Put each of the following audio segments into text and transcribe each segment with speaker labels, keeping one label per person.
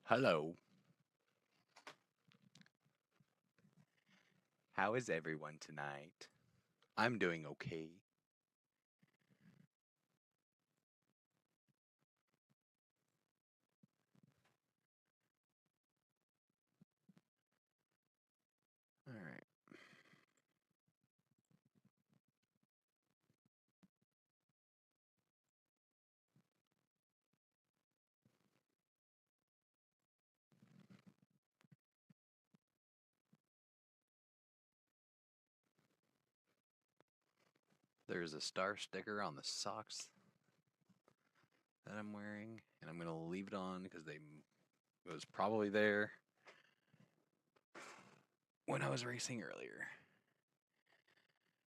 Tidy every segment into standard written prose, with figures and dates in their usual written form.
Speaker 1: Hello. How is everyone tonight? I'm doing okay. All right. There's a star sticker on the socks that I'm wearing, and I'm going to leave it on because it was probably there when I was racing earlier.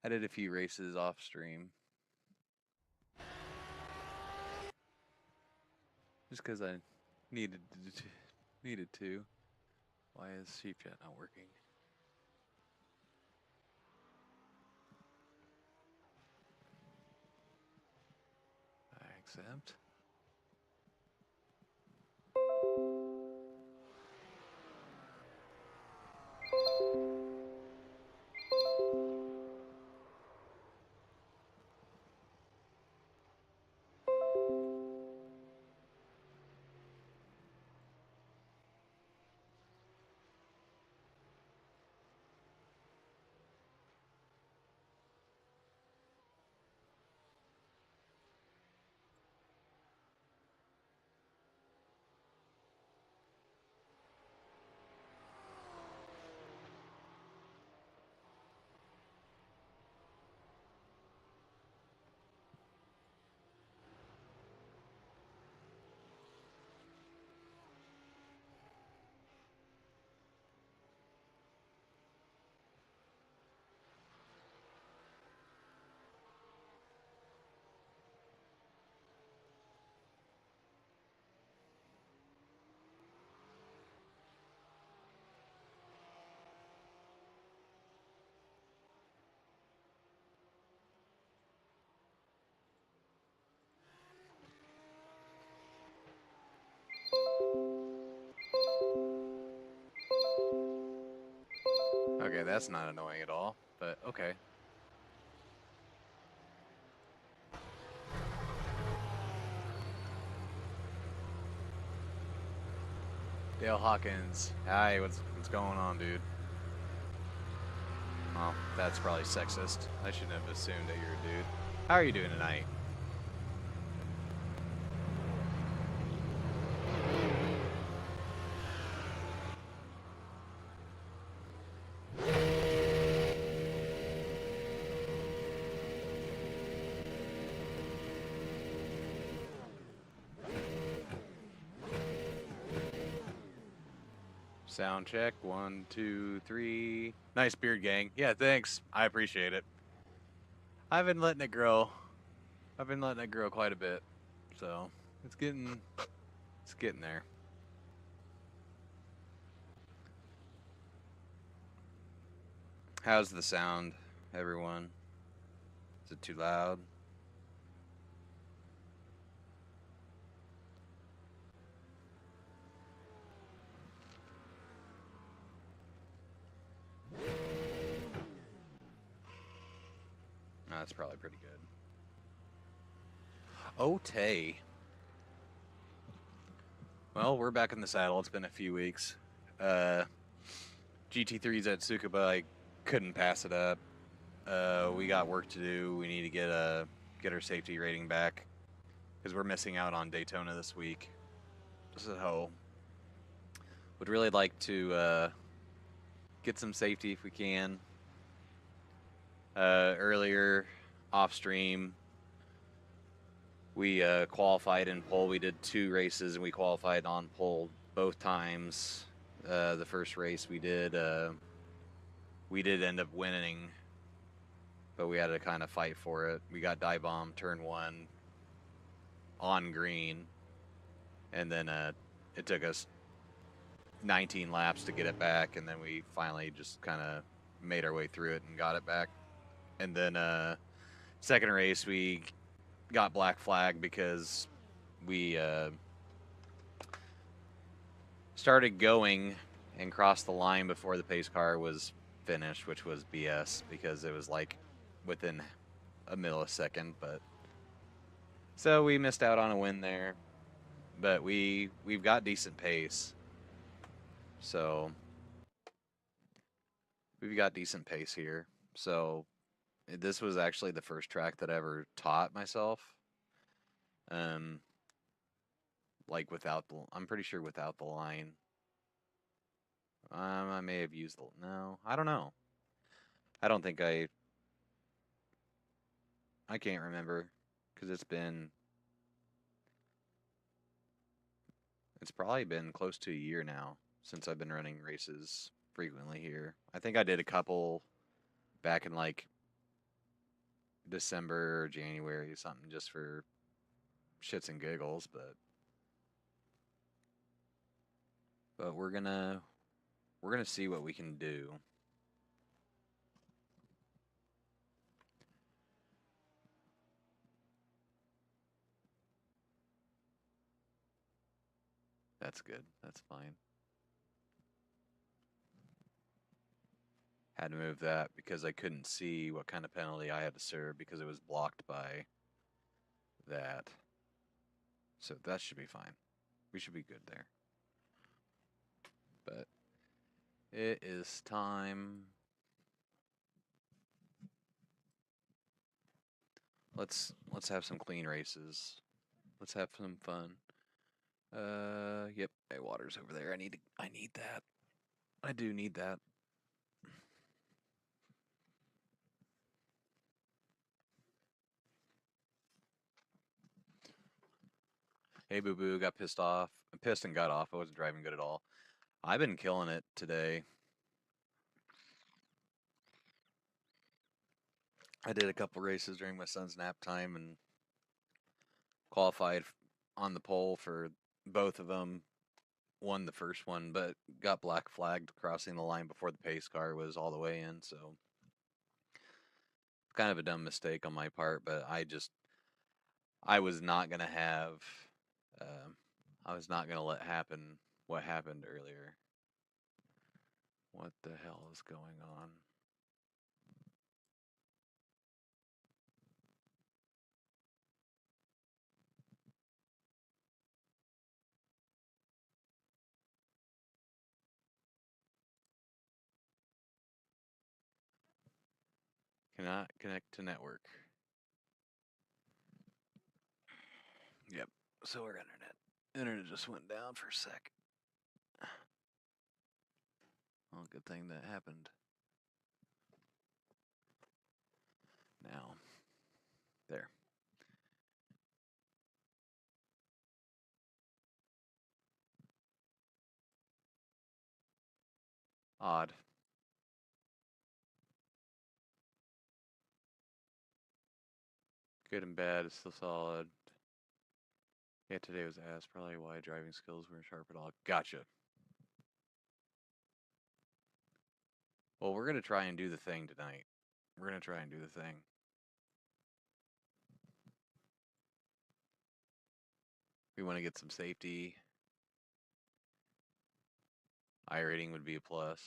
Speaker 1: I did a few races off stream. Just because I needed to. Why is SheepChat not working? I accept. Okay, that's not annoying at all, but okay. Dale Hawkins, hi, what's going on, dude? Well, that's probably sexist. I shouldn't have assumed that you're a dude. How are you doing tonight? Sound check, 1, 2, 3. Nice beard, gang. Yeah, thanks. I appreciate it. I've been letting it grow. I've been letting it grow quite a bit, so it's getting there. How's the sound, everyone? Is it too loud? No, that's probably pretty good. Oh, Tay. Well, we're back in the saddle. It's been a few weeks. GT3's at Tsukuba. I couldn't pass it up. We got work to do. We need to get our safety rating back because we're missing out on Daytona this week. So, would really like to get some safety if we can. Earlier, off stream, we qualified in pole. We did 2 races and we qualified on pole both times. The first race we did end up winning, but we had to kind of fight for it. We got dive bomb turn 1 on green, and then it took us 19 laps to get it back, and then we finally just kind of made our way through it and got it back. And then second race we got black flag because we started going and crossed the line before the pace car was finished, which was BS because it was like within a millisecond. But so we missed out on a win there, but we've got decent pace. So we've got decent pace here. So this was actually the first track that I ever taught myself. Like without the, I'm pretty sure without the line. I may have used the, no, I don't know. I don't think I can't remember because it's probably been close to a year now since I've been running races frequently here. I think I did a couple back in like December or January, something just for shits and giggles, but we're gonna see what we can do. That's good. That's fine. Had to move that because I couldn't see what kind of penalty I had to serve because it was blocked by that. So that should be fine. We should be good there. But it is time. Let's have some clean races. Let's have some fun. Yep, hey, water's over there. I need that. I do need that. Hey, Boo Boo, got pissed off. Pissed and got off. I wasn't driving good at all. I've been killing it today. I did a couple races during my son's nap time and qualified on the pole for both of them. Won the first one, but got black flagged crossing the line before the pace car was all the way in. So kind of a dumb mistake on my part, but I was not gonna have. I was not gonna let happen what happened earlier. What the hell is going on? Cannot connect to network. Yep. So our internet just went down for a sec. Well, good thing that happened. Now, there. Odd. Good and bad is still solid. Yeah, today was ass. Probably why driving skills weren't sharp at all. Gotcha. Well, we're gonna try and do the thing tonight. We're gonna try and do the thing. We want to get some safety. iRating would be a plus.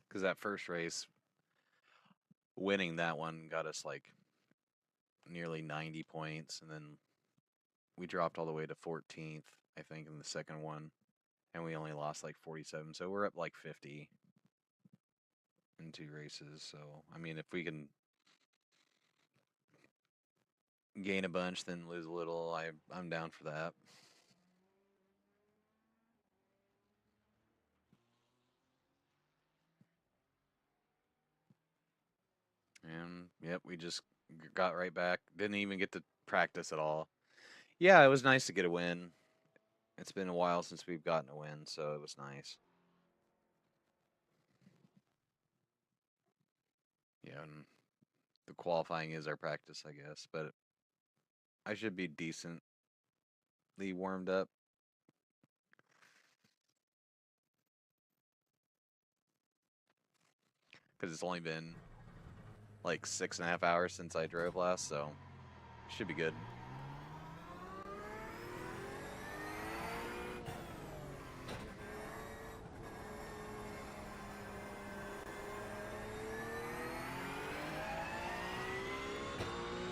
Speaker 1: Because that first race, winning that one got us like nearly 90 points, and then we dropped all the way to 14th, I think, in the second one, and we only lost like 47. So we're up like 50 in 2 races. So I mean, if we can gain a bunch, then lose a little, I'm down for that. And yep, we just got right back. Didn't even get to practice at all. Yeah, it was nice to get a win. It's been a while since we've gotten a win, so it was nice. Yeah, and the qualifying is our practice, I guess, but I should be decently warmed up. Because it's only been like 6.5 hours since I drove last, so should be good.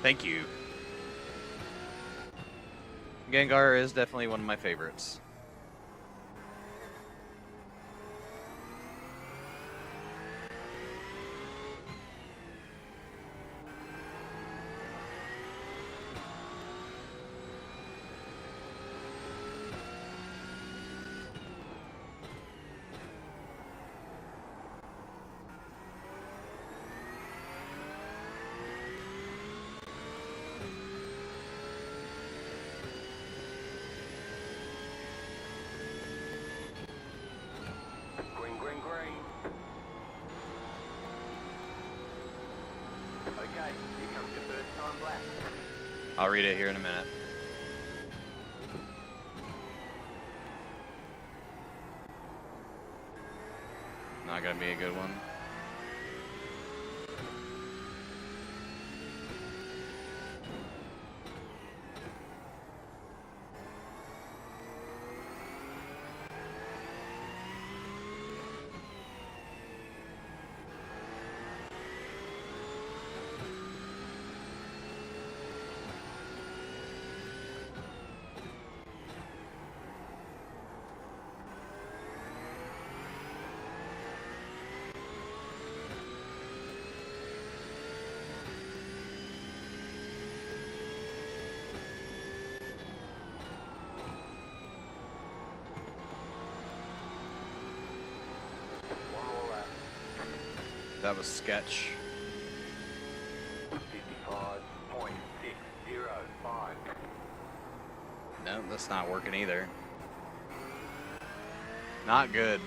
Speaker 1: Thank you. Gengar is definitely one of my favorites. I'll read it here in a minute. Not gonna be a good one. That was sketch.
Speaker 2: 55.605.
Speaker 1: No, that's not working either. Not good.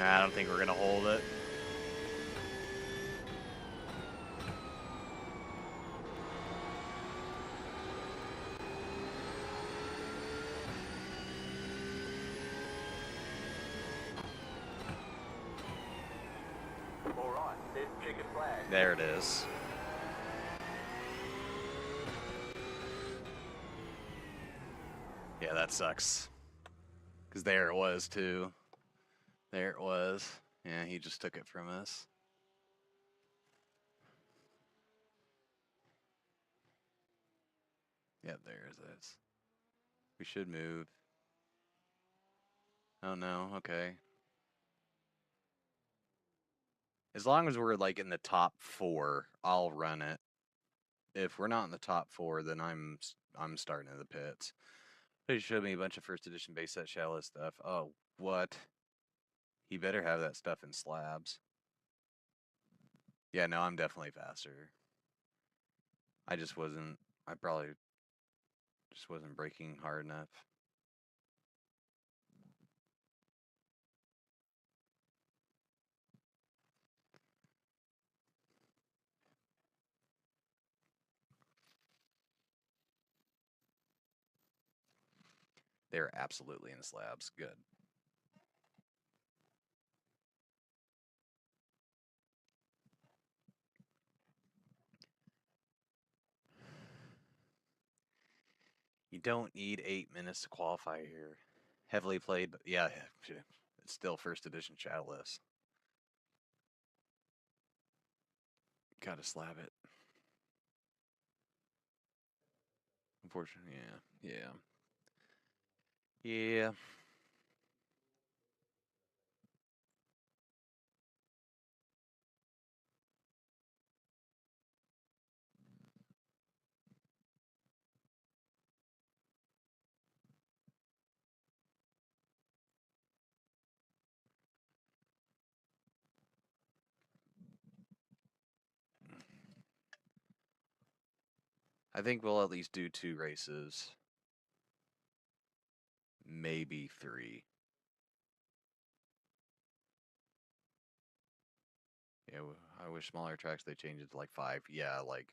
Speaker 1: I don't think we're gonna hold it.
Speaker 2: All right, there's checkered flag.
Speaker 1: There it is. Yeah, that sucks. Because there it was, too. There it was. Yeah, he just took it from us. Yep, there it is. We should move. Oh, no. Okay. As long as we're, like, in the top 4, I'll run it. If we're not in the top 4, then I'm starting in the pits. They showed me a bunch of first edition base set Shadowless stuff. Oh, what? He better have that stuff in slabs. Yeah, no, I'm definitely faster. I just wasn't, I probably just wasn't braking hard enough. They're absolutely in slabs. Good. You don't need 8 minutes to qualify here. Heavily played, but yeah, it's still first edition Shadowless. Gotta slab it. Unfortunately, yeah. Yeah. I think we'll at least do 2 races. Maybe 3. Yeah, I wish smaller tracks they changed it to like 5. Yeah, like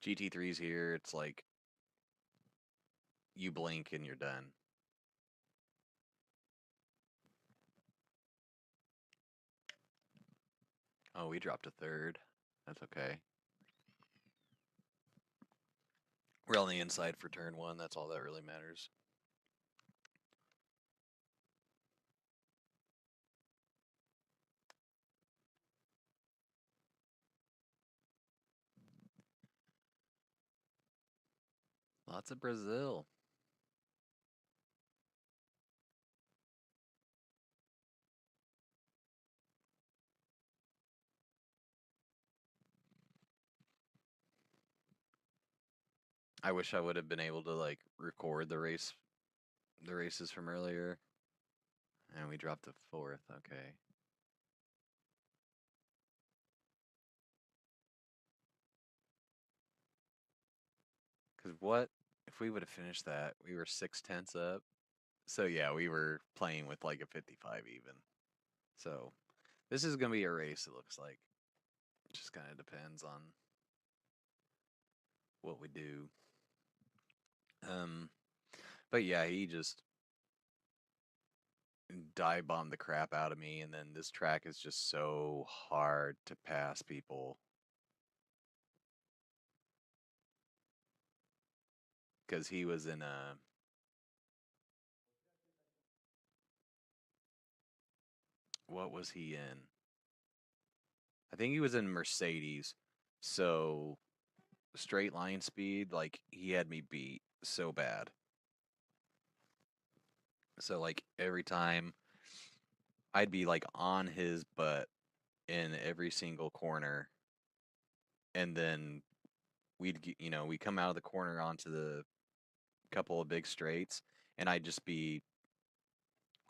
Speaker 1: GT3's here. It's like you blink and you're done. Oh, we dropped a third. That's okay. We're on the inside for turn 1. That's all that really matters. Lots of Brazil. I wish I would have been able to like record the races from earlier. And we dropped the 4th. Okay. Cause what if we would have finished that? We were 6/10 up. So yeah, we were playing with like a 55 even. So this is gonna be a race. It looks like. It just kind of depends on what we do. But yeah, he just dive bombed the crap out of me, and then this track is just so hard to pass people. Because he was in a... What was he in? I think he was in Mercedes. So straight line speed, like he had me beat so bad. So like every time I'd be like on his butt in every single corner, and then we'd we come out of the corner onto the couple of big straights, and I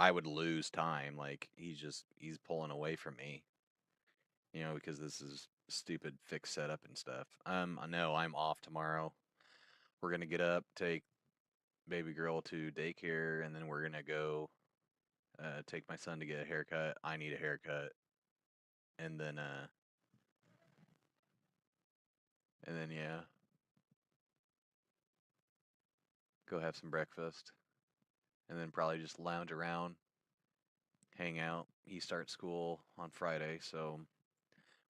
Speaker 1: would lose time. Like he's pulling away from me, because this is stupid fixed setup and stuff. I know I'm off tomorrow. We're gonna get up, take baby girl to daycare, and then we're gonna go take my son to get a haircut. I need a haircut, and then yeah, go have some breakfast, and then probably just lounge around, hang out. He starts school on Friday, so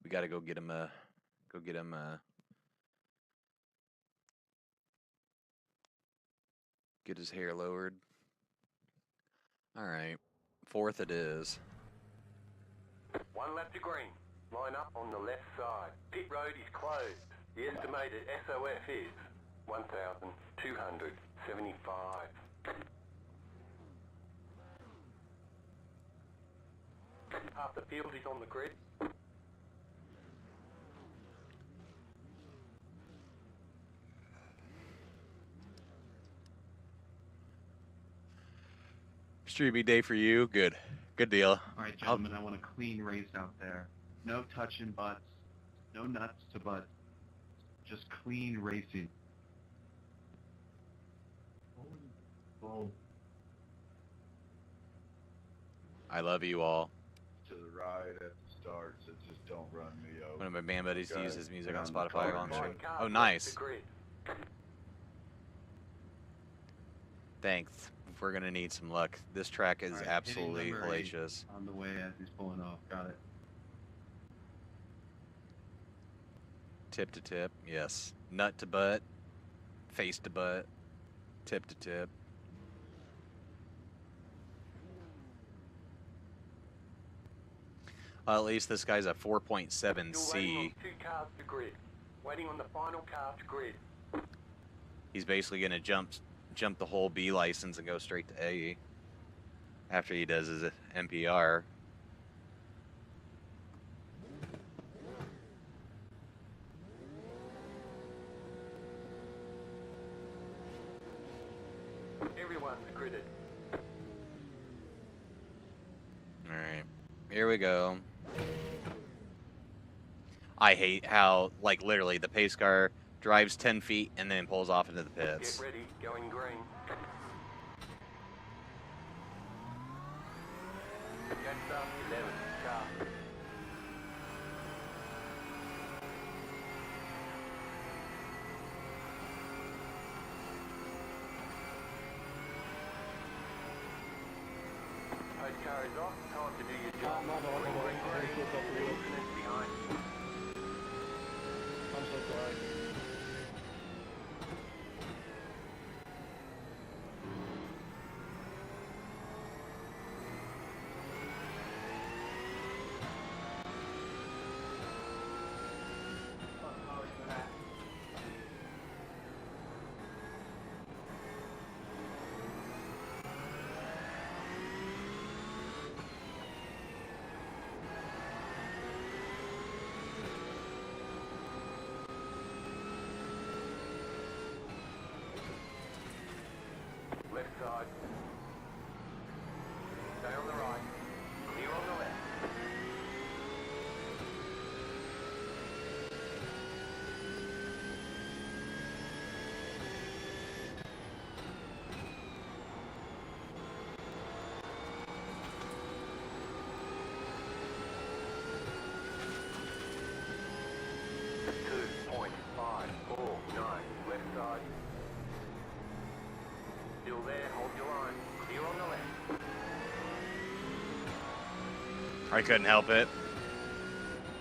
Speaker 1: we got to go get him get his hair lowered. All right, 4th it is.
Speaker 2: 1 lap to green. Line up on the left side. Pit road is closed. The estimated SOF is 1,275. Half the field is on the grid.
Speaker 1: Streamy day for you. Good deal.
Speaker 3: All right, gentlemen, I want a clean race out there. No touching butts, no nuts to butts, just clean racing. Oh.
Speaker 1: I love you all.
Speaker 4: To the right at the start, so just don't run me over.
Speaker 1: One of my band buddies
Speaker 4: Okay.
Speaker 1: use his music
Speaker 4: Get
Speaker 1: on
Speaker 4: on the
Speaker 1: Spotify
Speaker 4: car,
Speaker 1: on
Speaker 4: man.
Speaker 1: stream.
Speaker 2: Car
Speaker 1: Oh,
Speaker 2: left
Speaker 1: nice.
Speaker 2: to grid.
Speaker 1: Thanks. We're gonna need some luck. This track is
Speaker 3: All right,
Speaker 1: absolutely
Speaker 3: hitting number 8
Speaker 1: hellacious.
Speaker 3: on the way as he's pulling off. Got it.
Speaker 1: Tip to tip, yes. Nut to butt, face to butt, tip to tip. At least this guy's a 4.7
Speaker 2: Still waiting
Speaker 1: C.
Speaker 2: on 2 cars to grid. Waiting on the final car to grid.
Speaker 1: He's basically gonna jump the whole B license and go straight to A after he does his NPR.
Speaker 2: Everyone's gridded.
Speaker 1: Alright, here we go. I hate how, like, literally the pace car drives 10 feet and then pulls off into the pits.
Speaker 2: Get ready, going green. Jacks up, 11, car. car is off. Time to do your job. Green. Incident behind.
Speaker 5: I'm so sorry.
Speaker 2: Left side. Stay on the right. Clear on the left. Left side. Still there, hold your line. Clear on the left.
Speaker 1: I couldn't help it.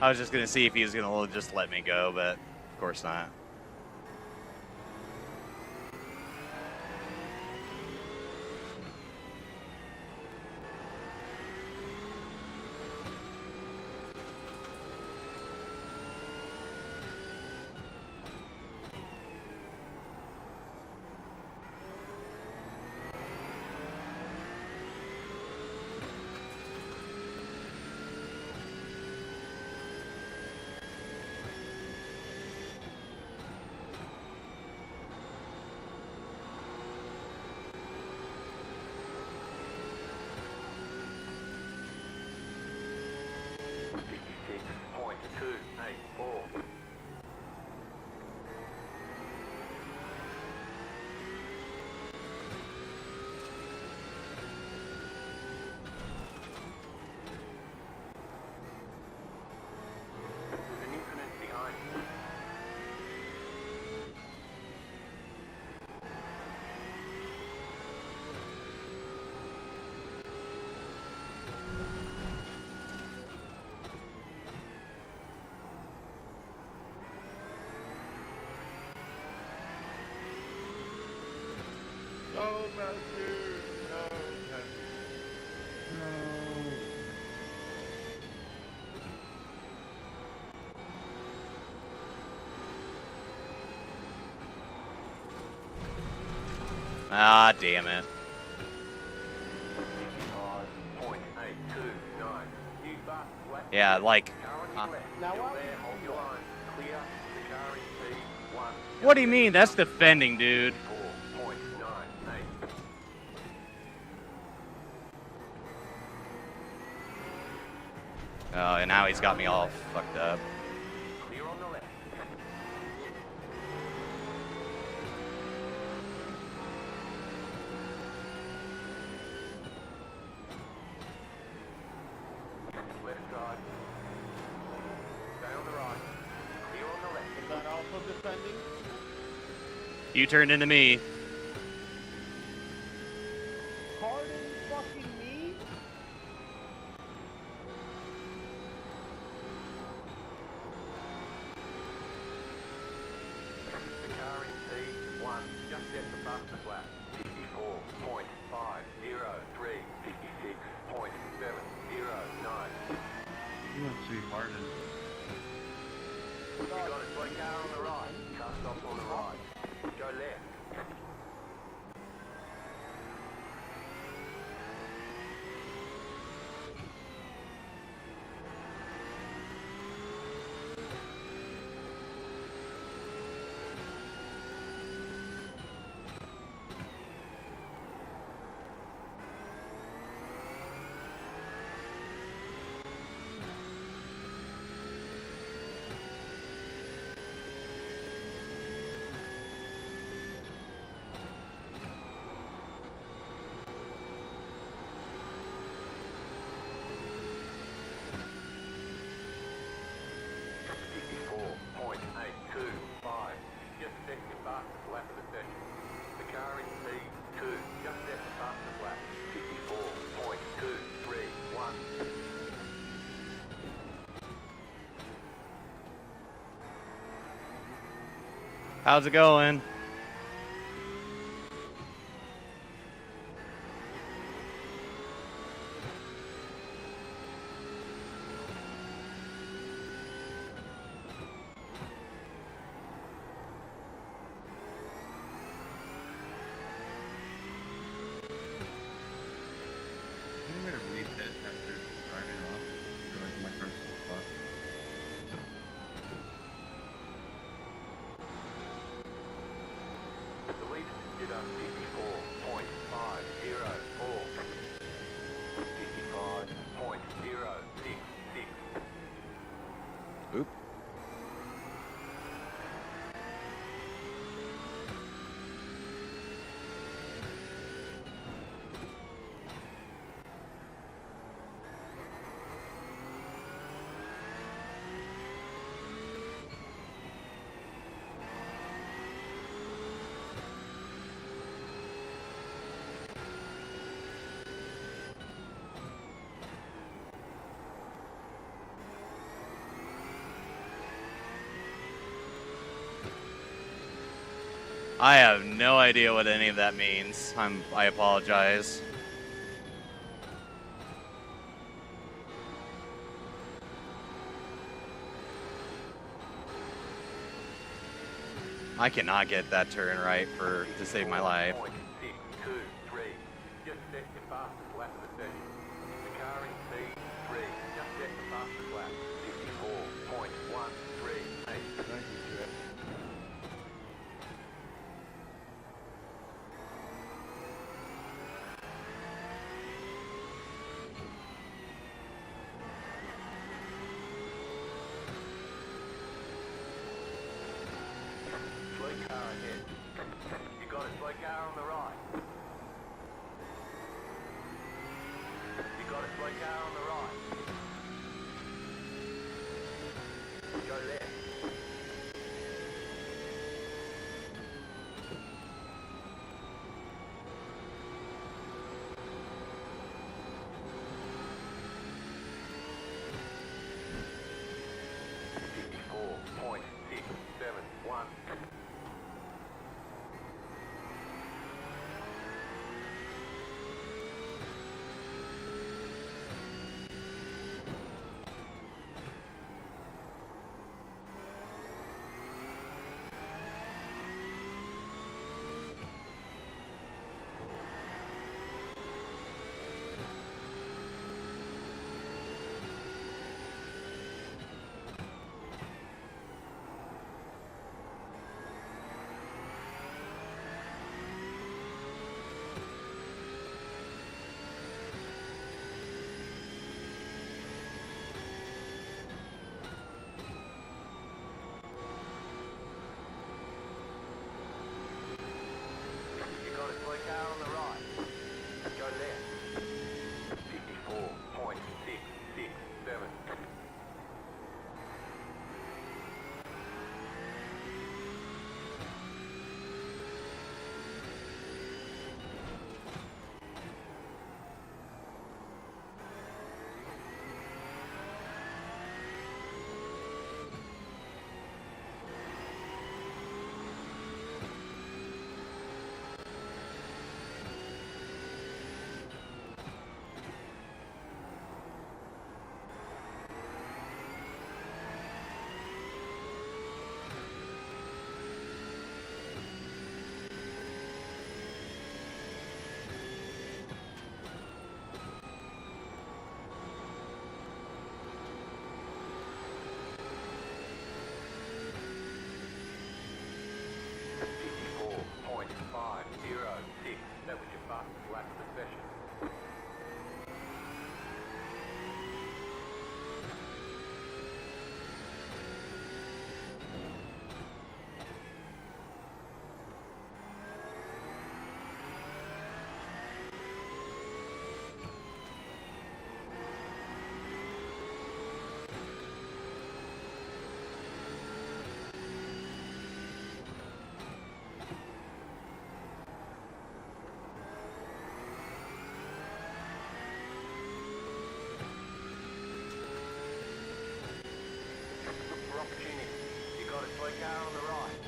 Speaker 1: I was just gonna see if he was gonna just let me go, but of course not.
Speaker 4: Oh, Matthew! No, Matthew.
Speaker 1: Ah, damn it.
Speaker 2: 55.829. New bus, flat.
Speaker 1: Yeah, like,
Speaker 2: Car on your left.
Speaker 5: Now
Speaker 2: Still
Speaker 5: what?
Speaker 2: there, hold your line. Clear. The car in P1.
Speaker 1: what do you mean? That's defending, dude.
Speaker 2: 4.98.
Speaker 1: Oh, and now he's got me all fucked up.
Speaker 2: Clear on the left. Left side. Stay on the right. Clear on the left.
Speaker 5: Is that also defending?
Speaker 1: You turned into me.
Speaker 5: Pardon fucking me?
Speaker 2: The car in P1 just set the bus to flat. 54.503. 56.709.
Speaker 3: You went too hard.
Speaker 2: You got a slow car on the right. Car stops on the right. Go left.
Speaker 1: How's it going?
Speaker 3: I'm gonna reset after starting off. For like my first spot.
Speaker 2: The lead did up 54.504. 55.066.
Speaker 1: Oop. I have no idea what any of that means. I apologize. I cannot get that turn right to save my life.
Speaker 2: 623. Just set your fastest lap of the session. The car in P3. Just set the fastest lap. 54.138.
Speaker 4: Thank you, Jeff.
Speaker 2: Slow car ahead. You got a slow car on the right. You got a slow car on the right. Go left. .671. You got a slow car on the right. Go left. 54.667. That was your fastest lap of the session. Look for opportunity. You got a slow car on the right.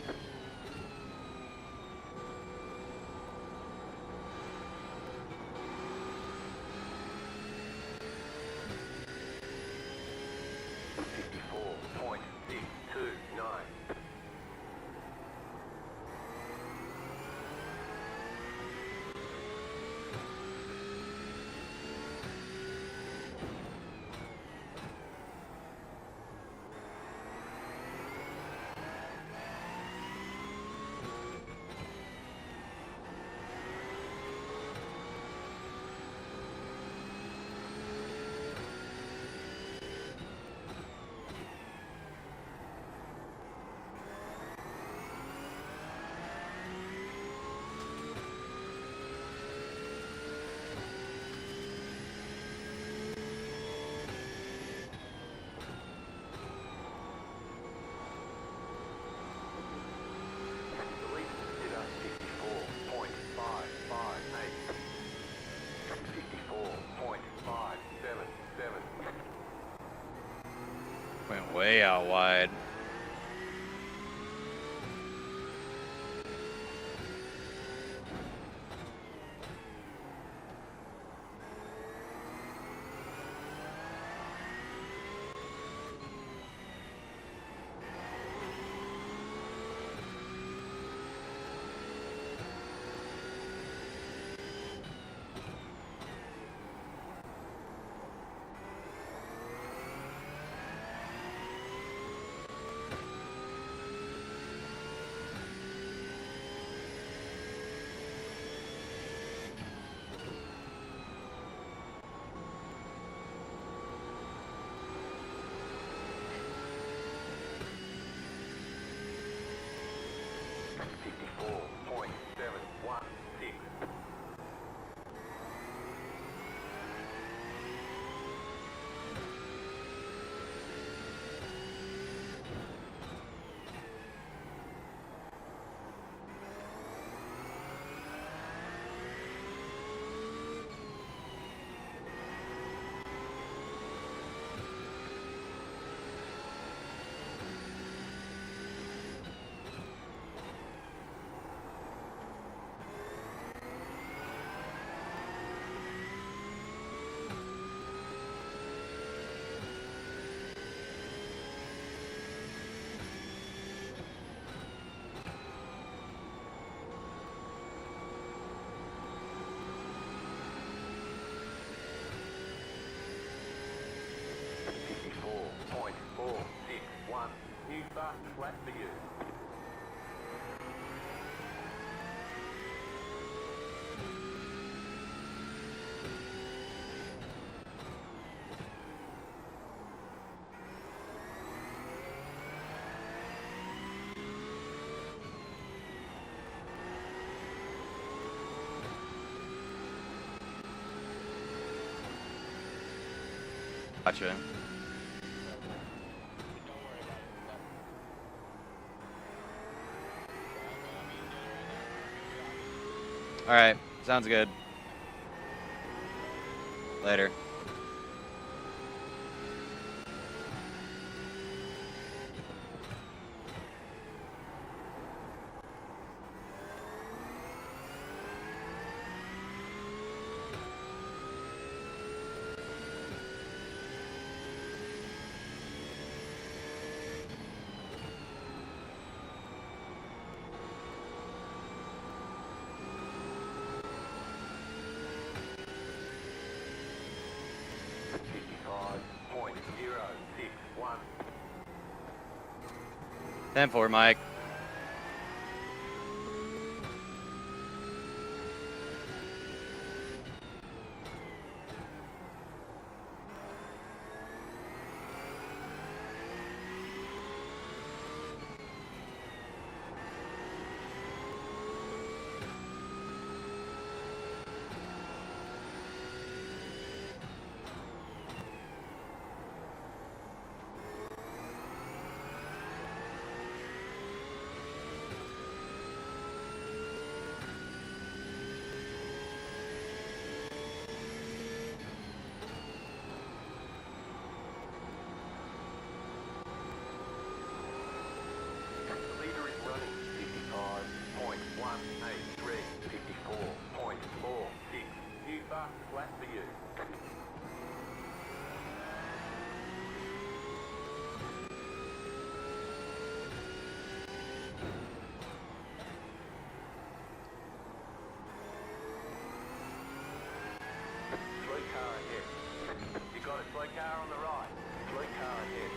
Speaker 1: out wide.
Speaker 2: New fastest lap for you.
Speaker 1: Gotcha. Alright, sounds good. Later. Ten four, Mike.
Speaker 2: Slow car on the right. Slow car ahead.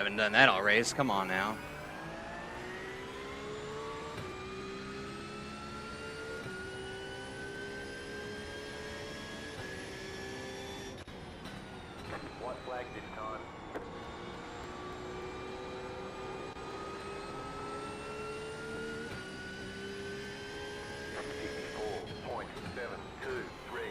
Speaker 1: haven't done that all race. Come on now.
Speaker 2: White flag this time. .723.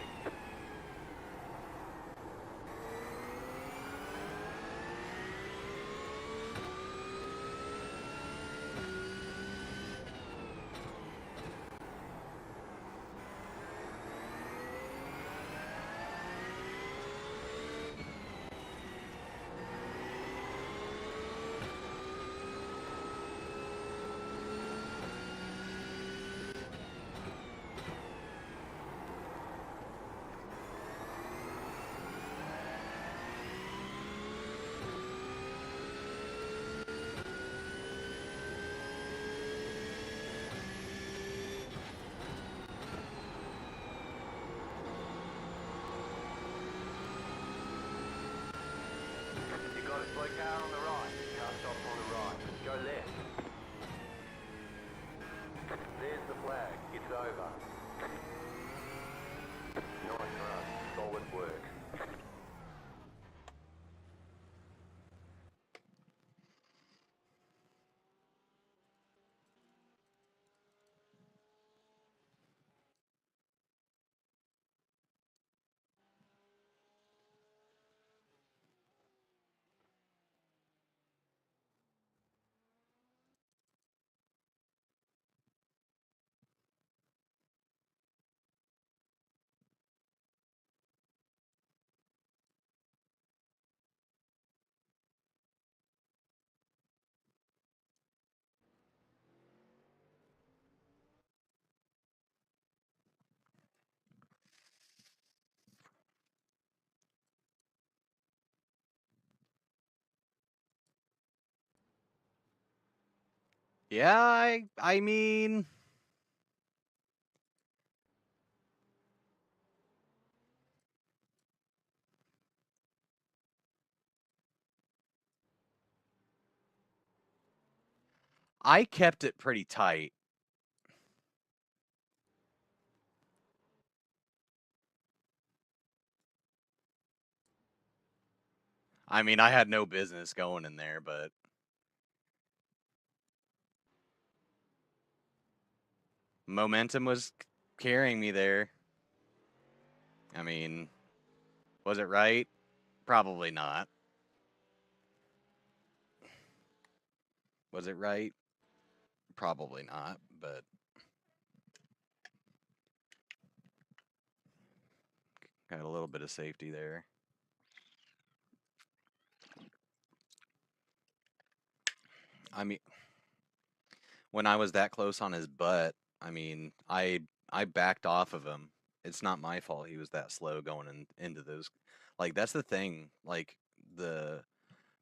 Speaker 2: You got a slow car on the right. Car stop on the right. Go left. There's the flag. It's over. Nice run. Solid work.
Speaker 1: Yeah, I mean, I kept it pretty tight. I mean, I had no business going in there, but momentum was carrying me there. I mean, was it right? Probably not. Was it right? Probably not, but got a little bit of safety there. I mean, when I was that close on his butt, I mean, I backed off of him. It's not my fault he was that slow going into those. Like, that's the thing. Like, the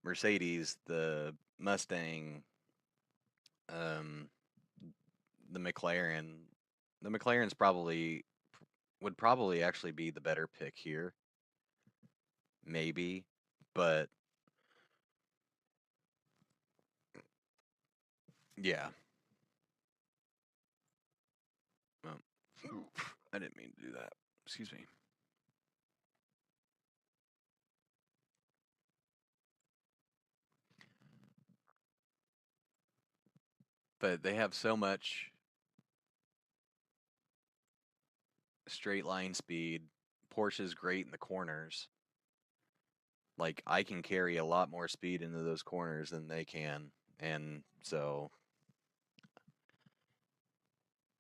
Speaker 1: Mercedes, the Mustang, um, the McLaren. The McLaren's would probably actually be the better pick here. Maybe, but yeah. I didn't mean to do that. Excuse me. But they have so much straight line speed. Porsche's great in the corners. Like, I can carry a lot more speed into those corners than they can. And so,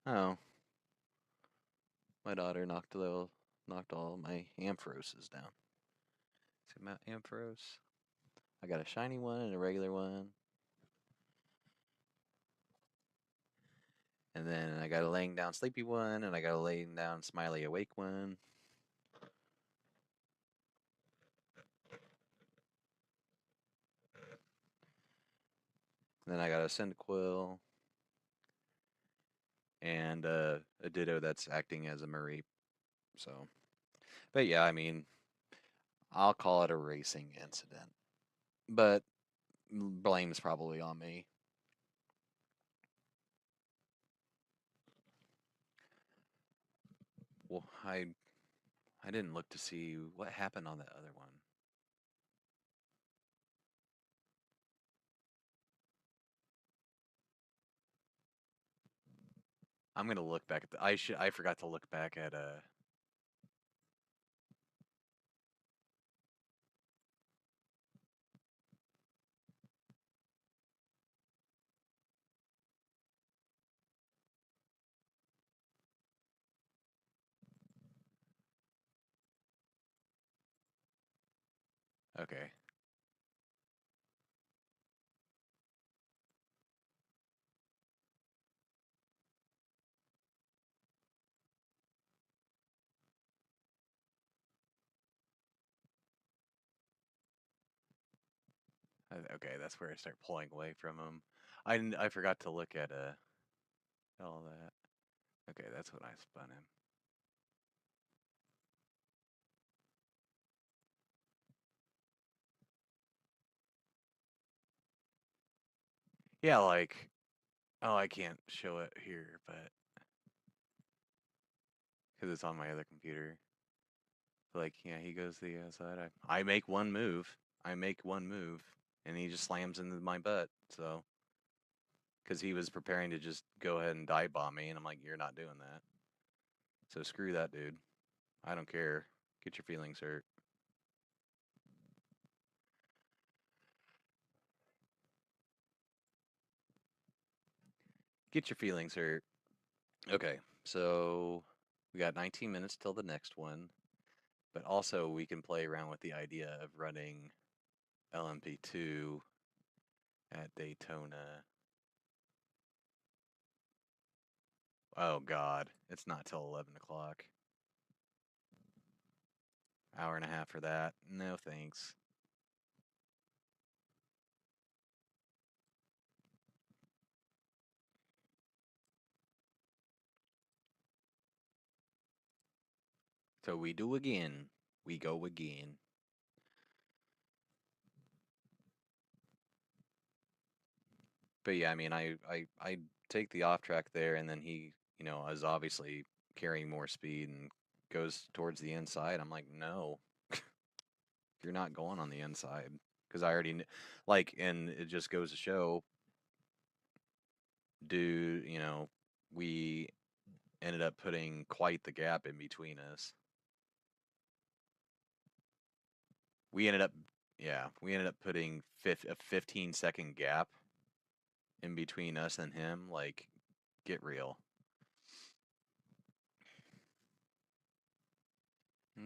Speaker 1: oh, my daughter knocked all my Amphiroses down. See my Amphiros? I got a shiny one and a regular one. And then I got a laying down sleepy one, and I got a laying down smiley awake one. And then I got a Cyndaquil. And a Ditto that's acting as a Mareep. So, but yeah, I mean, I'll call it a racing incident. But blame's probably on me. Well, I didn't look to see what happened on the other one. I'm gonna look back at the. I forgot to look back at Okay. Okay, that's where I start pulling away from him. I forgot to look at all that. Okay, that's when I spun him. Yeah, like, oh, I can't show it here, but because it's on my other computer. Like, yeah, he goes to the outside. I make one move. I make one move, and he just slams into my butt. So, because he was preparing to just go ahead and dive bomb me, and I'm like, you're not doing that. So screw that, dude. I don't care. Get your feelings hurt. Get your feelings hurt. Okay, so we got 19 minutes till the next one, but also we can play around with the idea of running LMP2 at Daytona. Oh God, it's not till 11 o'clock. Hour and a half for that. No thanks. So we do again. We go again. But yeah, I mean, I take the off track there, and then he, is obviously carrying more speed and goes towards the inside. I'm like, no, you're not going on the inside because I already like, and it just goes to show, dude, we ended up putting quite the gap in between us. We ended up, yeah, we ended up putting a 15-second gap in between us and him. Like, get real.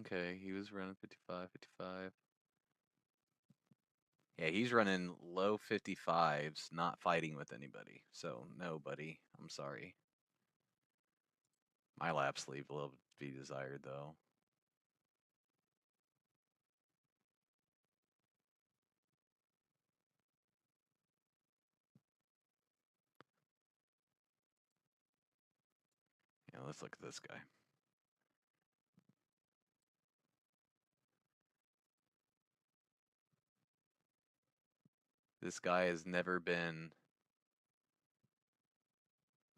Speaker 1: Okay, he was running 55, 55. Yeah, he's running low 55s, not fighting with anybody. So, no, buddy. I'm sorry. My laps leave a little to be desired, though. Yeah, let's look at this guy. This guy has never been...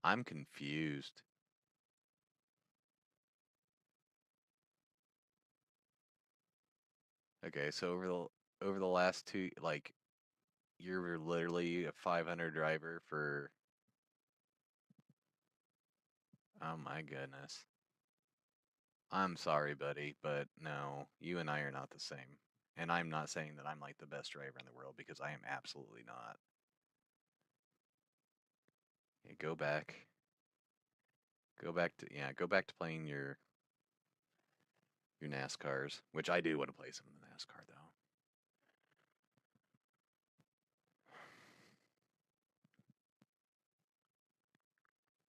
Speaker 1: I'm confused. Okay, so over the last two, like, you're literally a 500 driver for... Oh my goodness. I'm sorry, buddy, but no, you and I are not the same. And I'm not saying that I'm like the best driver in the world because I am absolutely not. Yeah, go back. Go back to playing your NASCARs, which I do want to play some of the NASCAR though.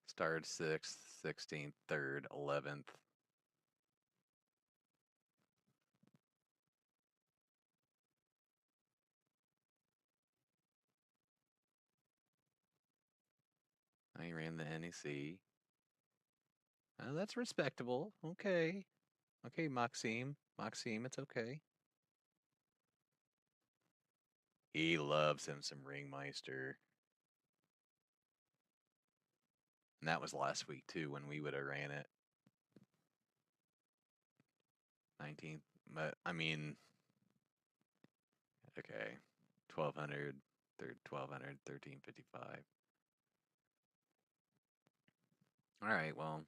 Speaker 1: Started 6th, 16th, 3rd, 11th. I ran the NEC. Oh, that's respectable. Okay. Okay, Maxime. Maxime, it's okay. He loves him some Ringmeister. And that was last week too when we would have ran it. 19th. But I mean, okay. 1200, 1200, 1355. Alright, well.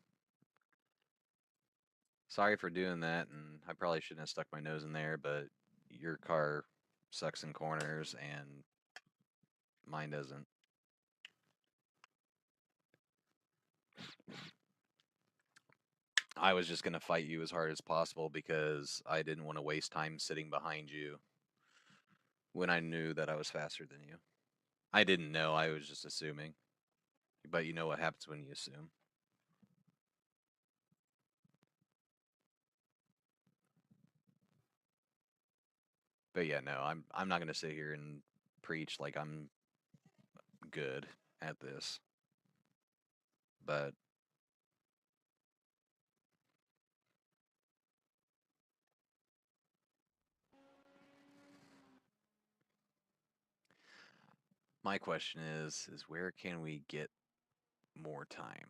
Speaker 1: Sorry for doing that, and I probably shouldn't have stuck my nose in there, but your car sucks in corners and mine doesn't. I was just going to fight you as hard as possible because I didn't want to waste time sitting behind you when I knew that I was faster than you. I didn't know, I was just assuming. But you know what happens when you assume. But yeah, no, I'm not going to sit here and preach like I'm good at this. But my question is where can we get more time?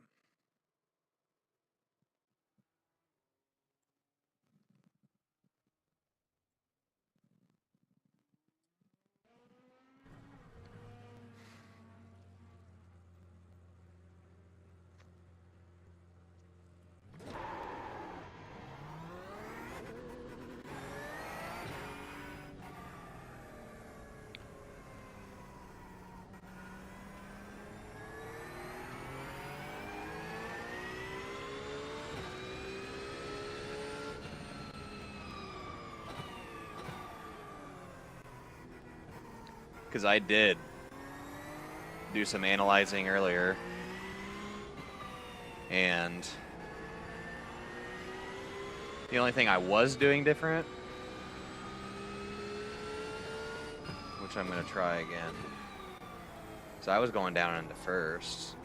Speaker 1: Because I did do some analyzing earlier, and the only thing I was doing different, which I'm going to try again, so I was going down into first.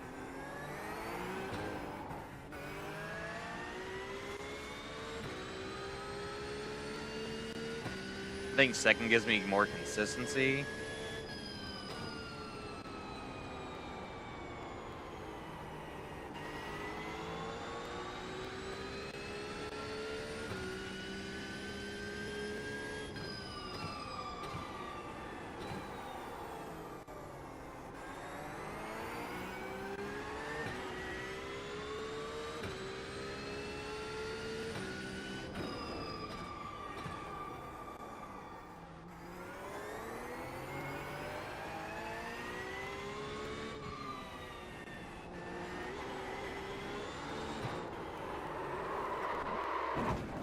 Speaker 1: I think second gives me more consistency.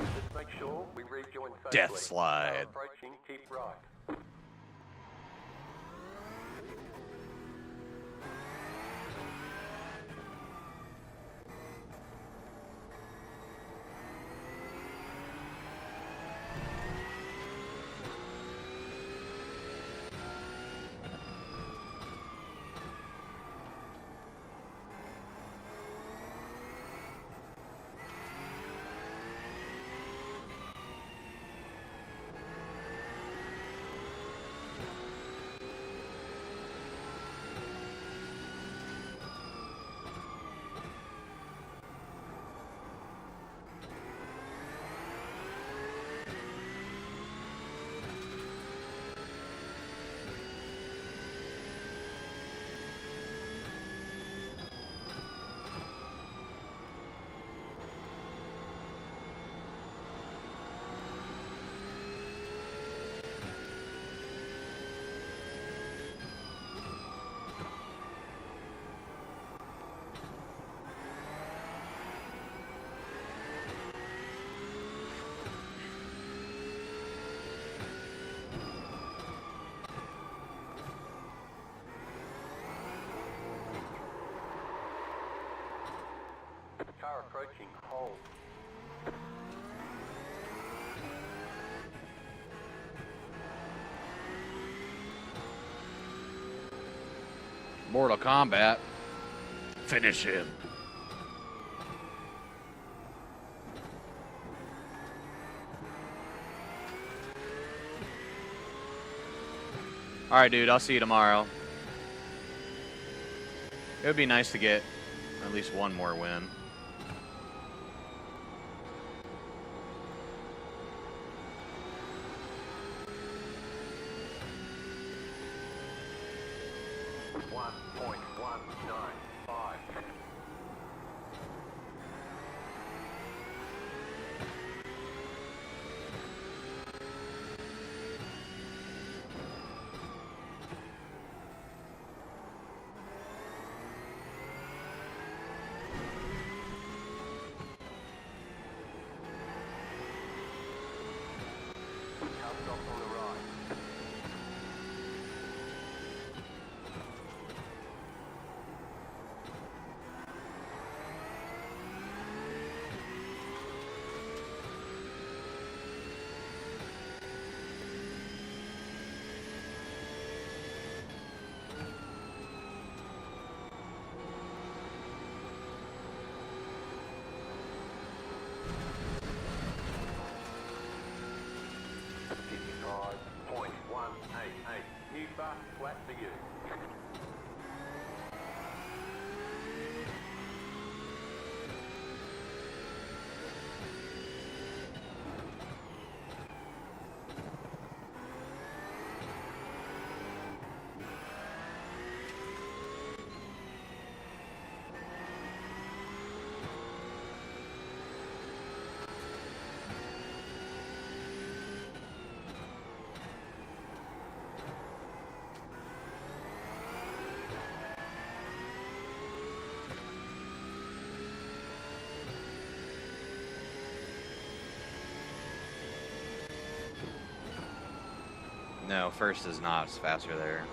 Speaker 2: Just make sure we rejoin safely.
Speaker 1: Death slide.
Speaker 2: Approaching, keep right. Car approaching, hold.
Speaker 1: Mortal Kombat. Finish him. Alright, dude, I'll see you tomorrow. It would be nice to get at least one more win.
Speaker 2: Flat for you.
Speaker 1: No, first is not faster there.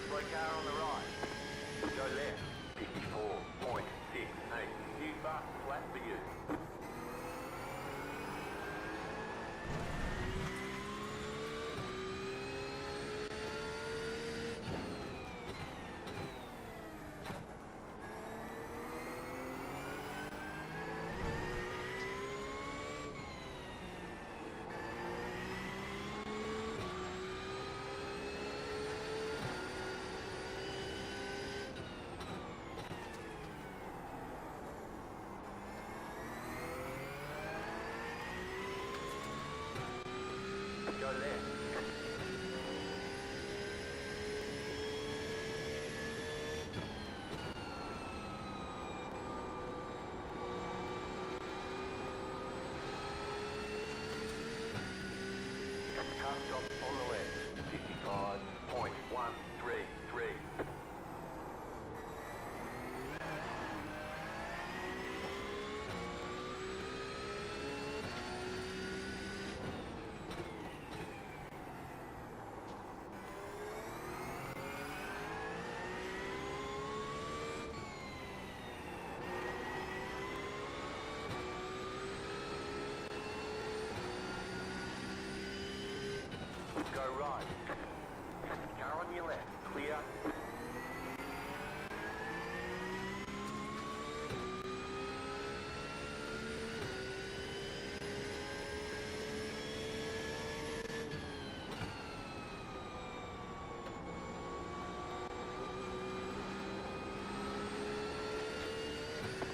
Speaker 1: Slow car on the right. Go left. 54.68. New fast flat for you. Go left. Car stop on the left. 55.133. Go right. Car on your left. Clear.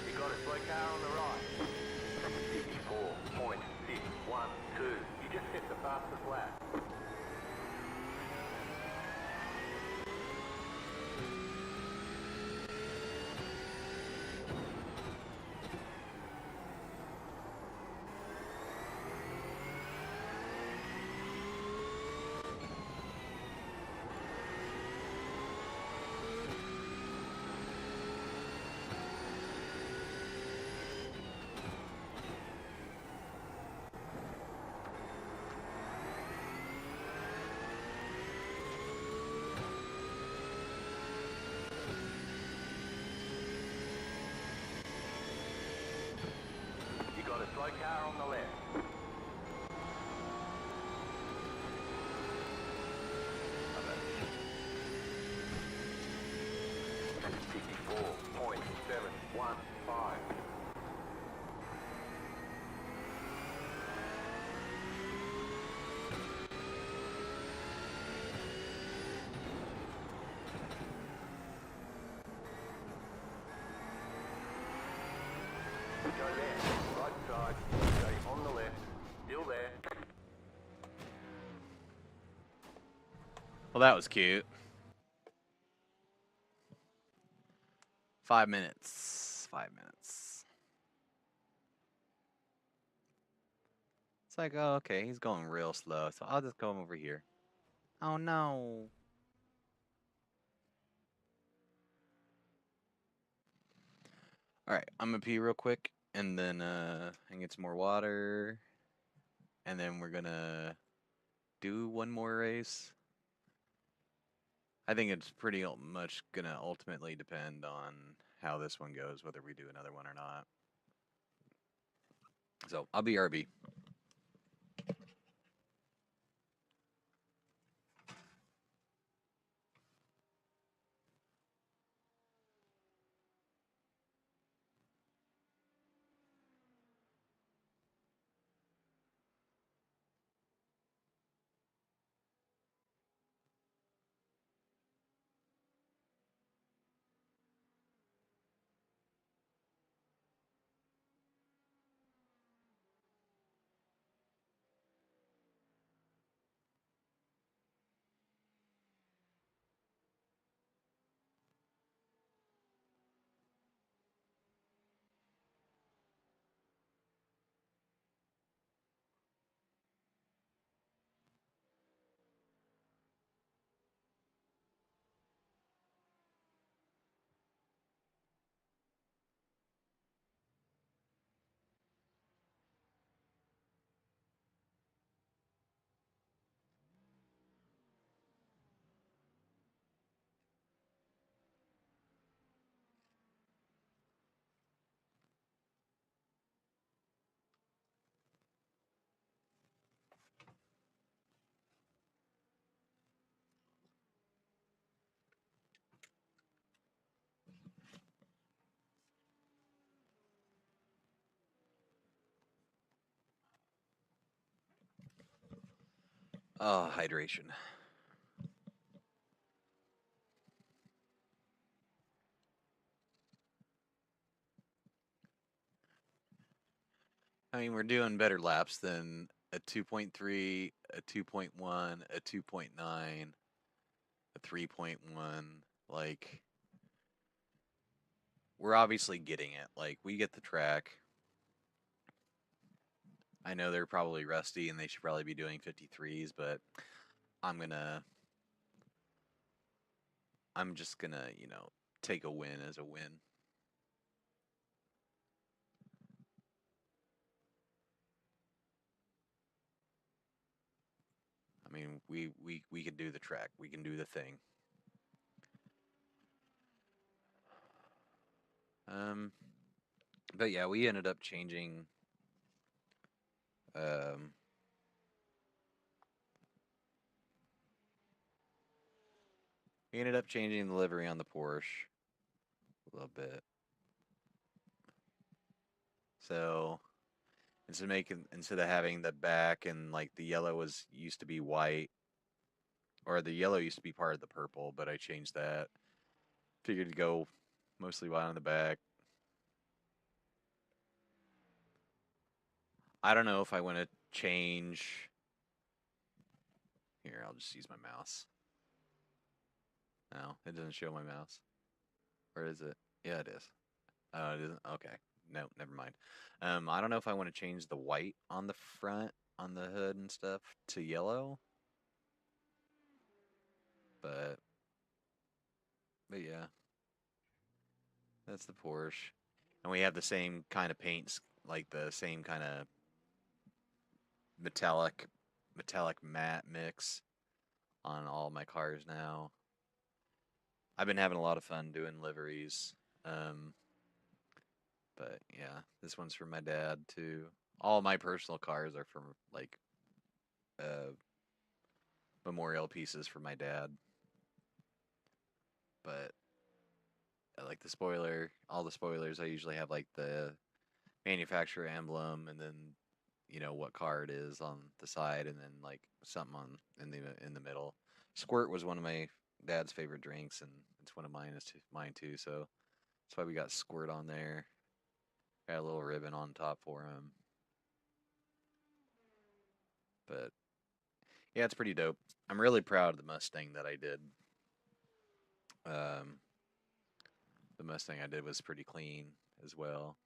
Speaker 1: You got a slow car on the right. 54.612. You just hit the fastest lap.
Speaker 2: Go left, right side, stay on the left, still there.
Speaker 1: Well, that was cute. 5 minutes. 5 minutes. It's like, oh, okay, he's going real slow, so I'll just go over here. Oh, no. Alright, I'm gonna pee real quick, and then, and get some more water, and then we're gonna do one more race. I think it's pretty much gonna ultimately depend on how this one goes, whether we do another one or not. So, I'll be RB. Oh, hydration. I mean, we're doing better laps than a 2.3, a 2.1, a 2.9, a 3.1. Like, we're obviously getting it. Like, we get the track. I know they're probably rusty and they should probably be doing 53s, but I'm just gonna, take a win as a win. I mean, we can do the track. We can do the thing. But yeah, we ended up changing we ended up changing the livery on the Porsche a little bit. So instead of having the back and like the yellow used to be white, or the yellow used to be part of the purple, but I changed that. Figured to go mostly white on the back. I don't know if I want to change. Here, I'll just use my mouse. No, it doesn't show my mouse. Or is it? Yeah, it is. Oh, it isn't? Okay. No, never mind. I don't know if I want to change the white on the front, on the hood and stuff, to yellow. But yeah. That's the Porsche. And we have the same kind of paints, like the same kind of metallic matte mix on all my cars now. I've been having a lot of fun doing liveries. But yeah, this one's for my dad too. All my personal cars are from like memorial pieces for my dad. But I like the spoiler, all the spoilers. I usually have like the manufacturer emblem, and then what car it is on the side, and then like something in the middle. Squirt was one of my dad's favorite drinks, and it's one of mine too. So that's why we got Squirt on there. Got a little ribbon on top for him. But yeah, it's pretty dope. I'm really proud of the Mustang that I did. The Mustang I did was pretty clean as well.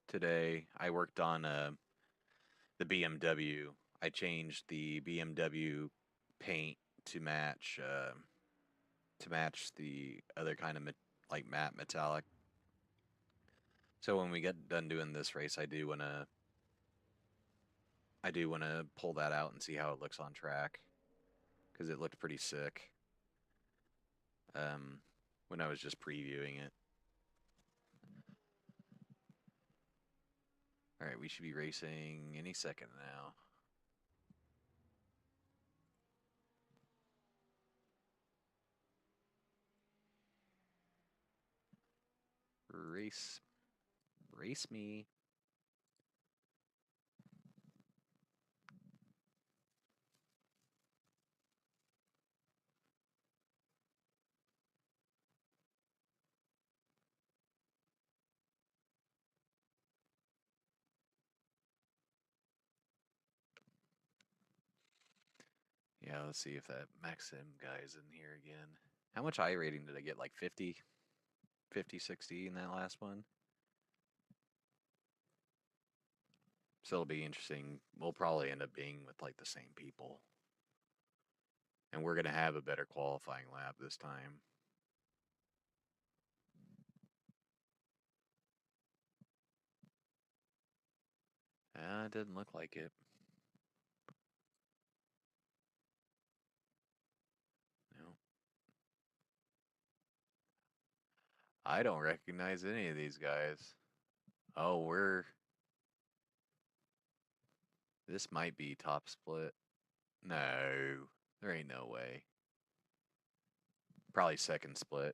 Speaker 1: Today I worked on the BMW. I changed the BMW paint to match the other kind of like matte metallic. So when we get done doing this race, I do wanna pull that out and see how it looks on track, because it looked pretty sick when I was just previewing it. All right, we should be racing any second now. Race me. Yeah, let's see if that Maxim guy's in here again. How much I rating did I get? Like 50, 60 in that last one? So it'll be interesting. We'll probably end up being with like the same people. And we're going to have a better qualifying lap this time. It didn't look like it. No. I don't recognize any of these guys. Oh, this might be top split. No, there ain't no way. Probably second split.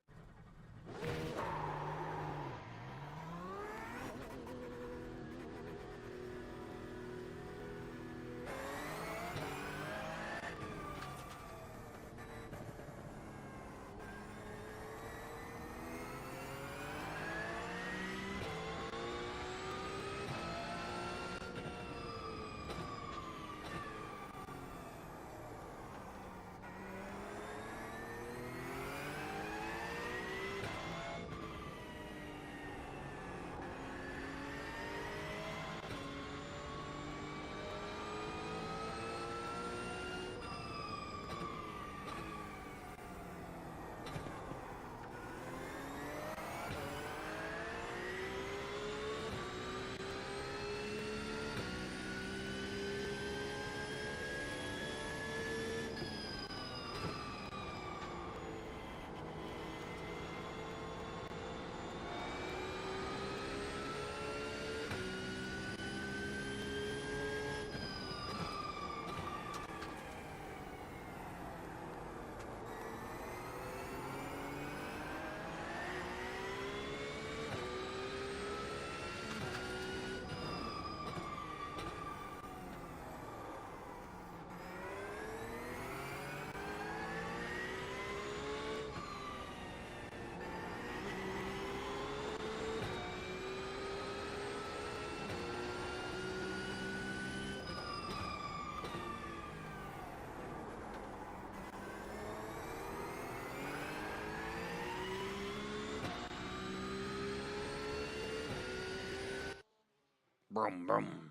Speaker 1: Brum brum.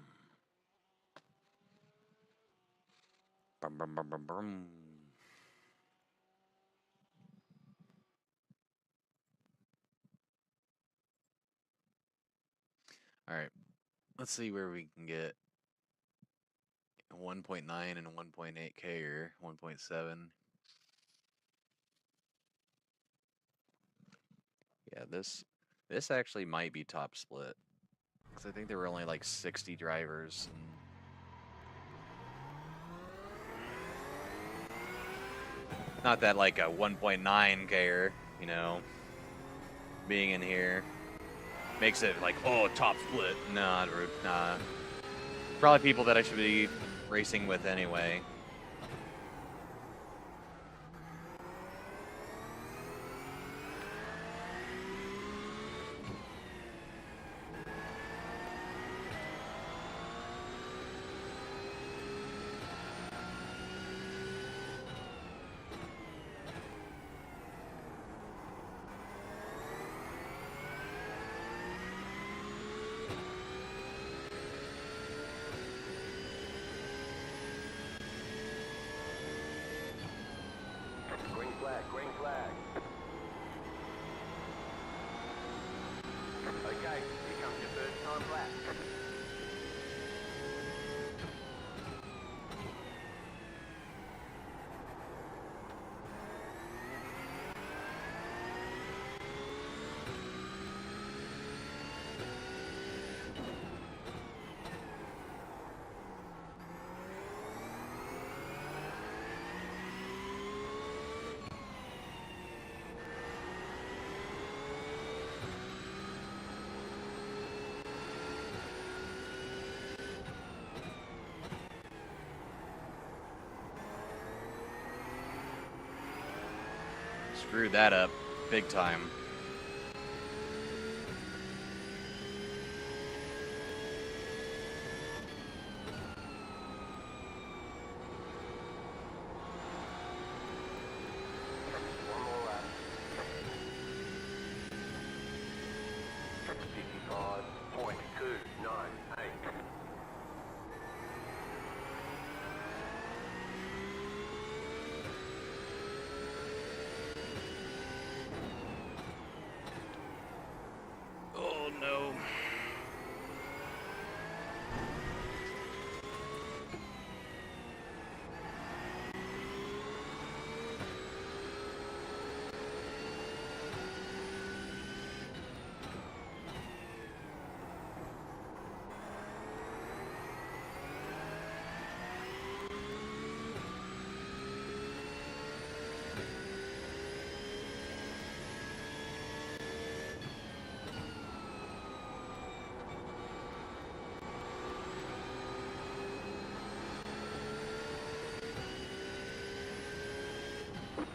Speaker 1: Brum brum brum brum brum. All right, let's see where we can get 1.9 and 1.8K or 1.7. Yeah, this actually might be top split, because I think there were only like 60 drivers. Not that like a 1.9K, you know, being in here makes it like, oh, top split. Nah. Probably people that I should be racing with anyway.
Speaker 2: Green flag, green flag. Okay, here comes your first time lap.
Speaker 1: Screwed that up big time.
Speaker 2: One more lap. 55.298.
Speaker 1: Oh no.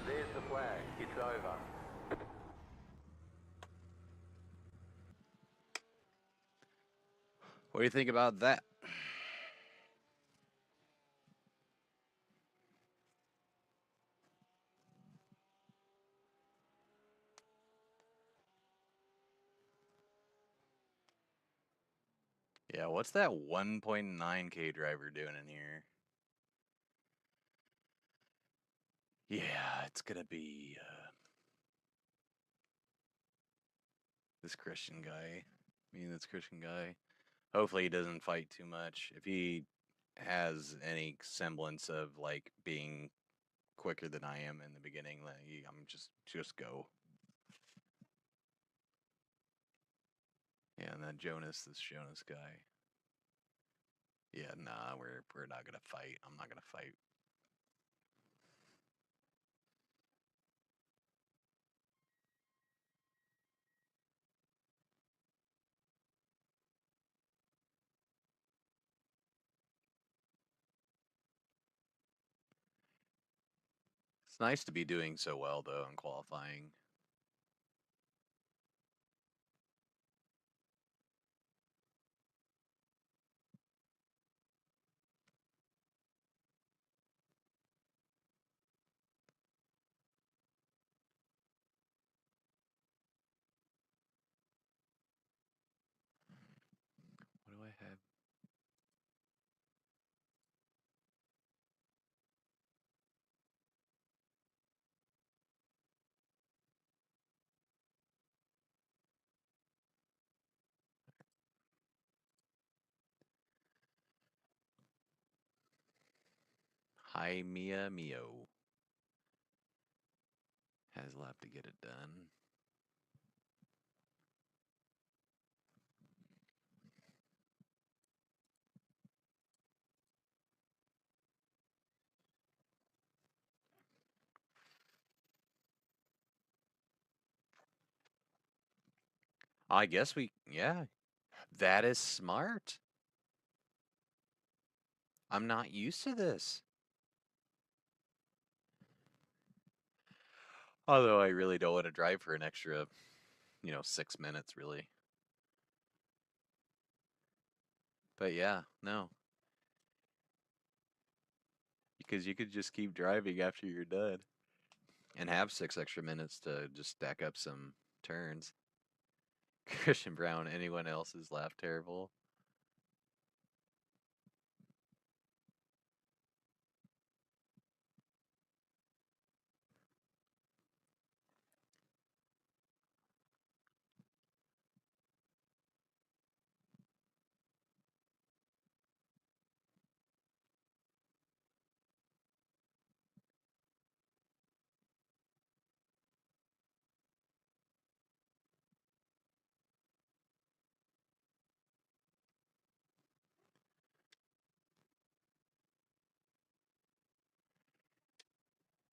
Speaker 2: There's the flag. It's over.
Speaker 1: What do you think about that? Yeah, what's that 1.9K driver doing in here? Yeah, it's gonna be this Christian guy. This Christian guy. Hopefully he doesn't fight too much. If he has any semblance of like being quicker than I am in the beginning, then I'm just go. Yeah, and then this Jonas guy. Yeah, nah, we're not gonna fight. I'm not gonna fight. It's nice to be doing so well though in qualifying. What do I have? Hi Mia Mio. Has lap to get it done. I guess yeah. That is smart. I'm not used to this. Although I really don't want to drive for an extra, 6 minutes, really. But yeah, no. Because you could just keep driving after you're done and have 6 extra minutes to just stack up some turns. Christian Brown, anyone else's laugh terrible?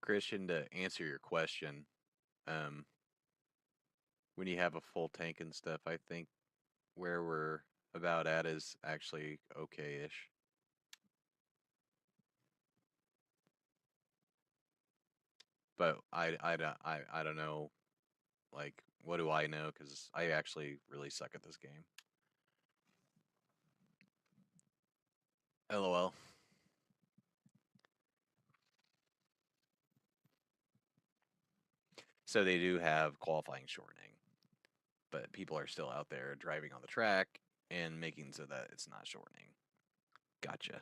Speaker 1: Christian, to answer your question, um, when you have a full tank and stuff, I think where we're about at is actually okay-ish. But I don't know, like, what do I know? Because I actually really suck at this game. LOL. So they do have qualifying shortening, but people are still out there driving on the track and making so that it's not shortening. Gotcha.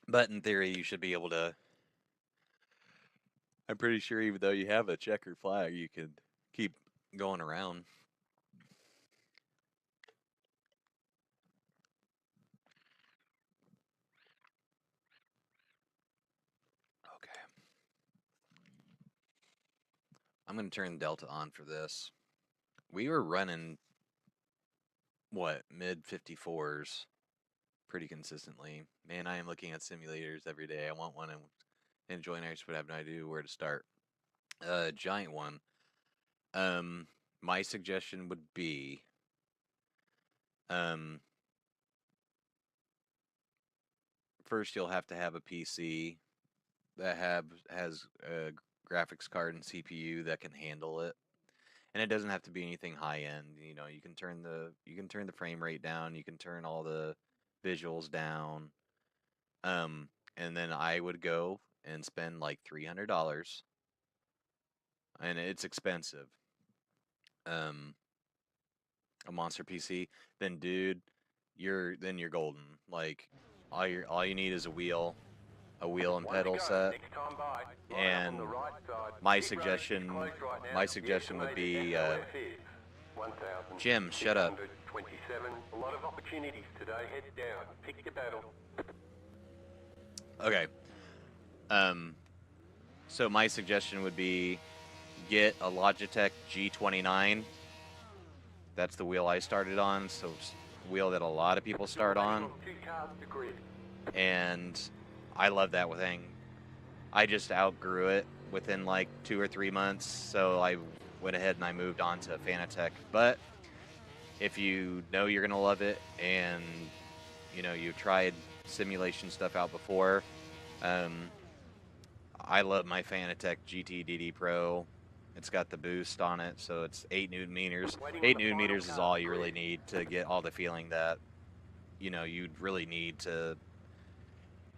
Speaker 1: But in theory, you should be able to. I'm pretty sure even though you have a checkered flag, you can keep going around. Okay. I'm going to turn Delta on for this. We were running, what, mid 54s pretty consistently. Man, I am looking at simulators every day. I want one and enjoying. I just would have no idea where to start. Giant one. My suggestion would be, first you'll have to have a PC that has a graphics card and CPU that can handle it. And it doesn't have to be anything high end. You can turn the frame rate down, you can turn all the visuals down. And then I would go and spend like $300. And it's expensive. A monster PC, then dude, you're golden. Like all you need is a wheel and pedal set. And my suggestion would be Jim, shut up.
Speaker 2: A lot of opportunities today. Head down. Pick your battle.
Speaker 1: Okay. So my suggestion would be get a Logitech G29. That's the wheel I started on, so it's a wheel that a lot of people start on. And I love that thing. I just outgrew it within like 2 or 3 months, so I went ahead and I moved on to FANATEC. But if you know you're gonna love it, and you've tried simulation stuff out before, I love my FANATEC GT3-Asia Pro. It's got the boost on it, so it's 8 Newton meters. 8 Newton meters is all you really need to get all the feeling that you'd really need to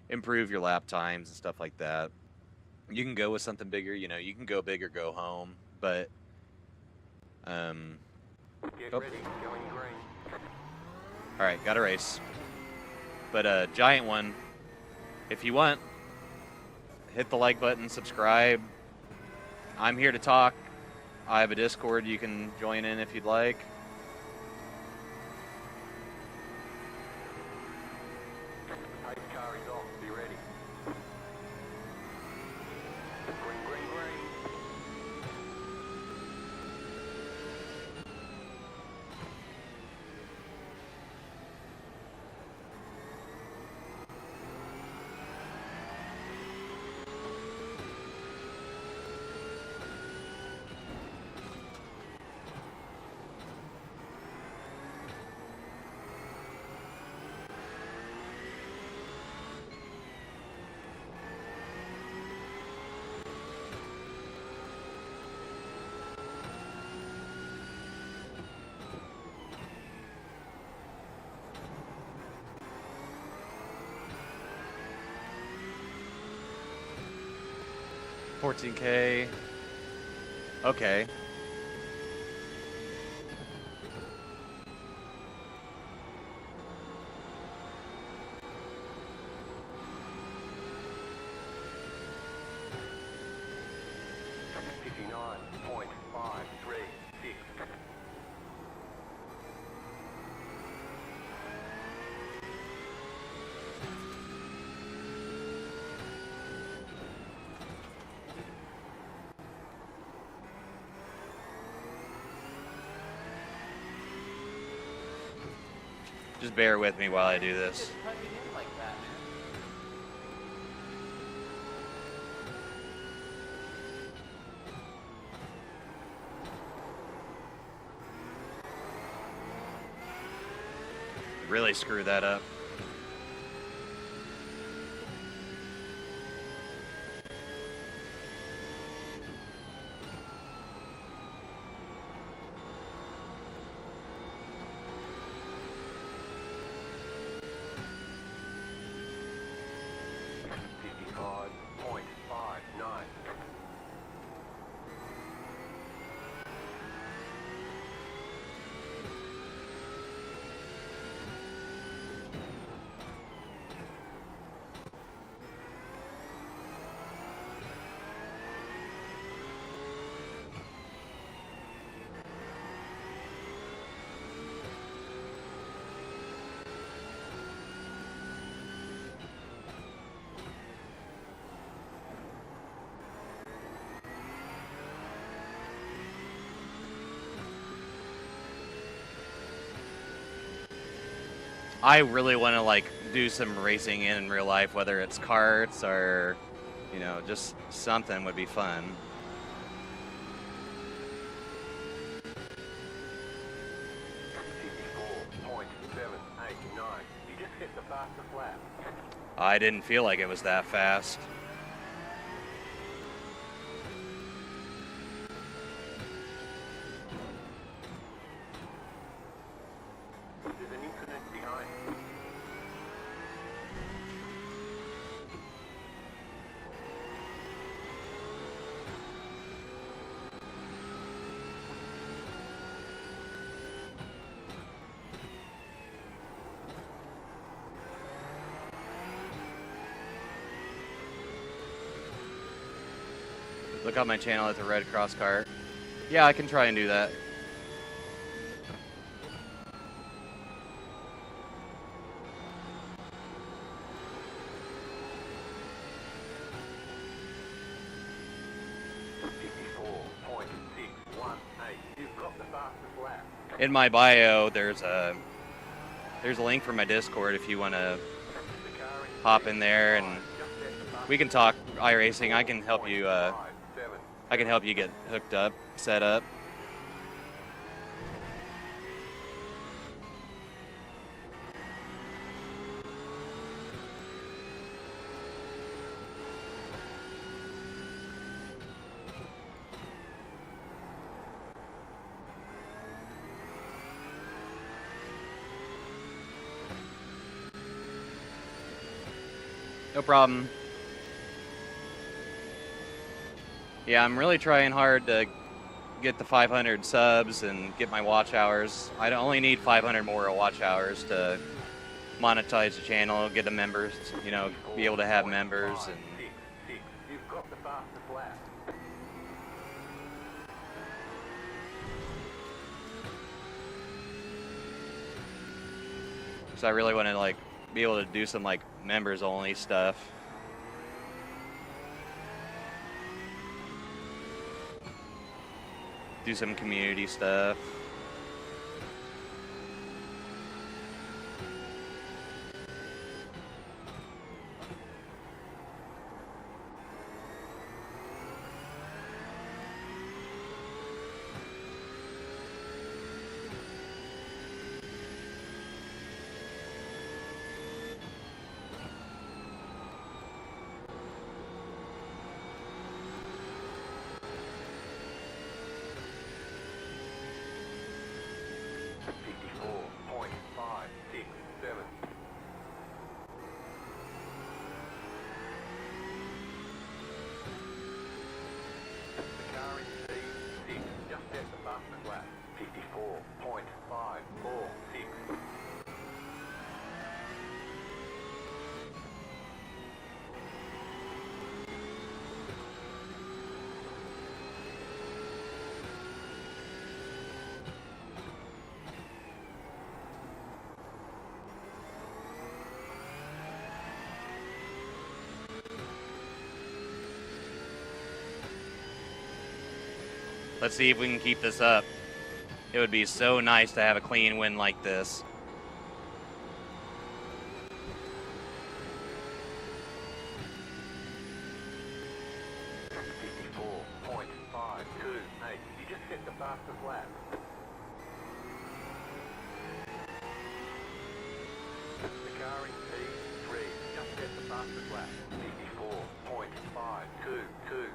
Speaker 1: improve your lap times and stuff like that. You can go with something bigger, you can go big or go home, but
Speaker 2: Get ready, going green.
Speaker 1: all right, got a race. But giant one, if you want, hit the like button, subscribe. I'm here to talk. I have a Discord you can join in if you'd like.
Speaker 2: Pace car is off. Be ready. Green, green, green.
Speaker 1: 14K. Okay. Just bear with me while I do this.
Speaker 6: Just cut me in like that, man.
Speaker 1: Really screw that up. I really want to like do some racing in real life, whether it's karts or, you know, just something would be fun. I didn't feel like it was that fast. Look on my channel at the red cross cart. Yeah, I can try and do that. In my bio, there's a link for my Discord if you want to hop in there and we can talk iRacing. I can help you. I can help you get hooked up, set up. No problem. Yeah, I'm really trying hard to get the 500 subs and get my watch hours. I only need 500 more watch hours to monetize the channel, get the members, you know, be able to have members. And so I really want to like be able to do some like members only stuff. Do some community stuff. Let's see if we can keep this up. It would be so nice to have a clean win like this.
Speaker 2: You just set the fastest lap. The car in P3 just set the fastest lap. 54.522.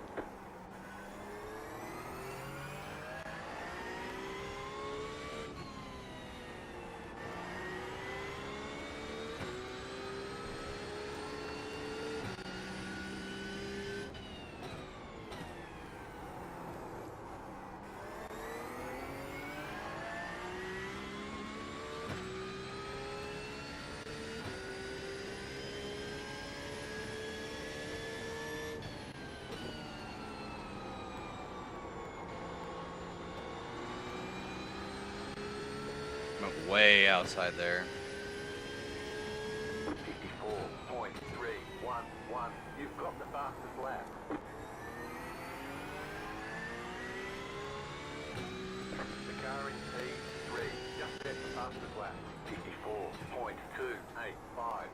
Speaker 1: Went way outside there.
Speaker 2: 54.311. You've got the fastest lap. The car in P3 just set the fastest lap. 54.285.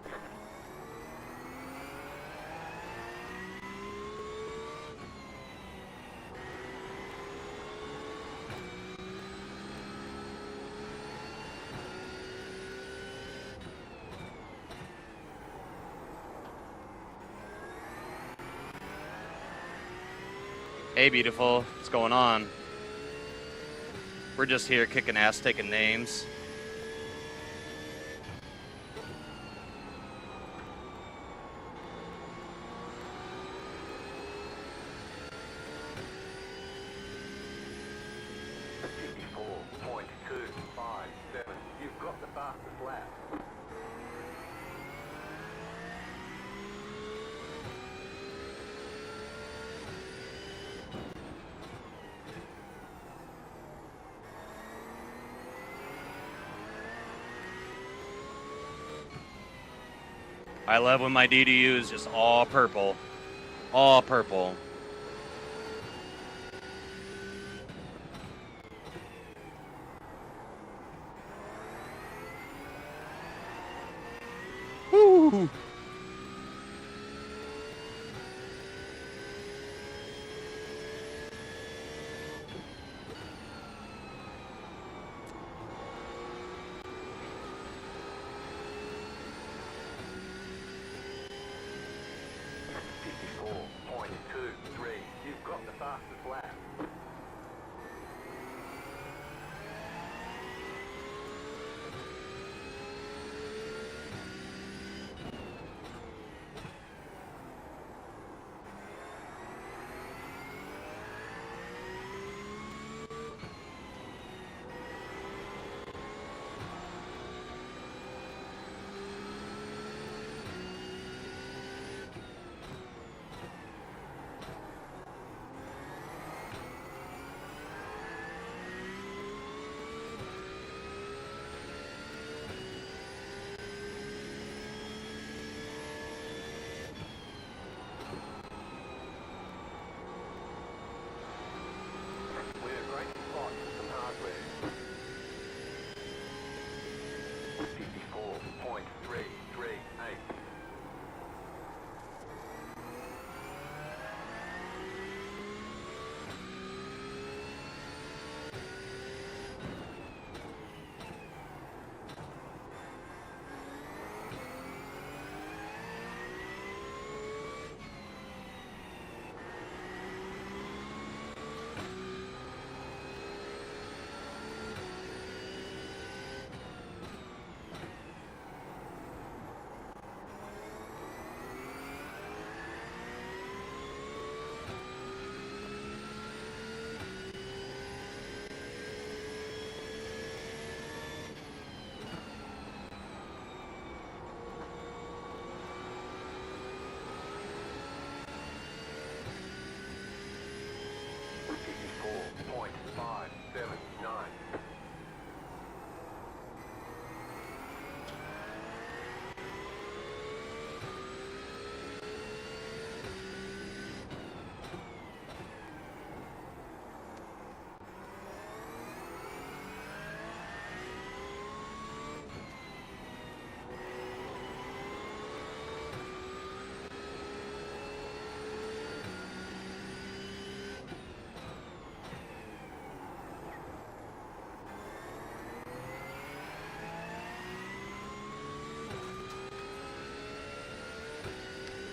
Speaker 1: Hey, beautiful. What's going on? We're just here kicking ass, taking names.
Speaker 2: You've got the fastest lap.
Speaker 1: I love when my DDU is just all purple. All purple. Woo!
Speaker 2: You've got the fastest lap.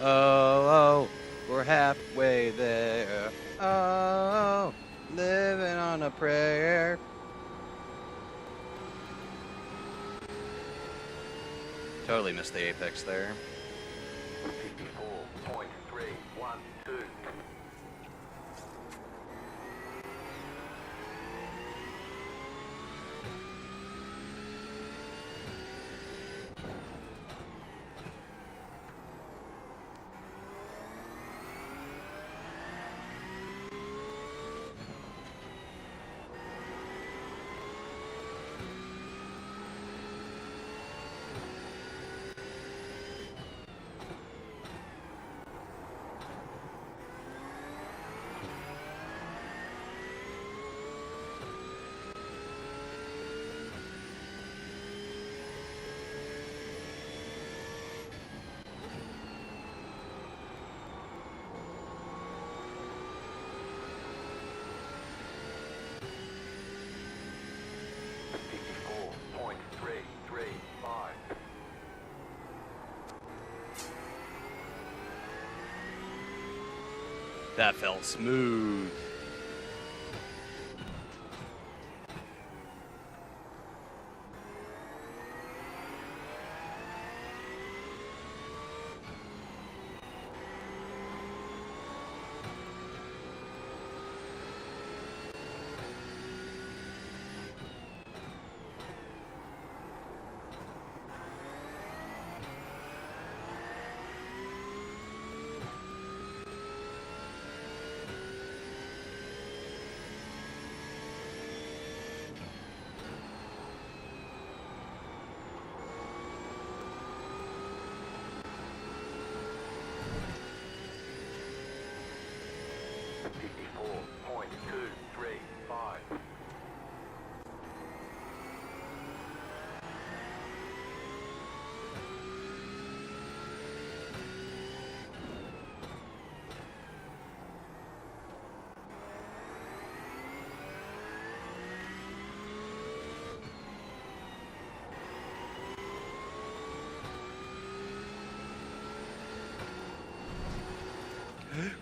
Speaker 1: Oh, we're halfway there. Oh, living on a prayer. Totally missed the apex there.
Speaker 2: 54.312.
Speaker 1: That felt smooth.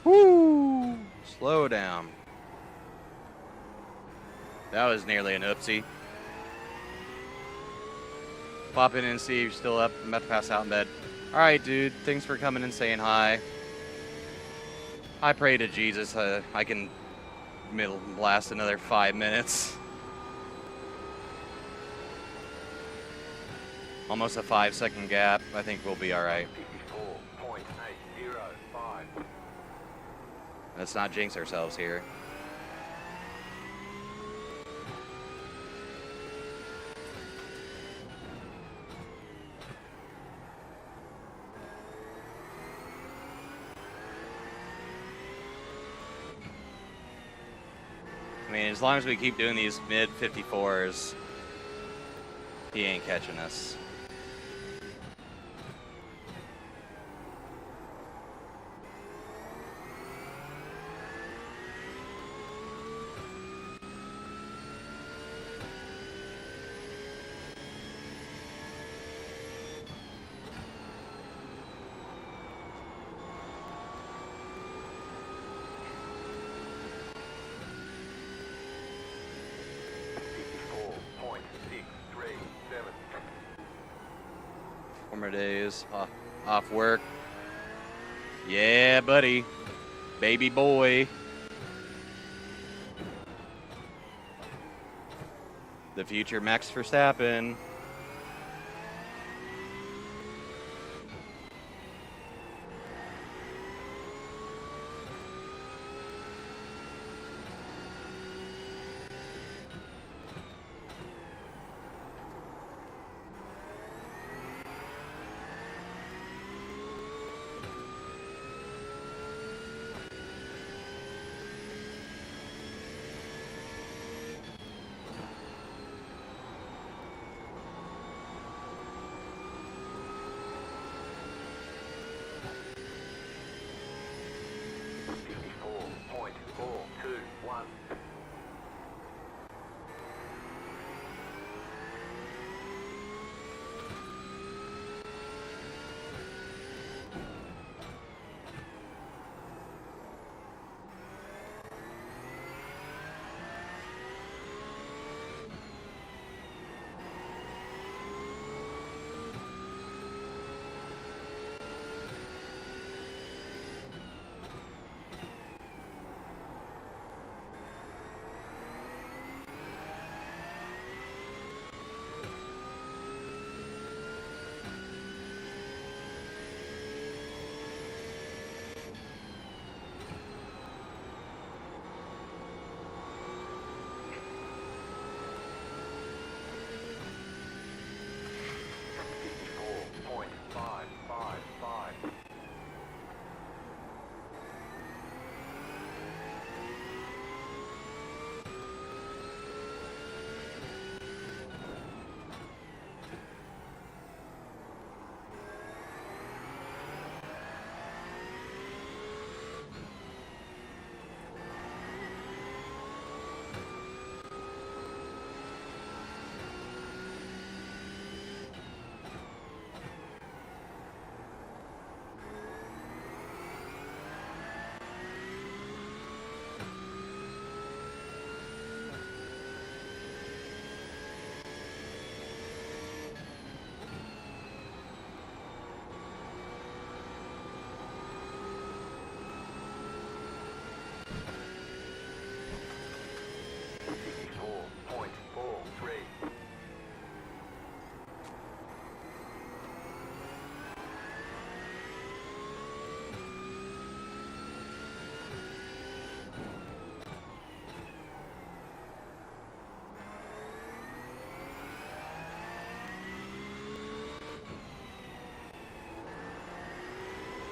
Speaker 1: Woo! Slow down. That was nearly an oopsie. Pop in and see if you're still up. I'm about to pass out in bed. Alright, dude. Thanks for coming and saying hi. I pray to Jesus I can last another 5 minutes. Almost a 5-second gap. I think we'll be alright.
Speaker 2: 54.805.
Speaker 1: Let's not jinx ourselves here. I mean, as long as we keep doing these mid 54s, he ain't catching us. More days off work. Yeah, buddy. Baby boy. The future Max Verstappen.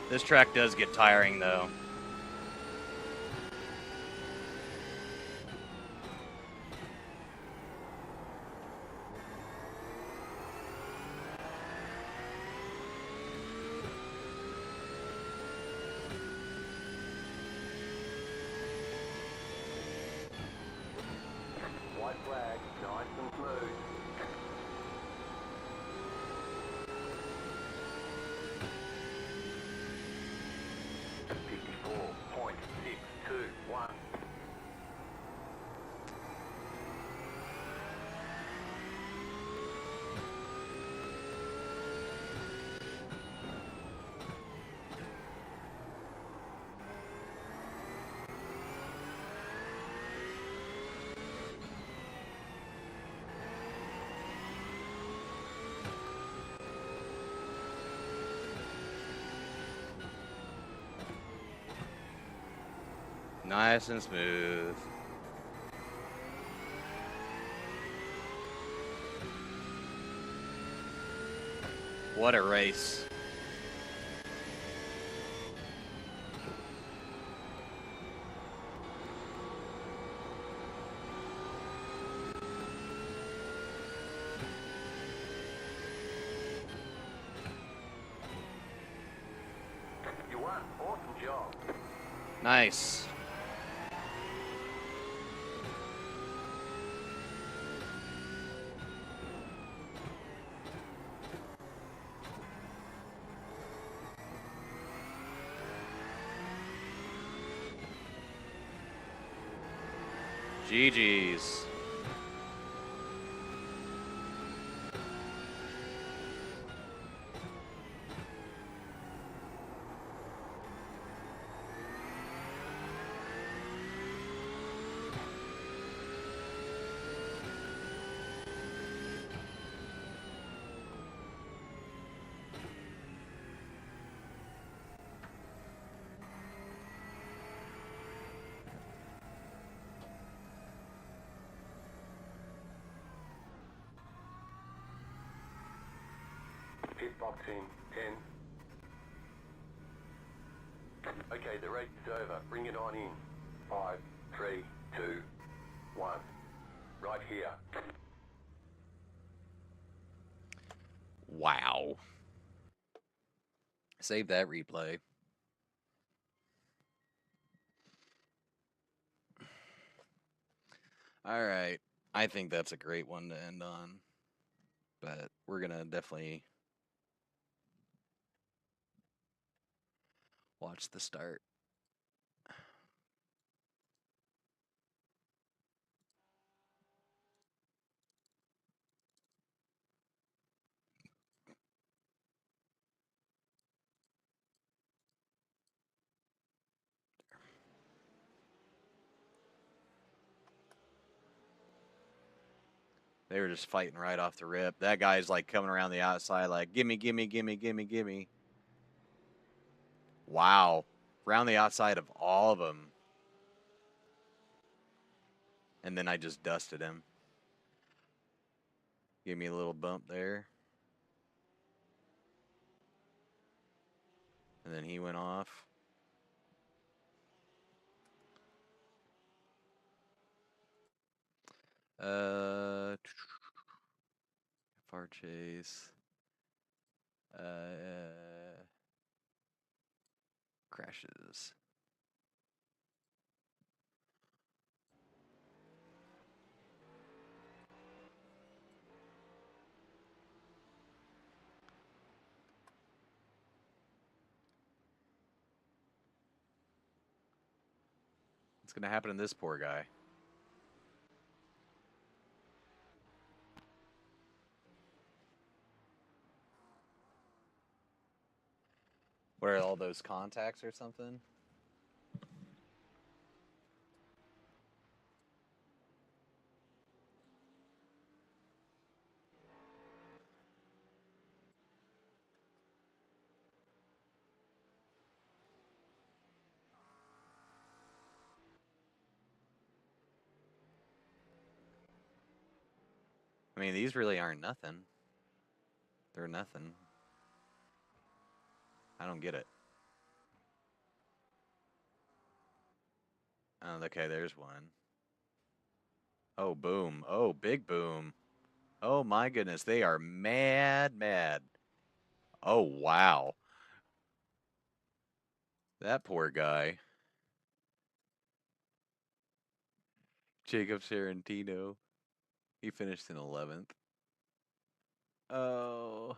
Speaker 1: This track does get tiring, though.
Speaker 2: White flag, nice and smooth. .621.
Speaker 1: Nice and smooth. What a race.
Speaker 2: You won. Awesome job.
Speaker 1: Nice. GG's.
Speaker 2: Pitboxing 10. Okay, the race is over. Bring it on in. 5, 3, 2, 1. Right here.
Speaker 1: Wow. Save that replay. All right. I think that's a great one to end on. But we're going to definitely watch the start. They were just fighting right off the rip. That guy's like coming around the outside like, gimme, gimme, gimme, gimme, gimme. Wow. Around the outside of all of them. And then I just dusted him. Give me a little bump there. And then he went off. Far chase. Crashes. What's going to happen to this poor guy? What are all those contacts or something? I mean, these really aren't nothing. They're nothing. I don't get it. Oh, okay, there's one. Oh, boom. Oh, big boom. Oh, my goodness. They are mad, mad. Oh, wow. That poor guy. Jacob Sarantino. He finished in 11th. Oh.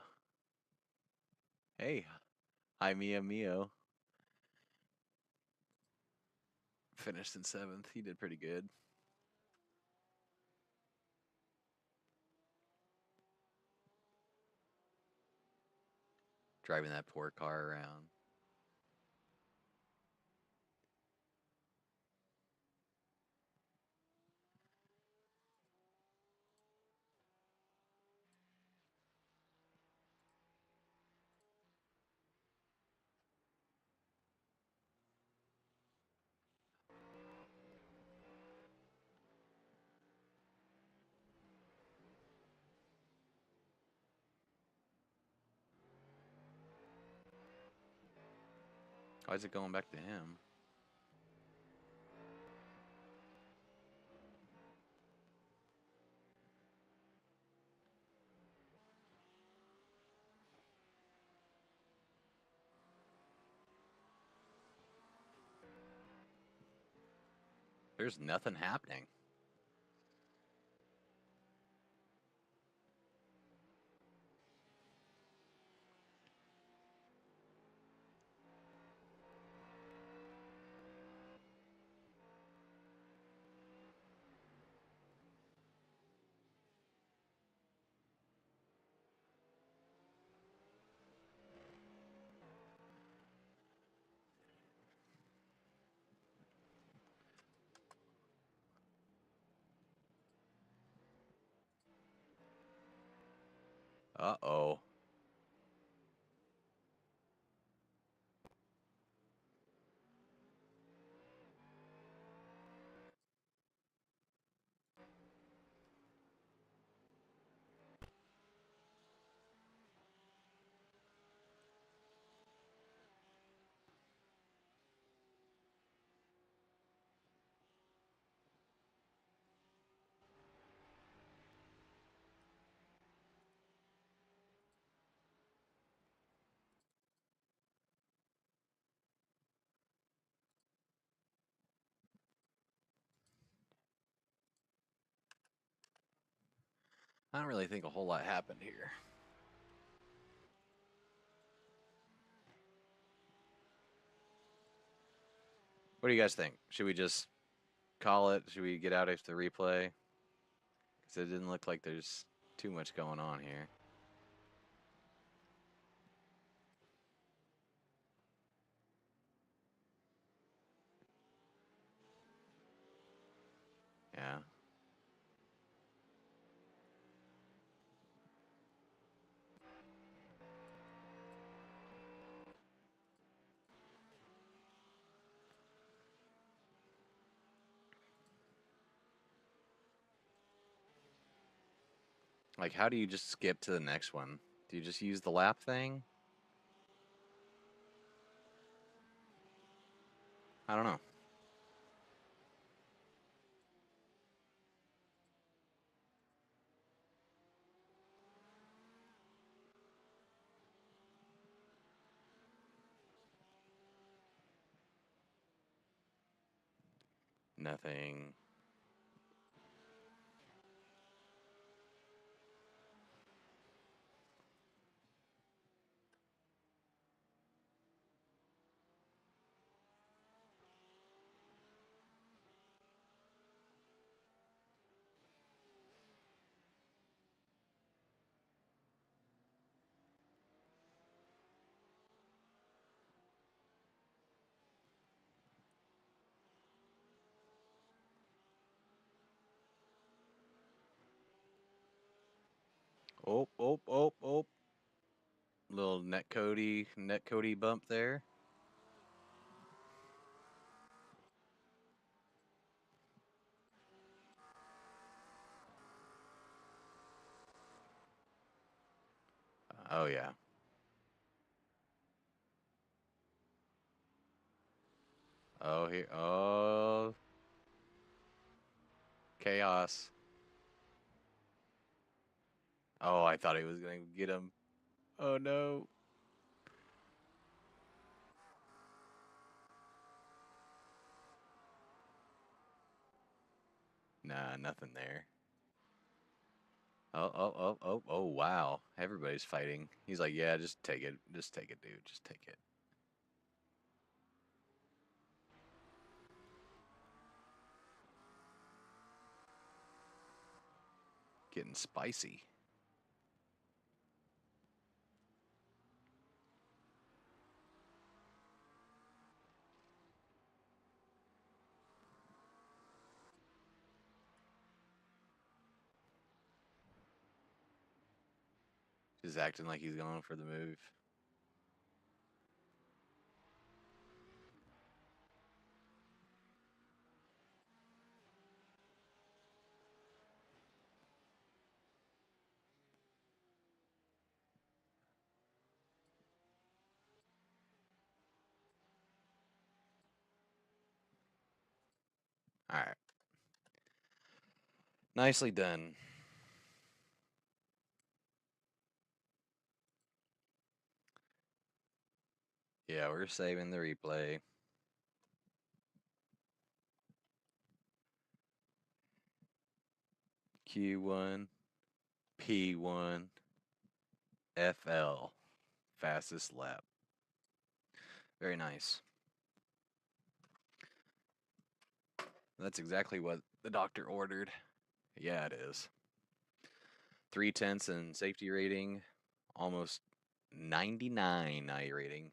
Speaker 1: Hey. Hi, Mia Mio. Finished in 7th. He did pretty good. Driving that poor car around. Why is it going back to him? There's nothing happening. Uh-oh. I don't really think a whole lot happened here. What do you guys think? Should we just call it? Should we get out after the replay? Because it didn't look like there's too much going on here. Yeah. Like, how do you just skip to the next one? Do you just use the lap thing? I don't know. Nothing. Oh, oh, oh, oh. Little net Cody bump there. Oh, yeah. Oh, here. Oh. Chaos. Oh, I thought he was gonna get him. Oh no. Nah, nothing there. Oh, wow. Everybody's fighting. He's like, yeah, just take it. Just take it, dude. Just take it. Getting spicy. Just acting like he's going for the move. All right. Nicely done. Yeah, we're saving the replay. Q1, P1, FL. Fastest lap. Very nice. That's exactly what the doctor ordered. Yeah, it is. 3/10 in safety rating, almost 99 I rating.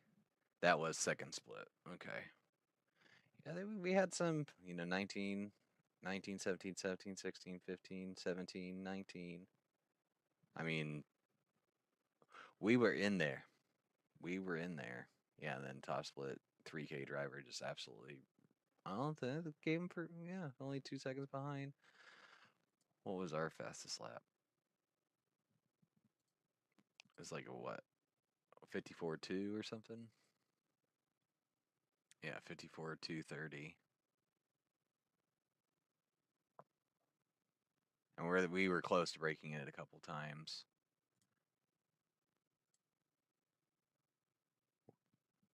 Speaker 1: That was second split. Okay. Yeah, we had some, 19, 19, 17, 17, 16, 15, 17, 19. I mean, we were in there. We were in there. Yeah, and then top split 3K driver just absolutely, I don't think, gave him for, yeah, only 2 seconds behind. What was our fastest lap? It was like a what? 54.2 or something? Yeah, 54.230. And we were close to breaking it a couple times.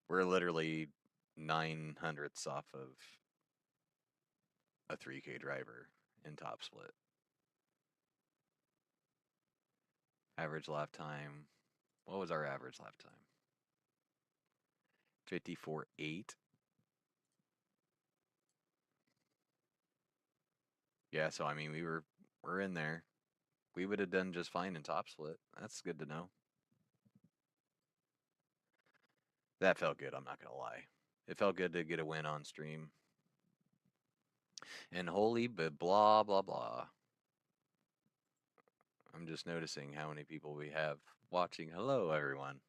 Speaker 1: We're literally 900ths off of a 3K driver in top split. Average lap time. What was our average lap time? 54.8. Yeah, so I mean we're in there. We would have done just fine in top split. That's good to know. That felt good, I'm not gonna lie. It felt good to get a win on stream. And holy but blah blah blah. I'm just noticing how many people we have watching. Hello everyone.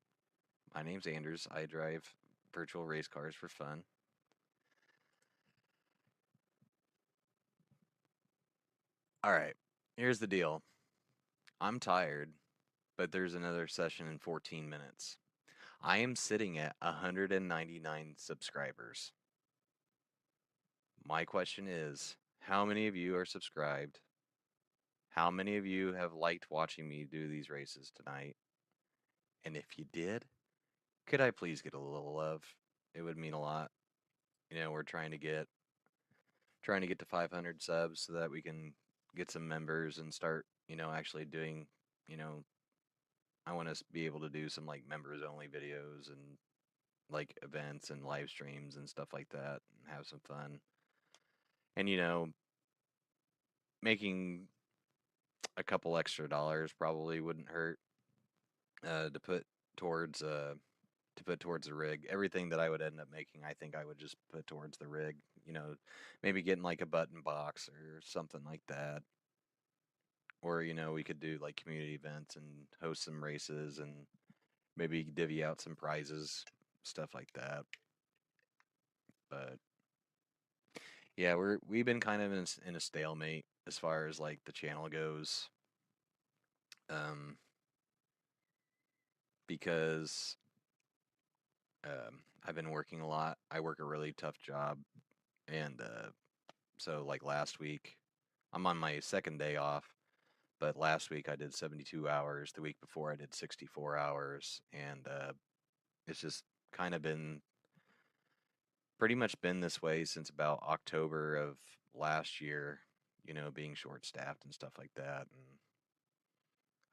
Speaker 1: My name's Anders. I drive virtual race cars for fun. Alright, here's the deal. I'm tired, but there's another session in 14 minutes. I am sitting at 199 subscribers. My question is, how many of you are subscribed? How many of you have liked watching me do these races tonight? And if you did, could I please get a little love? It would mean a lot. We're trying to get to 500 subs so that we can get some members and start, actually doing, I want to be able to do some like members only videos and like events and live streams and stuff like that and have some fun. And making a couple extra dollars probably wouldn't hurt to put towards the rig. Everything that I would end up making, I think I would just put towards the rig. Maybe getting like a button box or something like that. Or we could do like community events and host some races and maybe divvy out some prizes, stuff like that. But yeah, we've been kind of in a stalemate as far as like the channel goes. Because I've been working a lot. I work a really tough job, and so like last week I'm on my second day off, but last week I did 72 hours. The week before I did 64 hours, and it's just kind of been pretty much been this way since about October of last year, you know, being short staffed and stuff like that. And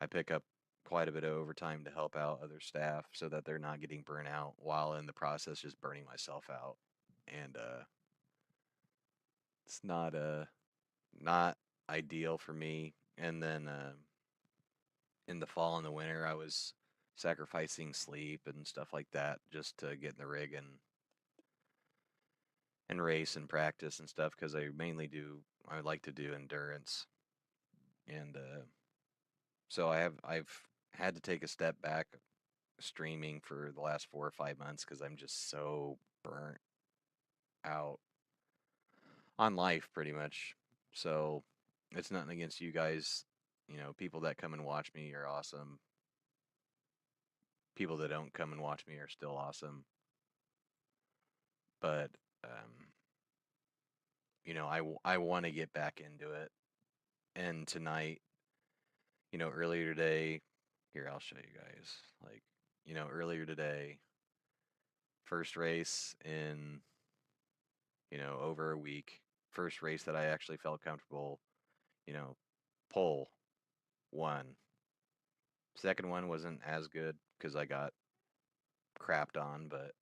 Speaker 1: I pick up quite a bit of overtime to help out other staff so that they're not getting burnt out while in the process just burning myself out. And it's not ideal for me. And then in the fall and the winter I was sacrificing sleep and stuff like that just to get in the rig and race and practice and stuff, because I like to do endurance. And so I've had to take a step back streaming for the last 4 or 5 months because I'm just so burnt out on life pretty much. So it's nothing against you guys. You know, people that come and watch me are awesome. People that don't come and watch me are still awesome. But you know, I want to get back into it. And tonight, you know, earlier today, here, I'll show you guys. Like, you know, earlier today, first race in, you know, over a week. First race that I actually felt comfortable, you know, pole, won. Second one wasn't as good because I got crapped on, but,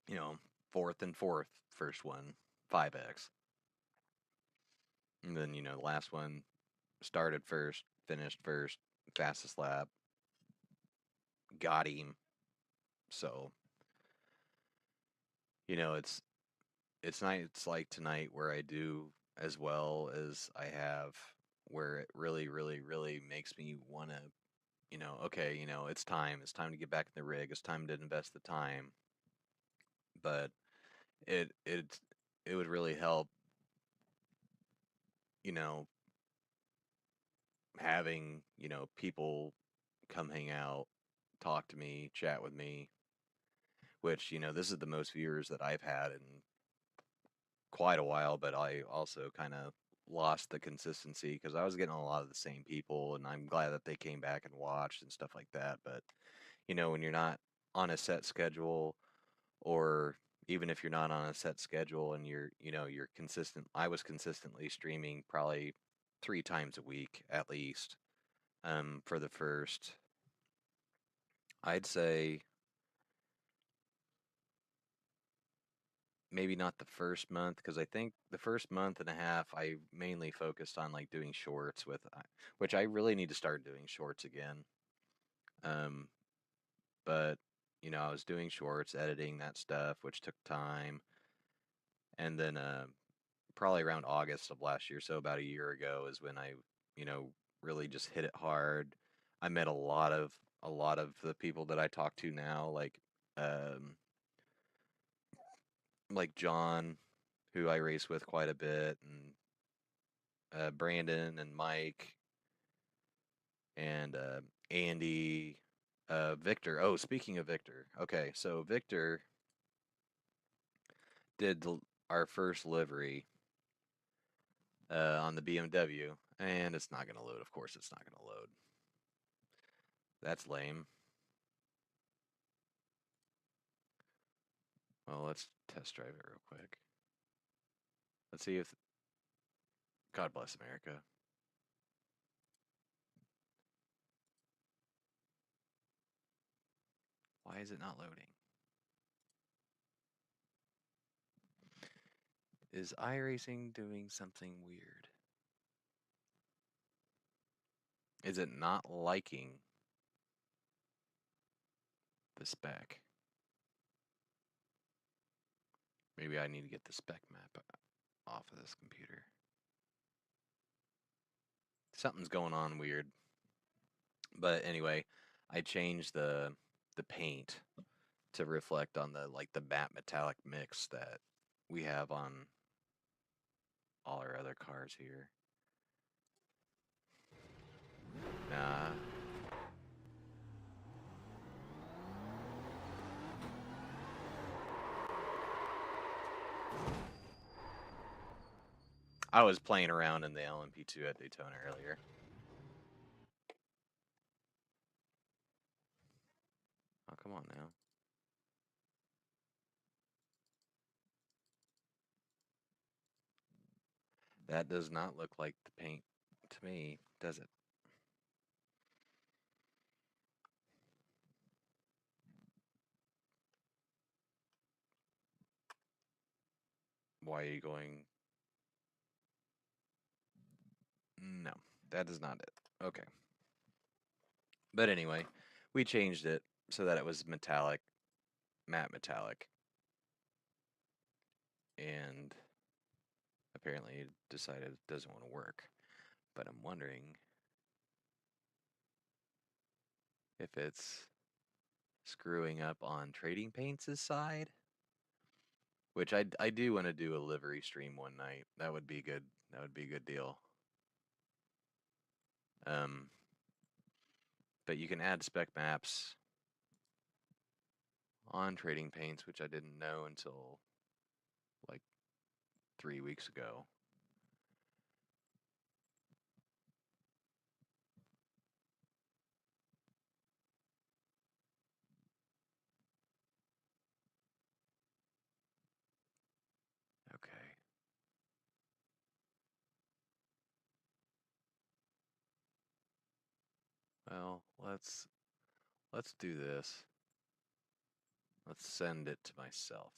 Speaker 1: you know, fourth and fourth, first one, 5X. And then, you know, the last one started first, finished first, fastest lap, got him. So, you know, it's nights like tonight where I do as well as I have, where it really, really, really makes me want to, you know, okay, you know, it's time to get back in the rig, it's time to invest the time. But it it it would really help, you know, having, you know, people come hang out, talk to me, chat with me, which, you know, this is the most viewers that I've had in quite a while, but I also kind of lost the consistency because I was getting a lot of the same people, and I'm glad that they came back and watched and stuff like that. But, you know, when you're not on a set schedule, or even if you're not on a set schedule and you know, you're consistent, I was consistently streaming probably 3 times a week at least, for the first, I'd say, maybe not the first month, because I think the first month and a half I mainly focused on like doing shorts with, which I really need to start doing shorts again. Um, but you know, I was doing shorts, editing that stuff, which took time, and then probably around August of last year, so about a year ago, is when I, you know, really just hit it hard. I met a lot of the people that I talk to now, um, like John, who I race with quite a bit, and Brandon and Mike and Andy, Victor. Oh, speaking of Victor, okay, so Victor did our first livery on the BMW, and it's not gonna load. Of course, it's not gonna load. That's lame. Well, let's test drive it real quick. Let's see if. God bless America. Why is it not loading? Is iRacing doing something weird? Is it not liking the spec? Maybe I need to get the spec map off of this computer. Something's going on weird. But anyway, I changed the paint to reflect on the matte metallic mix that we have on all our other cars here. Nah. I was playing around in the LMP2 at Daytona earlier. Oh, come on now. That does not look like the paint to me, does it? Why are you going? No, that is not it. Okay. But anyway, we changed it so that it was metallic, matte metallic. And apparently it decided it doesn't want to work. But I'm wondering if it's screwing up on Trading Paints' side. Which I do want to do a livery stream one night. That would be good. That would be a good deal. But you can add spec maps on Trading Paints, which I didn't know until like 3 weeks ago. Okay. Well, let's do this. Let's send it to myself.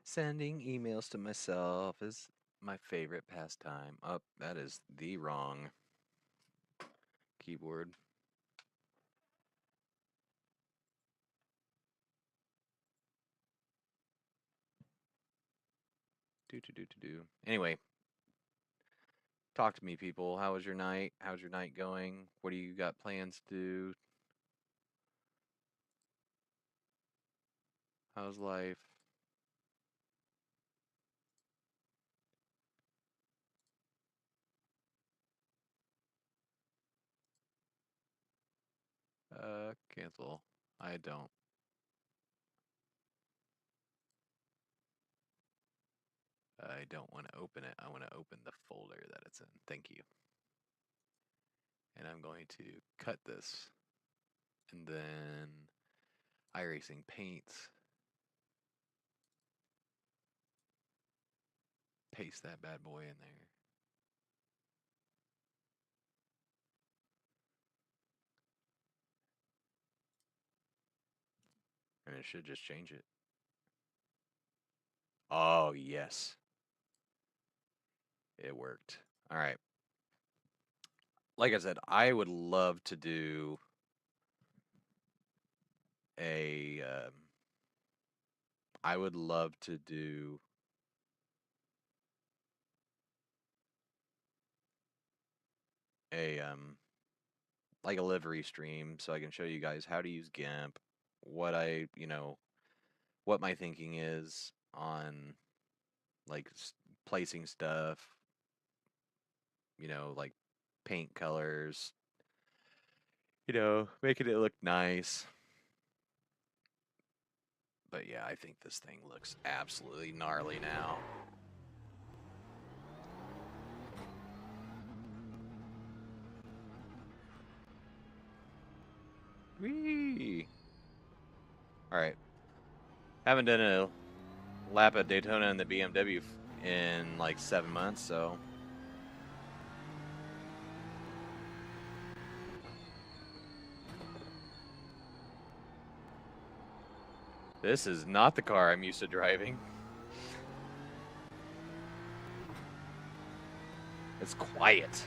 Speaker 1: Sending emails to myself is my favorite pastime. Oh, that is the wrong keyboard. Anyway, talk to me, people. How was your night? How's your night going? What do you got plans to do? How's life? Cancel. I don't. I don't want to open it. I want to open the folder that it's in. Thank you. And I'm going to cut this. And then iRacing paints. Paste that bad boy in there. And it should just change it. Oh, yes. It worked. All right. Like I said, I would love to do a I would love to do a like a livery stream so I can show you guys how to use GIMP, what I, what my thinking is on like placing stuff, like paint colors, making it look nice. But yeah, I think this thing looks absolutely gnarly now. Whee! Alright. Haven't done a lap at Daytona in the BMW in like 7 months, so. This is not the car I'm used to driving. It's quiet.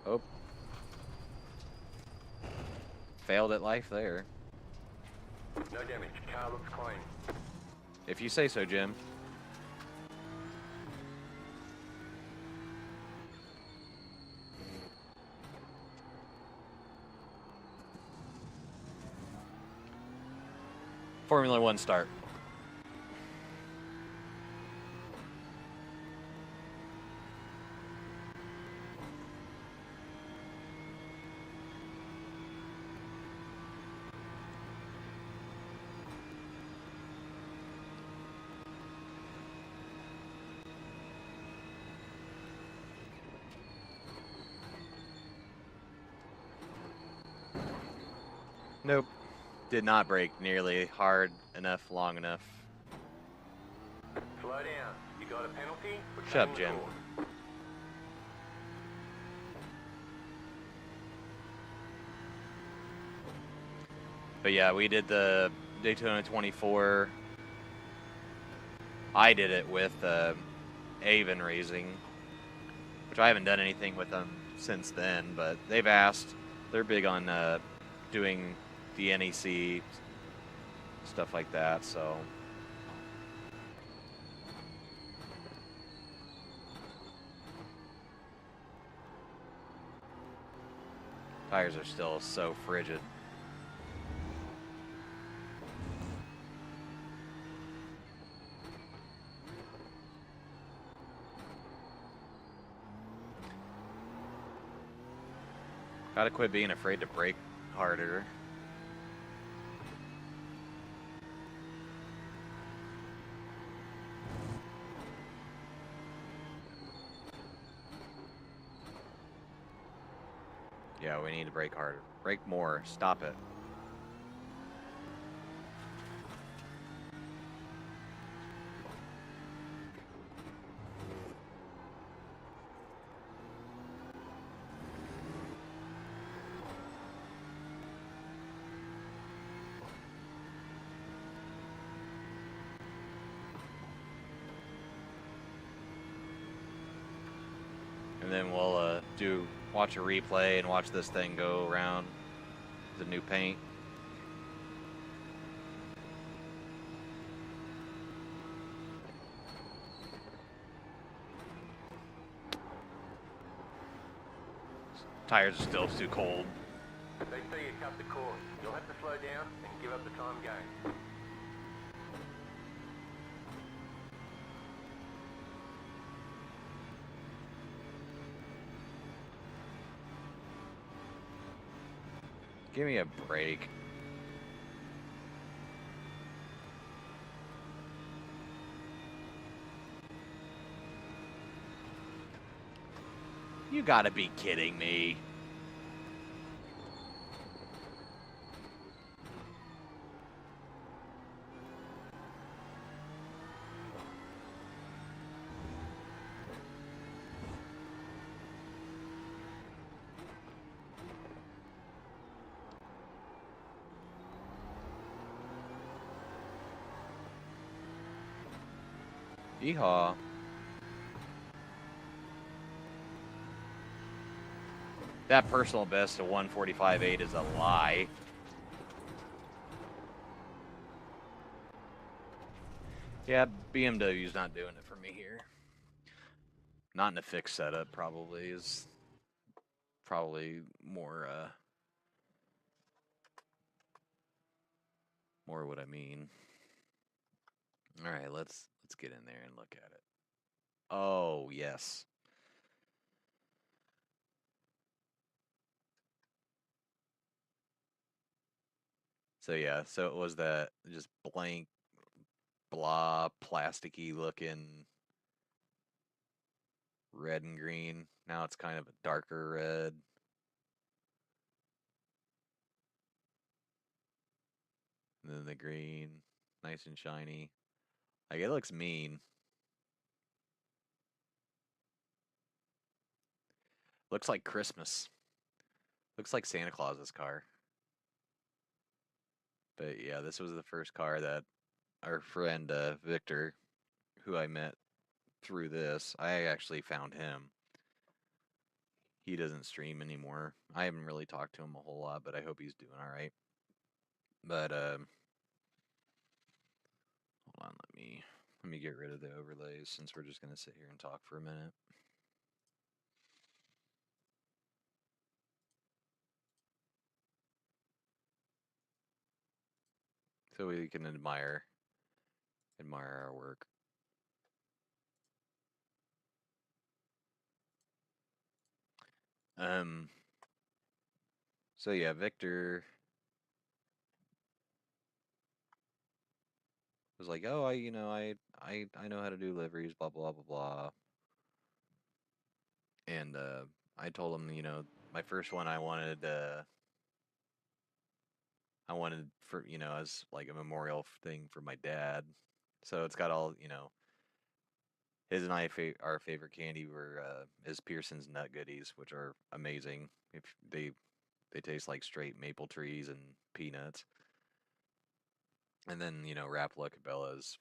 Speaker 1: Oh. Failed at life there.
Speaker 2: No damage. Car looks clean.
Speaker 1: If you say so, Jim. Formula One start. Nope. Did not brake nearly hard enough, long enough.
Speaker 2: Slow down. You got a penalty for
Speaker 1: Shut up,
Speaker 2: cutting the
Speaker 1: Jim.
Speaker 2: course.
Speaker 1: But yeah, we did the Daytona 24. I did it with Avon Racing, which I haven't done anything with them since then, but they've asked. They're big on doing the NEC, stuff like that, so. Tires are still so frigid. Gotta quit being afraid to brake harder. Yeah, we need to brake harder. Brake more. Stop it. And then we'll watch a replay and watch this thing go around the new paint. Tires are still too cold.
Speaker 2: They say you cut the course. You'll have to slow down and give up the time gain.
Speaker 1: Give me a break. You gotta be kidding me. Yeehaw. That personal best of 145.8 is a lie. Yeah, BMW's not doing it for me here. Not in a fixed setup, probably is probably more what I mean. All right, let's get in there and look at it. Oh, yes. So yeah, so it was that just blank, blah, plasticky looking red and green. Now it's kind of a darker red. And then the green, nice and shiny. Like, it looks mean. Looks like Christmas. Looks like Santa Claus's car. But yeah, this was the first car that our friend Victor, who I met through this, I actually found him. He doesn't stream anymore. I haven't really talked to him a whole lot, but I hope he's doing all right. But hold on, let me get rid of the overlays since we're just gonna sit here and talk for a minute. so we can admire our work. So yeah, Victor was like, "Oh, I know how to do liveries, blah blah blah blah." And I told him, my first one I wanted for, as like a memorial thing for my dad. So it's got all, his and our favorite candy were is Pearson's Nut Goodies, which are amazing. If they taste like straight maple trees and peanuts. And then, Rapala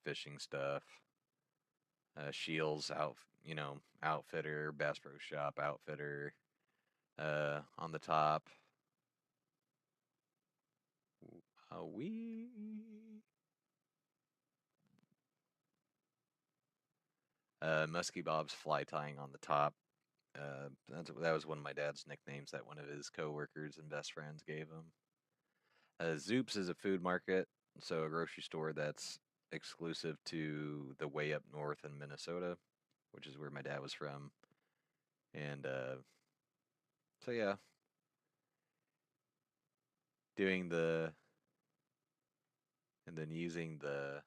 Speaker 1: fishing stuff. Shields outfitter, Bass Pro Shop outfitter. On the top, we Muskie Bob's fly tying on the top. That was one of my dad's nicknames that one of his coworkers and best friends gave him. Zoop's is a food market, so a grocery store that's exclusive to the way up north in Minnesota, which is where my dad was from. And so yeah, doing the and then using the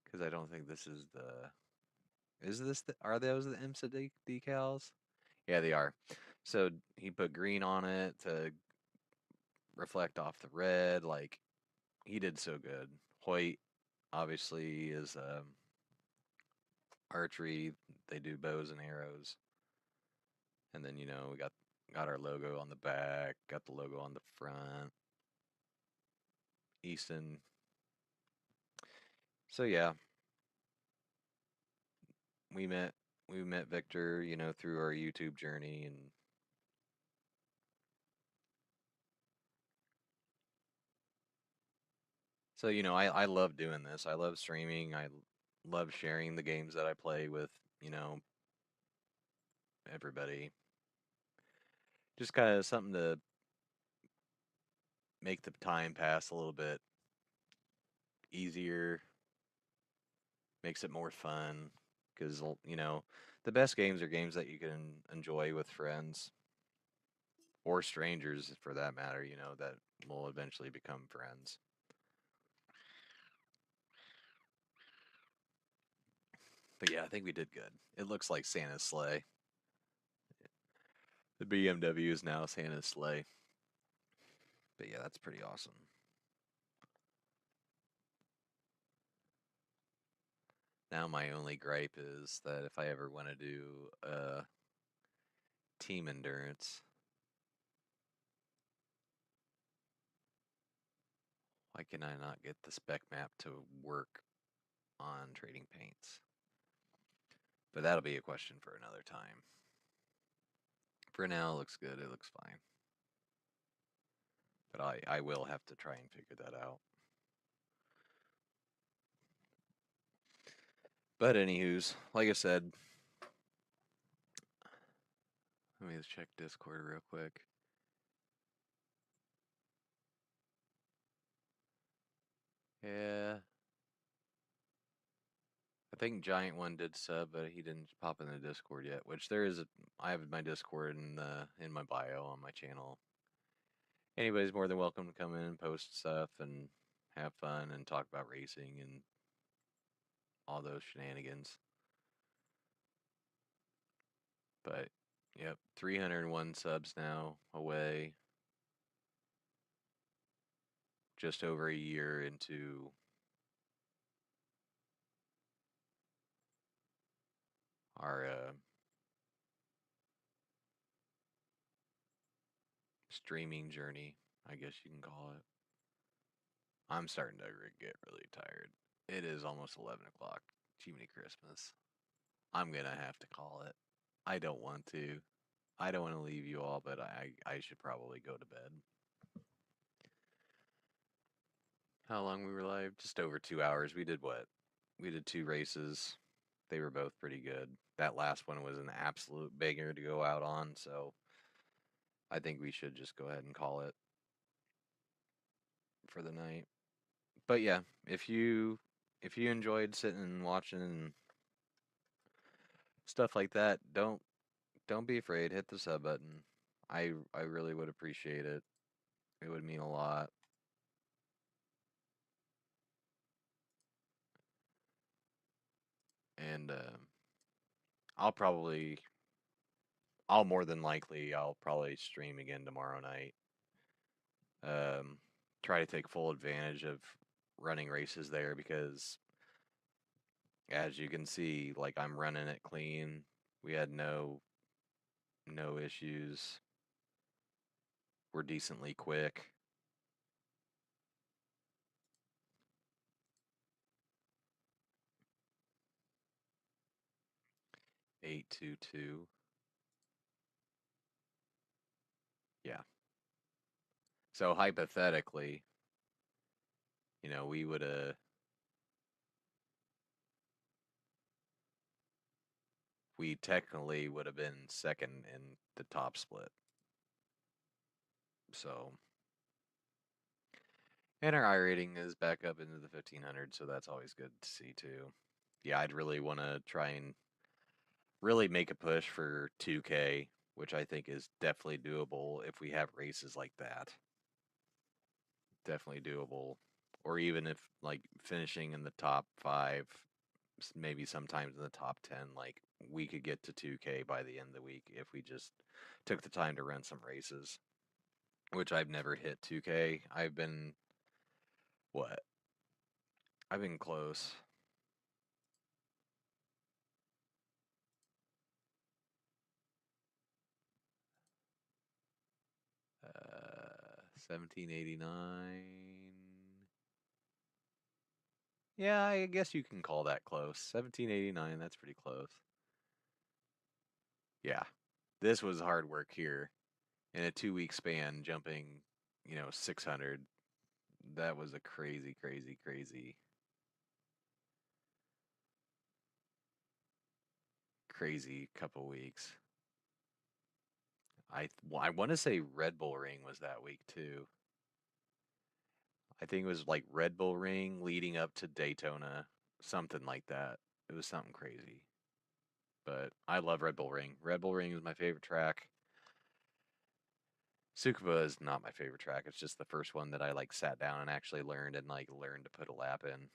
Speaker 1: because I don't think this is the are those the IMSA decals? Yeah, they are. So he put green on it to reflect off the red. Like he did so good. Hoyt obviously is archery. They do bows and arrows. And then we got our logo on the back, got the logo on the front. Easton. So yeah, we met Victor, through our YouTube journey, and so I love doing this. I love streaming. I love sharing the games that I play with everybody. Just kind of something to make the time pass a little bit easier, makes it more fun because the best games are games that you can enjoy with friends or strangers for that matter, that will eventually become friends. But yeah, I think we did good. It looks like Santa's sleigh. The BMW is now Santa's sleigh. But yeah, that's pretty awesome. Now my only gripe is that if I ever want to do team endurance, why can I not get the spec map to work on trading paints? But that'll be a question for another time. For now, it looks good. It looks fine. But I will have to try and figure that out. But anywho's, like I said, let me just check Discord real quick. Yeah. I think Giant One did sub, but he didn't pop in the Discord yet. Which I have my Discord in my bio on my channel. Anybody's more than welcome to come in and post stuff and have fun and talk about racing and all those shenanigans. But yep, 301 subs now away. Just over a year into our streaming journey, I guess you can call it. I'm starting to get really tired. It is almost 11 o'clock. Jiminy Christmas. I'm going to have to call it. I don't want to. I don't want to leave you all, but I should probably go to bed. How long we were live? Just over 2 hours. We did what? We did 2 races. They were both pretty good. That last one was an absolute banger to go out on, so I think we should just go ahead and call it for the night. But yeah, if you enjoyed sitting and watching and stuff like that, don't be afraid. Hit the sub button. I really would appreciate it. It would mean a lot. And I'll more than likely I'll probably stream again tomorrow night. Try to take full advantage of running races there because as you can see, like I'm running it clean. We had no issues. We're decently quick. Eight two two. Yeah. So hypothetically, you know, we technically would have been second in the top split. So, and our iRating is back up into the 1500, so that's always good to see too. Yeah, I'd really want to try and really make a push for 2K, which I think is definitely doable if we have races like that. Definitely doable. Or even if like finishing in the top 5, maybe sometimes in the top 10, like we could get to 2K by the end of the week if we just took the time to run some races, which I've never hit 2K. I've been close. Uh, 1789. Yeah, I guess you can call that close. 1789, that's pretty close. Yeah. This was hard work here. In a 2-week span, jumping, 600. That was a crazy, crazy, crazy couple weeks. I want to say Red Bull Ring was that week too. I think it was like Red Bull Ring leading up to Daytona, something like that. It was something crazy. But I love Red Bull Ring. Red Bull Ring is my favorite track. Tsukuba is not my favorite track. It's just the first one that I like sat down and actually learned to put a lap in.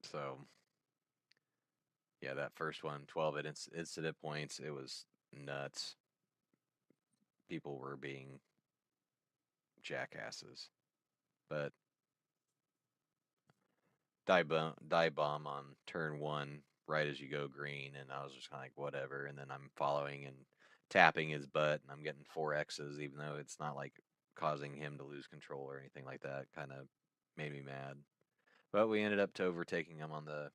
Speaker 1: So yeah, that first one, 12 incident points, it was nuts. People were being jackasses. But dive bomb on turn 1 right as you go green, and I was just kind of like whatever. And then I'm following and tapping his butt, and I'm getting 4X's, even though it's not like causing him to lose control or anything like that. Kind of made me mad. But we ended up to overtaking him on the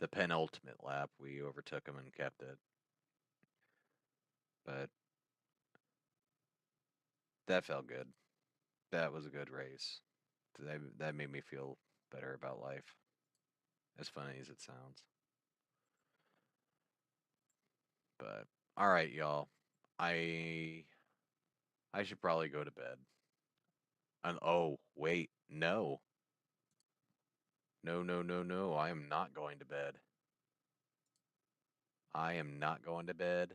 Speaker 1: penultimate lap. We overtook him and kept it. But that felt good. That was a good race. That made me feel better about life. As funny as it sounds. But all right, y'all. I should probably go to bed. And oh, wait, no. No, no, no, no. I am not going to bed. I am not going to bed.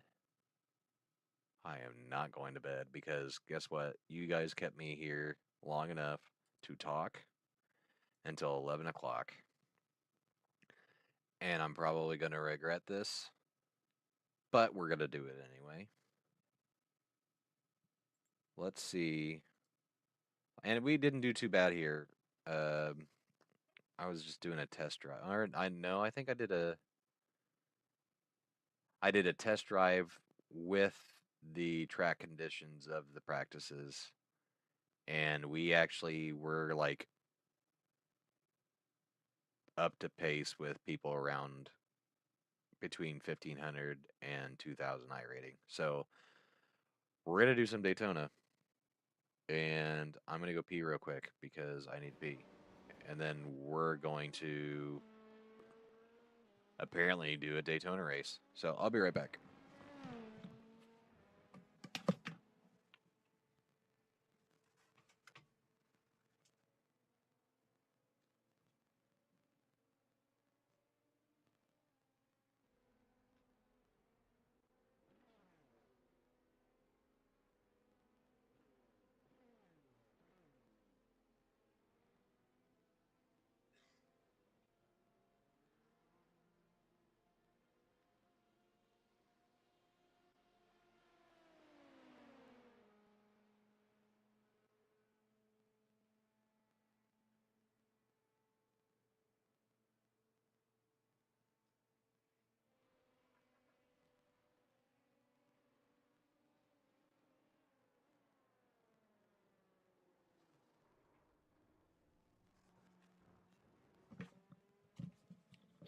Speaker 1: I am not going to bed because guess what? You guys kept me here long enough to talk until 11 o'clock. And I'm probably going to regret this, but we're going to do it anyway. Let's see. And we didn't do too bad here. I was just doing a test drive. Or I think I did a test drive with the track conditions of the practices, and we actually were like up to pace with people around between 1500 and 2000 iRating. So we're gonna do some Daytona, and I'm gonna go pee real quick because I need to pee, and then we're going to apparently do a Daytona race. So I'll be right back.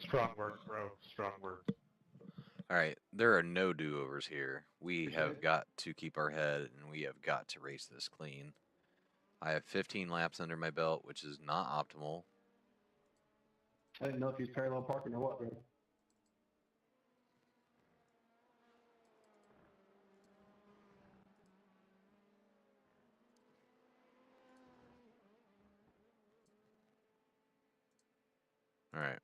Speaker 6: Strong work, bro. Strong work.
Speaker 1: All right, there are no do-overs here. We
Speaker 3: Appreciate
Speaker 1: have
Speaker 3: it.
Speaker 1: got to keep our head, and we have got to race this clean. I have 15 laps under my belt, which is not optimal.
Speaker 7: I didn't know if he's parallel parking or what, bro.
Speaker 1: All right.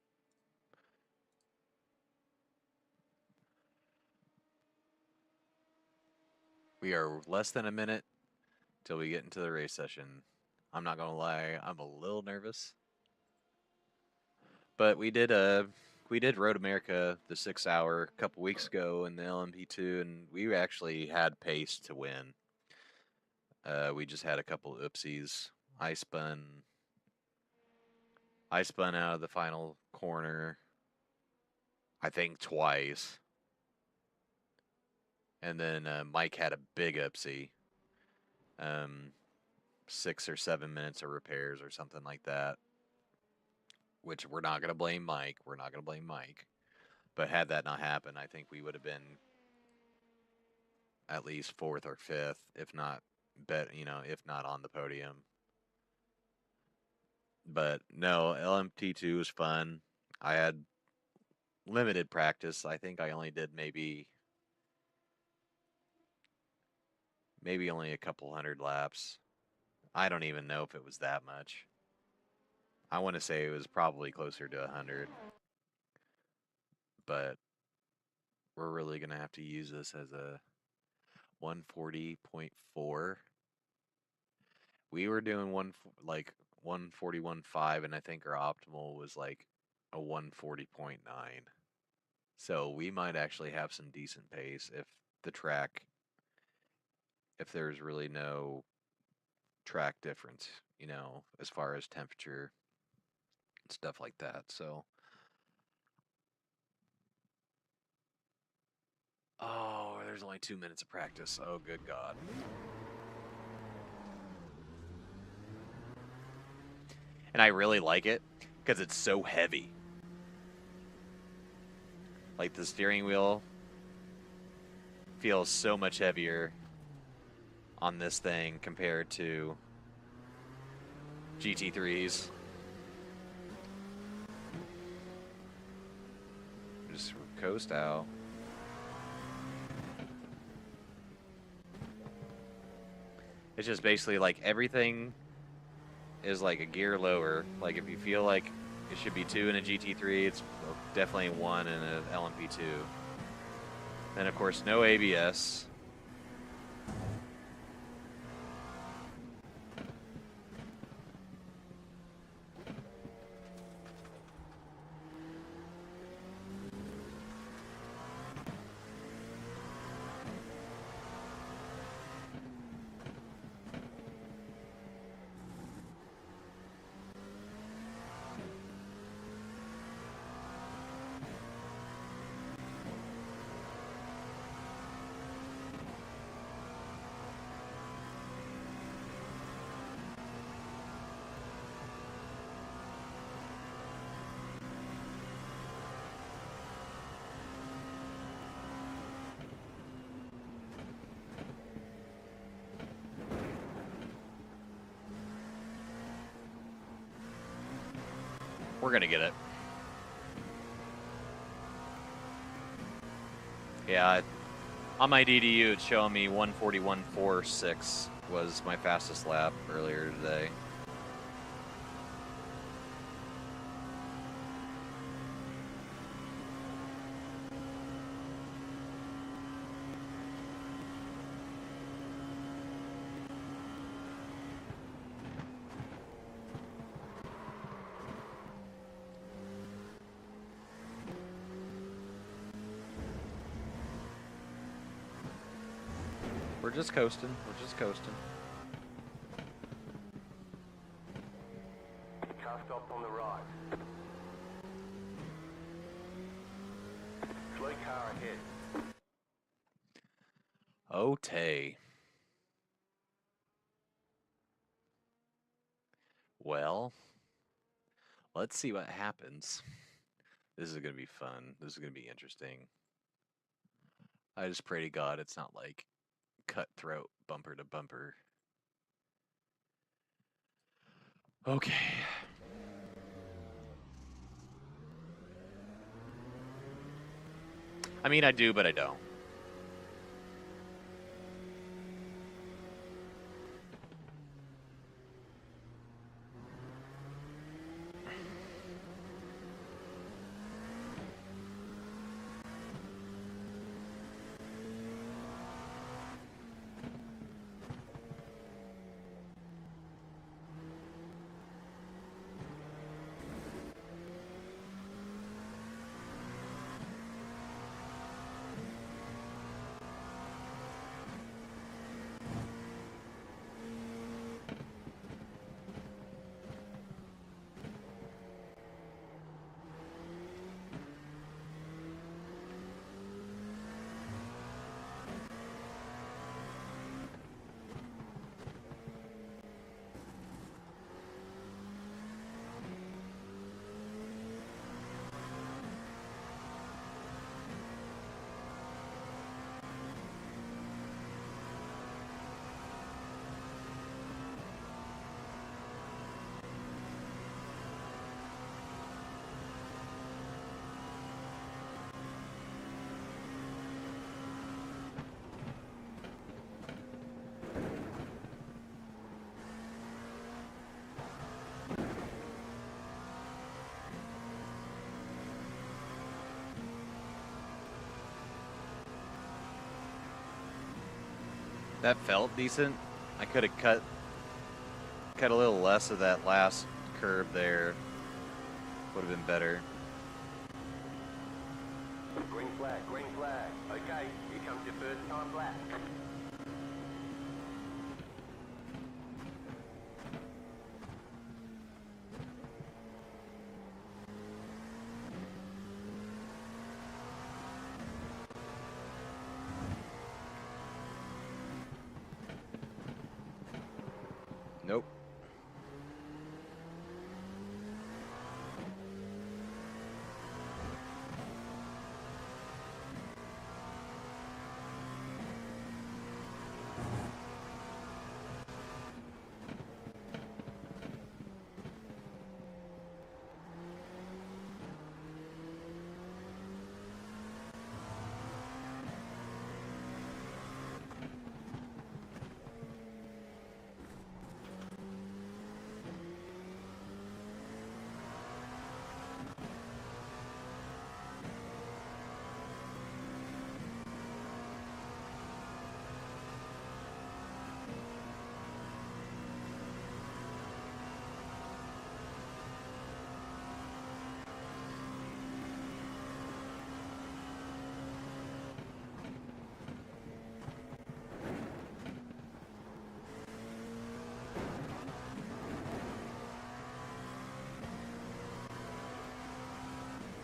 Speaker 1: We are less than a minute till we get into the race session. I'm not gonna lie, I'm a little nervous. But we did Road America the 6 hour a couple weeks ago in the LMP2, and we actually had pace to win. We just had a couple oopsies. I spun out of the final corner, I think twice. And then Mike had a big oopsie. 6 or 7 minutes of repairs or something like that. Which we're not going to blame Mike. We're not going to blame Mike. But had that not happened, I think we would have been at least 4th or 5th, if not if not on the podium. But no, LMT2 was fun. I had limited practice. I think I only did maybe only a couple hundred laps. I don't even know if it was that much. I want to say it was probably closer to 100. But we're really going to have to use this as a 140.4. We were doing 141.5, and I think our optimal was like a 140.9. So we might actually have some decent pace if there's really no track difference, as far as temperature and stuff like that. So, oh, there's only 2 minutes of practice. Oh, good God. And I really like it because it's so heavy. Like the steering wheel feels so much heavier on this thing compared to GT3s. Just coast out. It's just basically like everything is like a gear lower. Like if you feel like it should be 2 in a GT3, it's definitely 1 in an LMP2. Then of course no ABS. We're gonna get it. Yeah, on my DDU it's showing me 141.46 was my fastest lap earlier today. We're just coasting. We're just coasting.
Speaker 2: Car stop on the right. Slow car ahead.
Speaker 1: Okay. Well, let's see what happens. This is gonna be fun. This is gonna be interesting. I just pray to God it's not like cutthroat bumper to bumper. Okay. I mean, I do, but I don't. That felt decent. I could have cut a little less of that last curve there. Would have been better.
Speaker 2: Green flag, green flag. Okay, here comes your first time lap.
Speaker 1: Nope.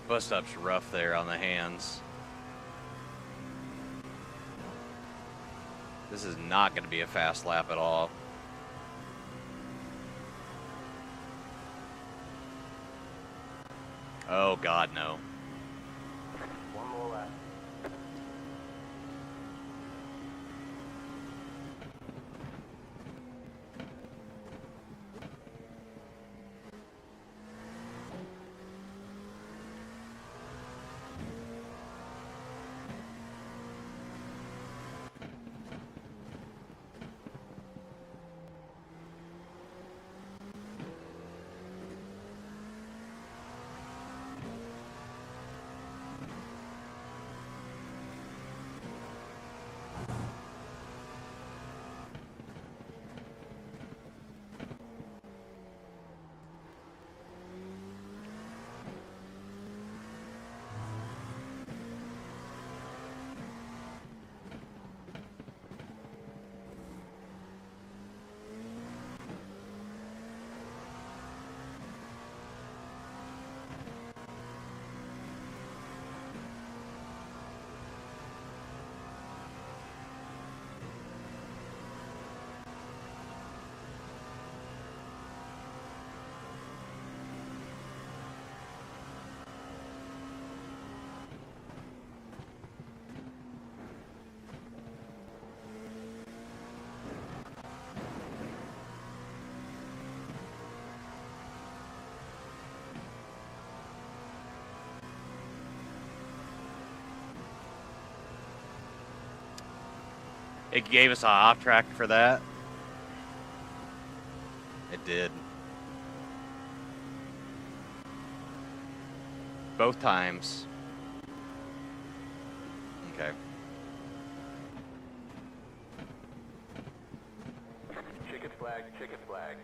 Speaker 1: Bus stop's rough there on the hands. This is not going to be a fast lap at all. Oh God, no.
Speaker 2: One more lap.
Speaker 1: It gave us an off track for that. It did. Both times. Okay.
Speaker 2: Checkered flag, checkered flag.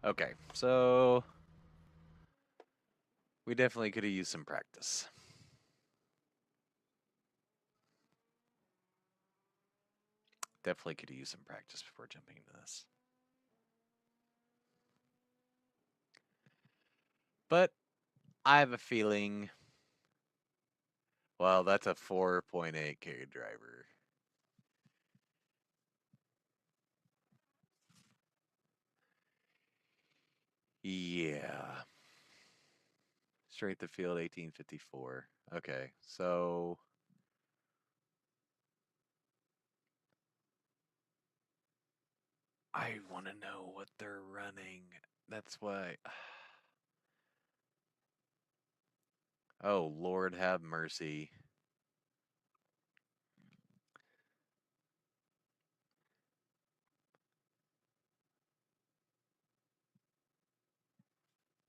Speaker 1: Okay, so we definitely could have used some practice. Definitely could have used some practice before jumping into this. But I have a feeling, well, that's a 4.8K driver. Yeah. Straight to field, 1854. Okay, so I want to know what they're running. That's why. Oh, Lord have mercy.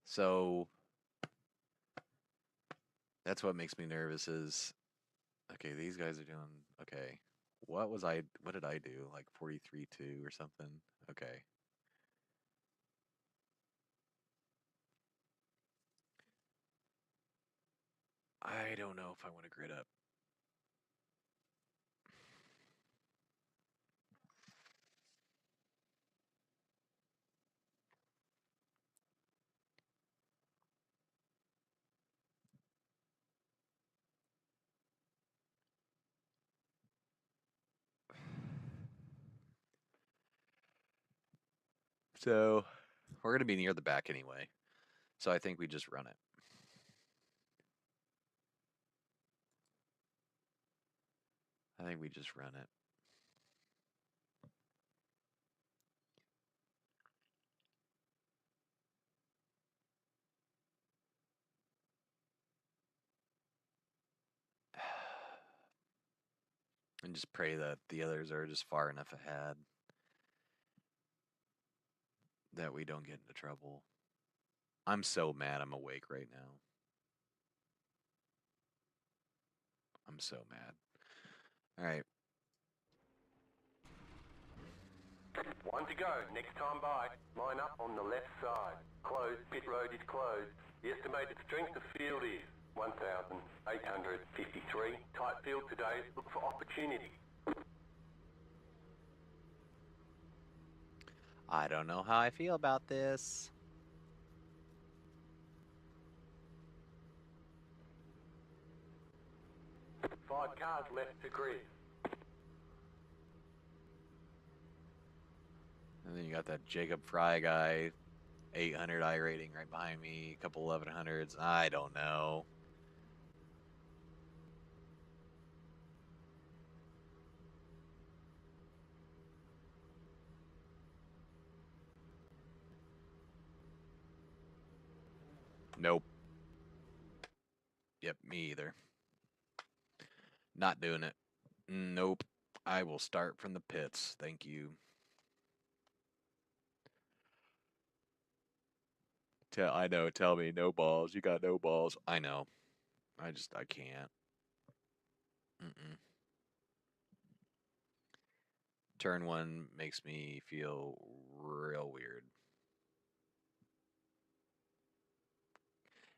Speaker 1: So that's what makes me nervous is, okay, these guys are doing, okay. What did I do? Like 43.2 or something? Okay. I don't know if I want to grid up. So we're going to be near the back anyway. So I think we just run it. I think we just run it. And just pray that the others are just far enough ahead that we don't get into trouble. I'm so mad I'm awake right now. I'm so mad. All right.
Speaker 2: One to go. Next time by. Line up on the left side. Closed. Pit road is closed. The estimated strength of field is 1,853. Tight field today. Look for opportunity.
Speaker 1: I don't know how I feel about this.
Speaker 2: Five cars left to grid.
Speaker 1: And then you got that Jacob Fry guy, 800 iRating right behind me, a couple 1100s. I don't know. Nope. Yep, me either. Not doing it. Nope. I will start from the pits. Thank you. I know. Tell me, no balls. You got no balls. I know. I can't. Mm-mm. Turn one makes me feel real weird.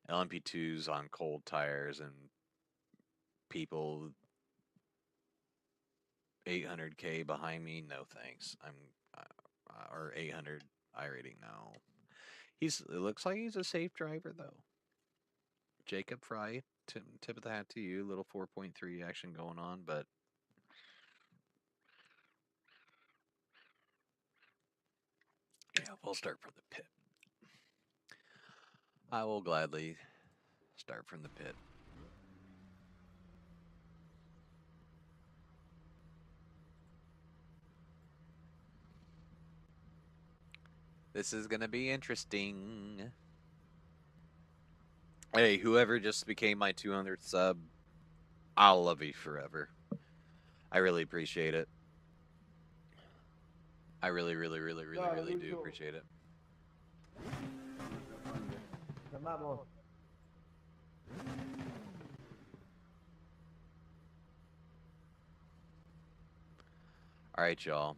Speaker 1: LMP2s on cold tires and people 800K behind me. No thanks. Or 800 iRating. No. It looks like he's a safe driver though. Jacob Fry, tip of the hat to you. Little 4.3 action going on, but yeah, we'll start from the pit. I will gladly start from the pit. This is gonna be interesting. Hey, whoever just became my 200th sub, I'll love you forever. I really appreciate it. I really do appreciate it.
Speaker 5: Nos vamos.
Speaker 1: All right, y'all.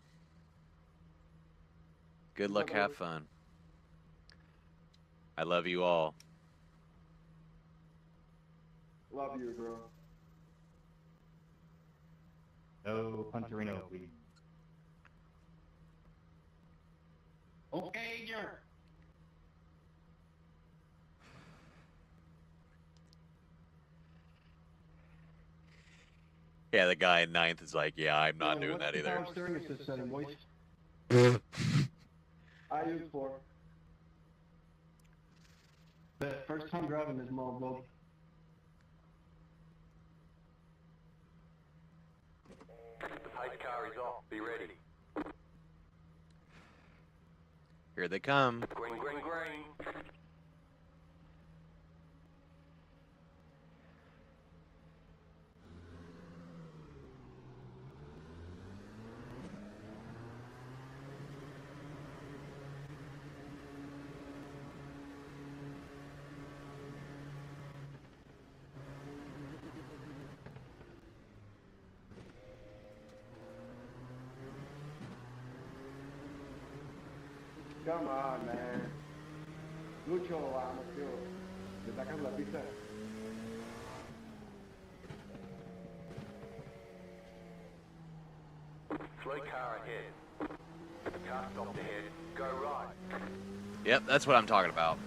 Speaker 1: Good luck, have fun. I love you all.
Speaker 7: Love you, bro.
Speaker 3: No Punterino, please. Okay, Jer.
Speaker 1: Yeah, the guy in 9th is like, yeah, I'm not doing that either.
Speaker 7: Power steering assist setting, boys. I use 4. The first time driving this motherfucker.
Speaker 2: The pace car is off. Be ready.
Speaker 1: Here they come.
Speaker 2: Green, green, green.
Speaker 7: Come on, man. Lucho, vamos, tío. Le sacamos la pista.
Speaker 2: Slow car ahead. Car stopped ahead. Go right.
Speaker 1: Yep, that's what I'm talking about.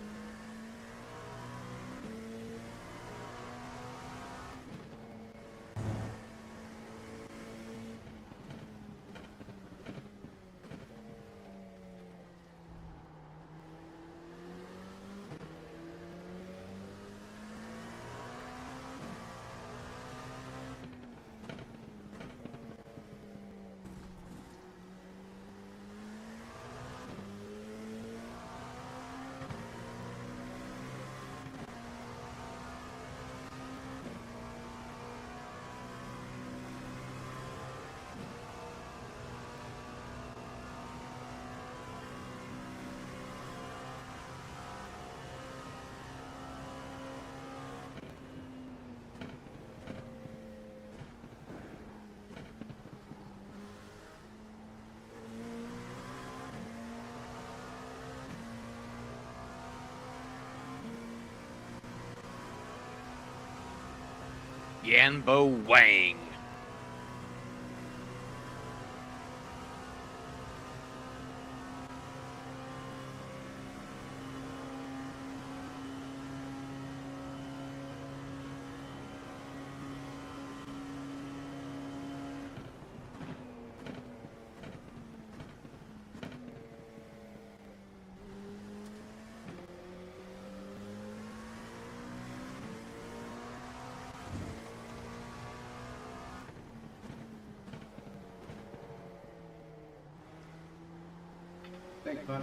Speaker 1: Yanbo Wang.
Speaker 7: Thanks, bud.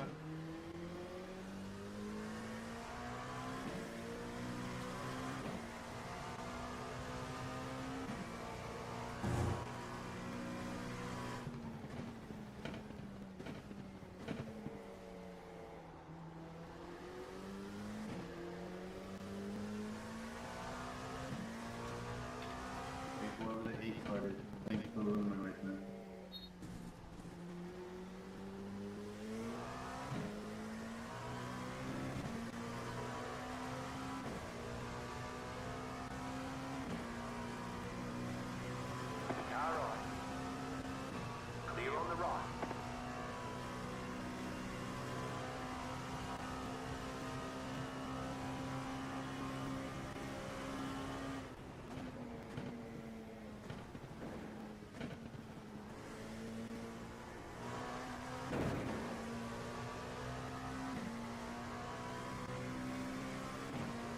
Speaker 7: Before the 8 started, thanks for the room right now.
Speaker 2: Car right. Clear on the right.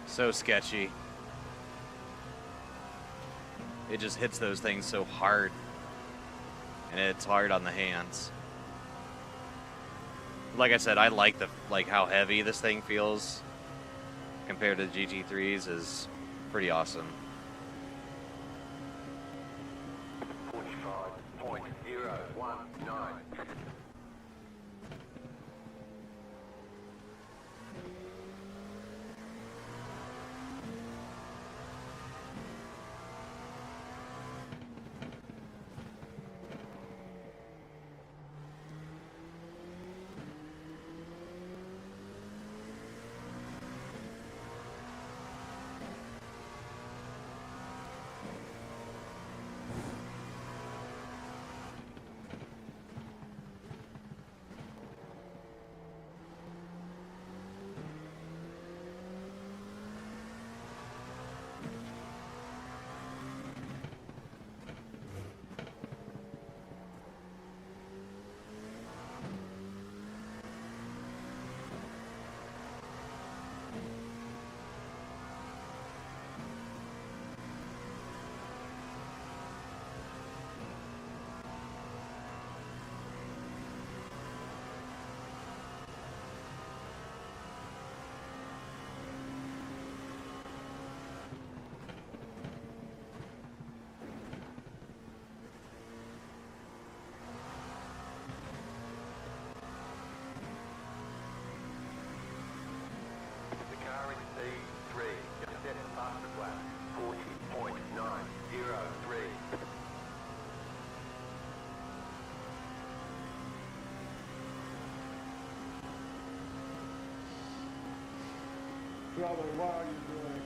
Speaker 1: So sketchy. It just hits those things so hard. And it's hard on the hands. like I said, I like how heavy this thing feels compared to the GT3s is pretty awesome.
Speaker 2: 45.019.
Speaker 7: Brother, what are you doing?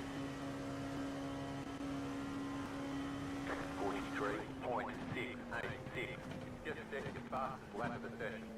Speaker 2: 43.686. Just set your fastest lap of the session.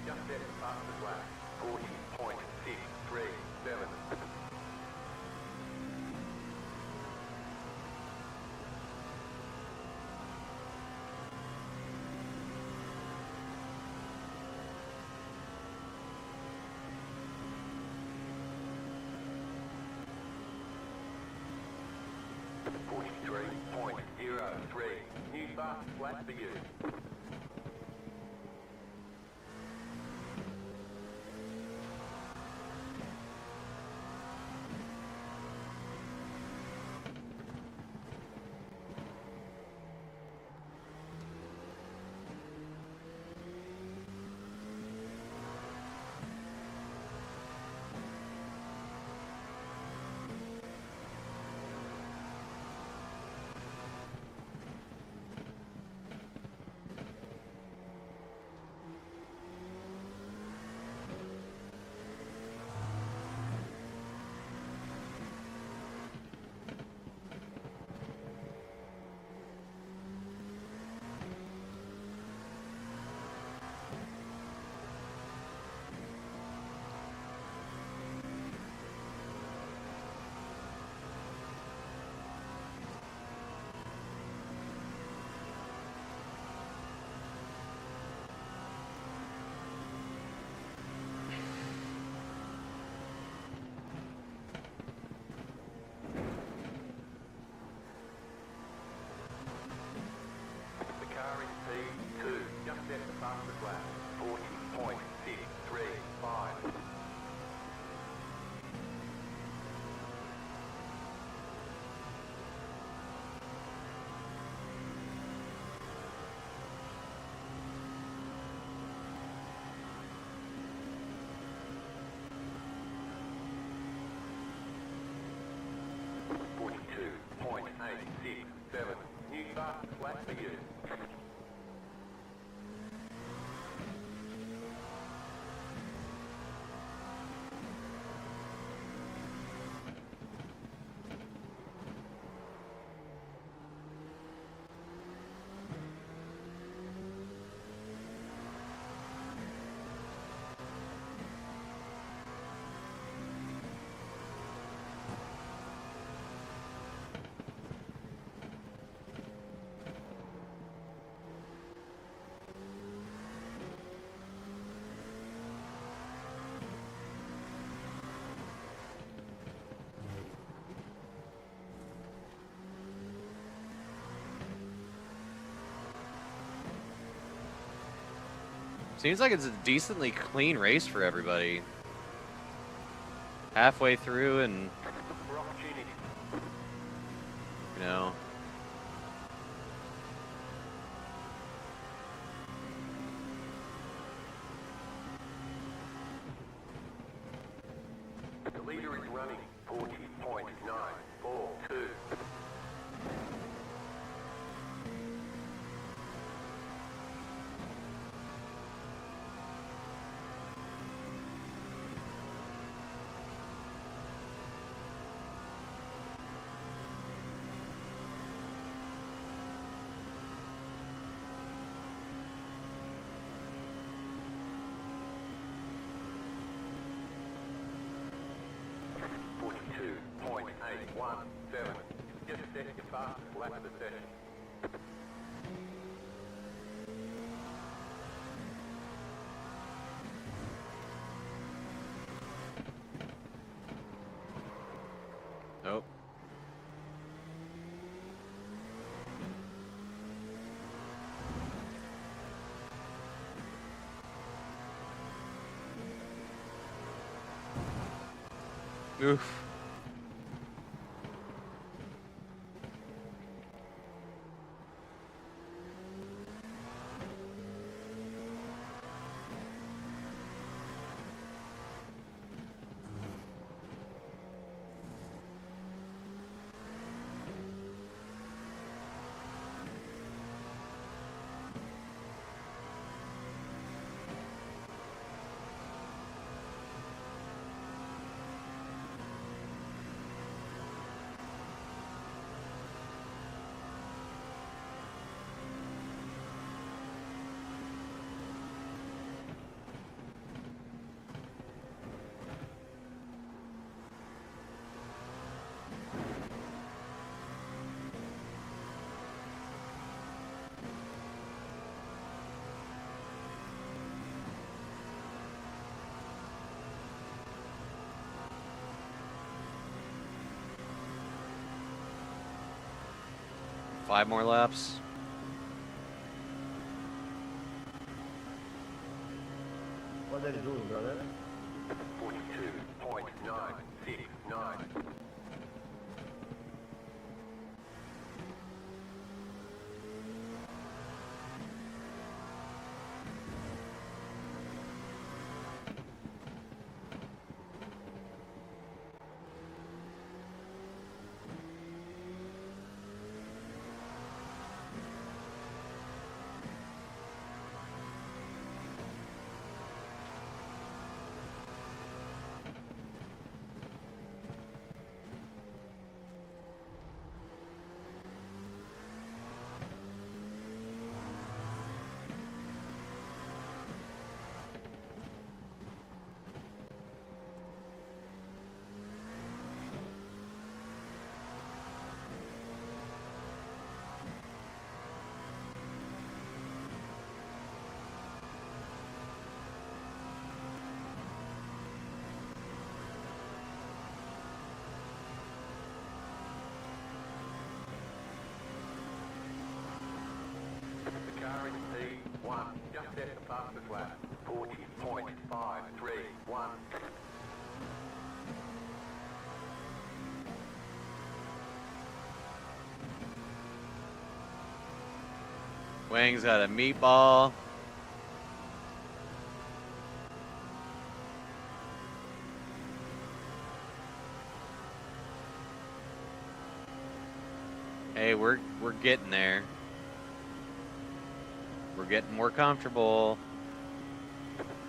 Speaker 2: Just set the fastest lap. 40.637. New fastest lap for you. 8, 6, 7. New fastest lap for you.
Speaker 1: Seems like it's a decently clean race for everybody. Halfway through and, you know.
Speaker 2: The leader is running 40.942. Just set your fastest lap of the session.
Speaker 1: Nope. Oof. Five more laps.
Speaker 5: What are you doing, brother?
Speaker 2: 42.969. The car in P1 just set the fastest lap. 40.531.
Speaker 1: Wang's got a meatball. Hey, we're getting there. We're getting more comfortable.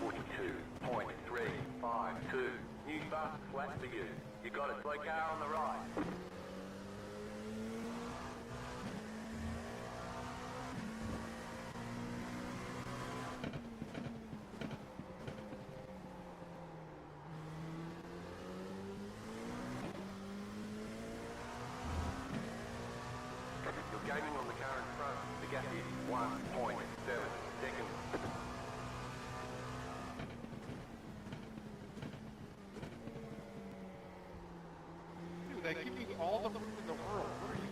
Speaker 2: 42.352. New bus flat for you. You got a slow car on the right. You're gaining on the car in front. The gap is 1.7 seconds.
Speaker 6: Dude, they give you all the room in the world. What are you doing?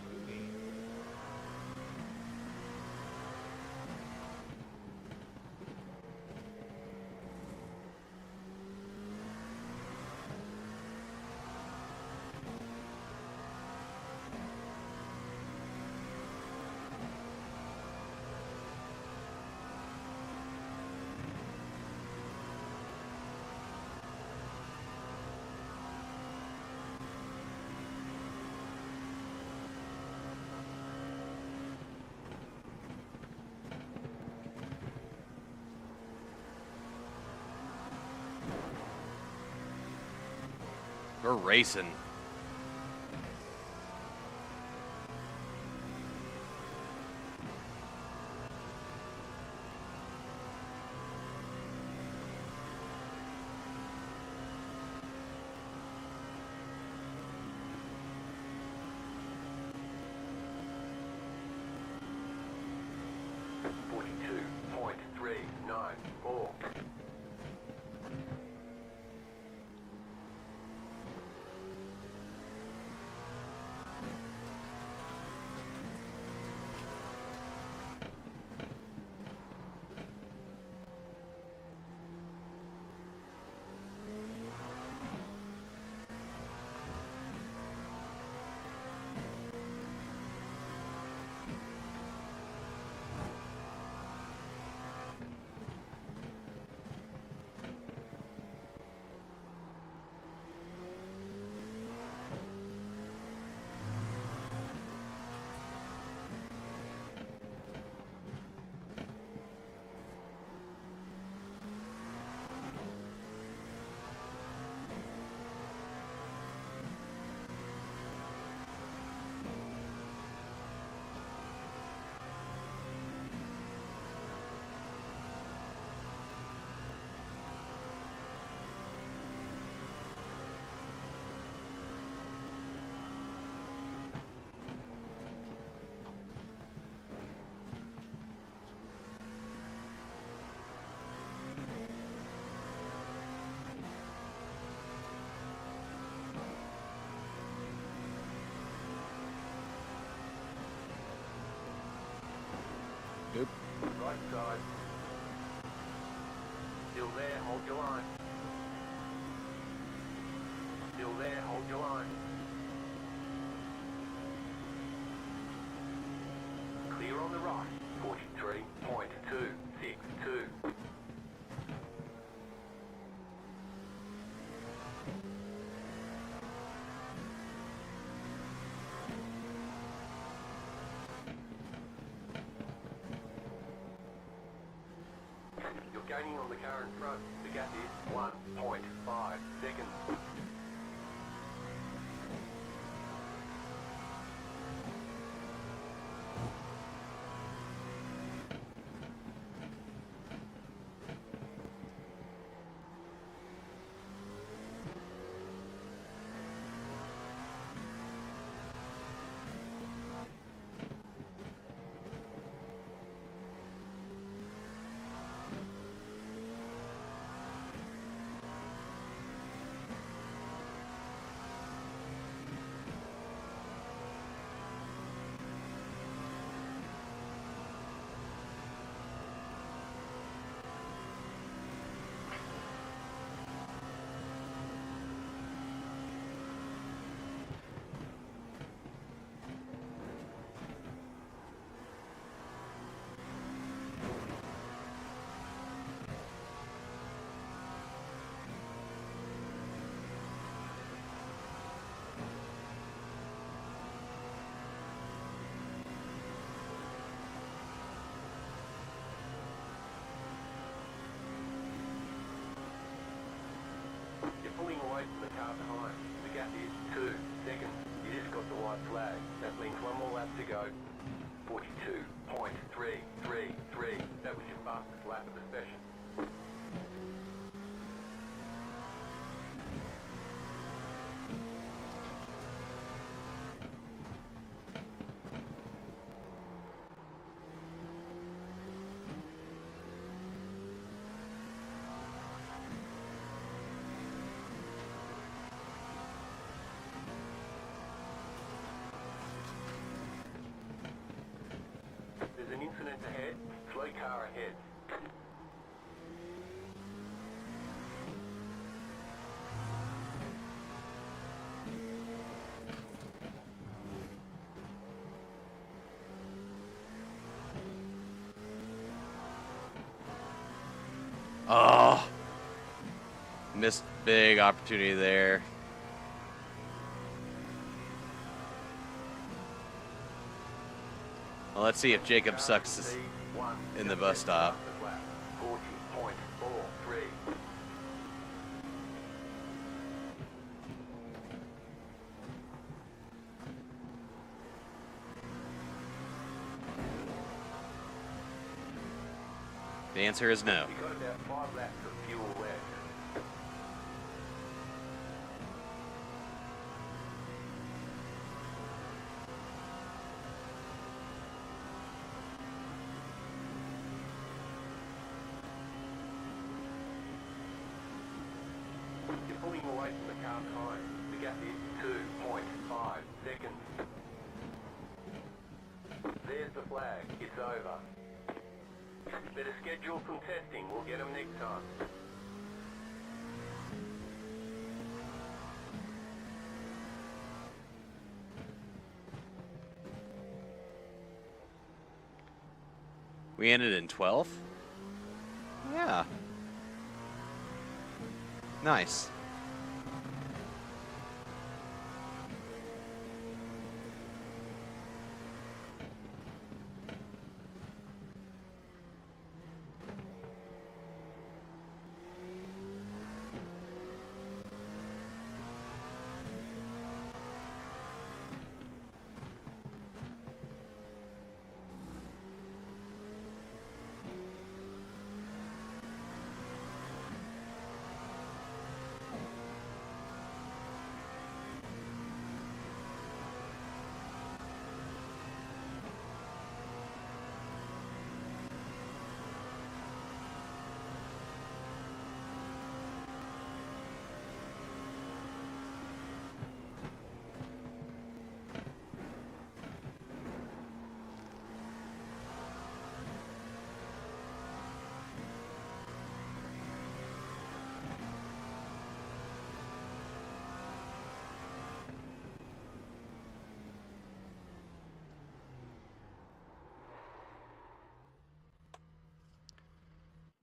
Speaker 1: We're racing.
Speaker 2: Right side. Still there, hold your line. Still there, hold your line. Clear on the right. 43.262. You're gaining on the car in front. The gap is 1.5 seconds. car behind. The gap is 2 seconds. You just got the white flag. That means one more lap to go. 42.333. That was your fastest lap of the session. There's an incident ahead. Slow car ahead.
Speaker 1: Oh, missed big opportunity there. Well, let's see if Jacob sucks in the bus stop.
Speaker 2: 40.43.
Speaker 1: The answer is no.
Speaker 2: You got about 5 laps of fuel left. You're pulling away from the car behind. The gap is 2.5 seconds. There's the flag. It's over. Better schedule some testing. We'll get them next time.
Speaker 1: We ended in 12th? Yeah. Nice.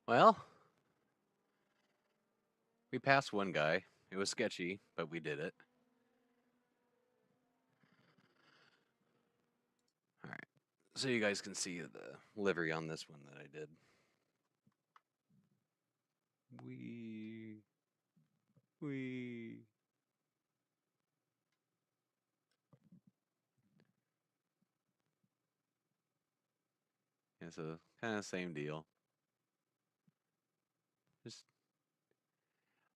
Speaker 1: Well, we passed one guy. It was sketchy, but we did it. All right. So you guys can see the livery on this one that I did. We. Yeah, so kind of same deal.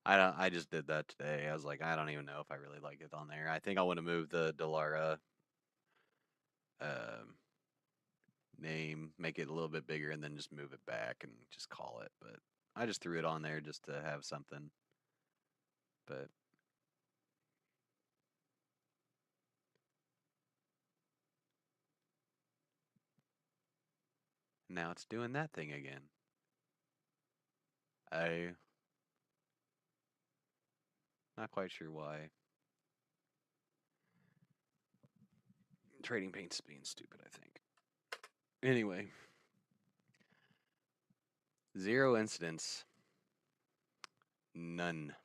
Speaker 1: I just did that today. I was like, I don't even know if I really like it on there. I think I want to move the Delara name, make it a little bit bigger, and then just move it back and just call it. But I just threw it on there just to have something. But now it's doing that thing again. I'm not quite sure why. Trading paint's being stupid, I think. Anyway. 0 incidents. None.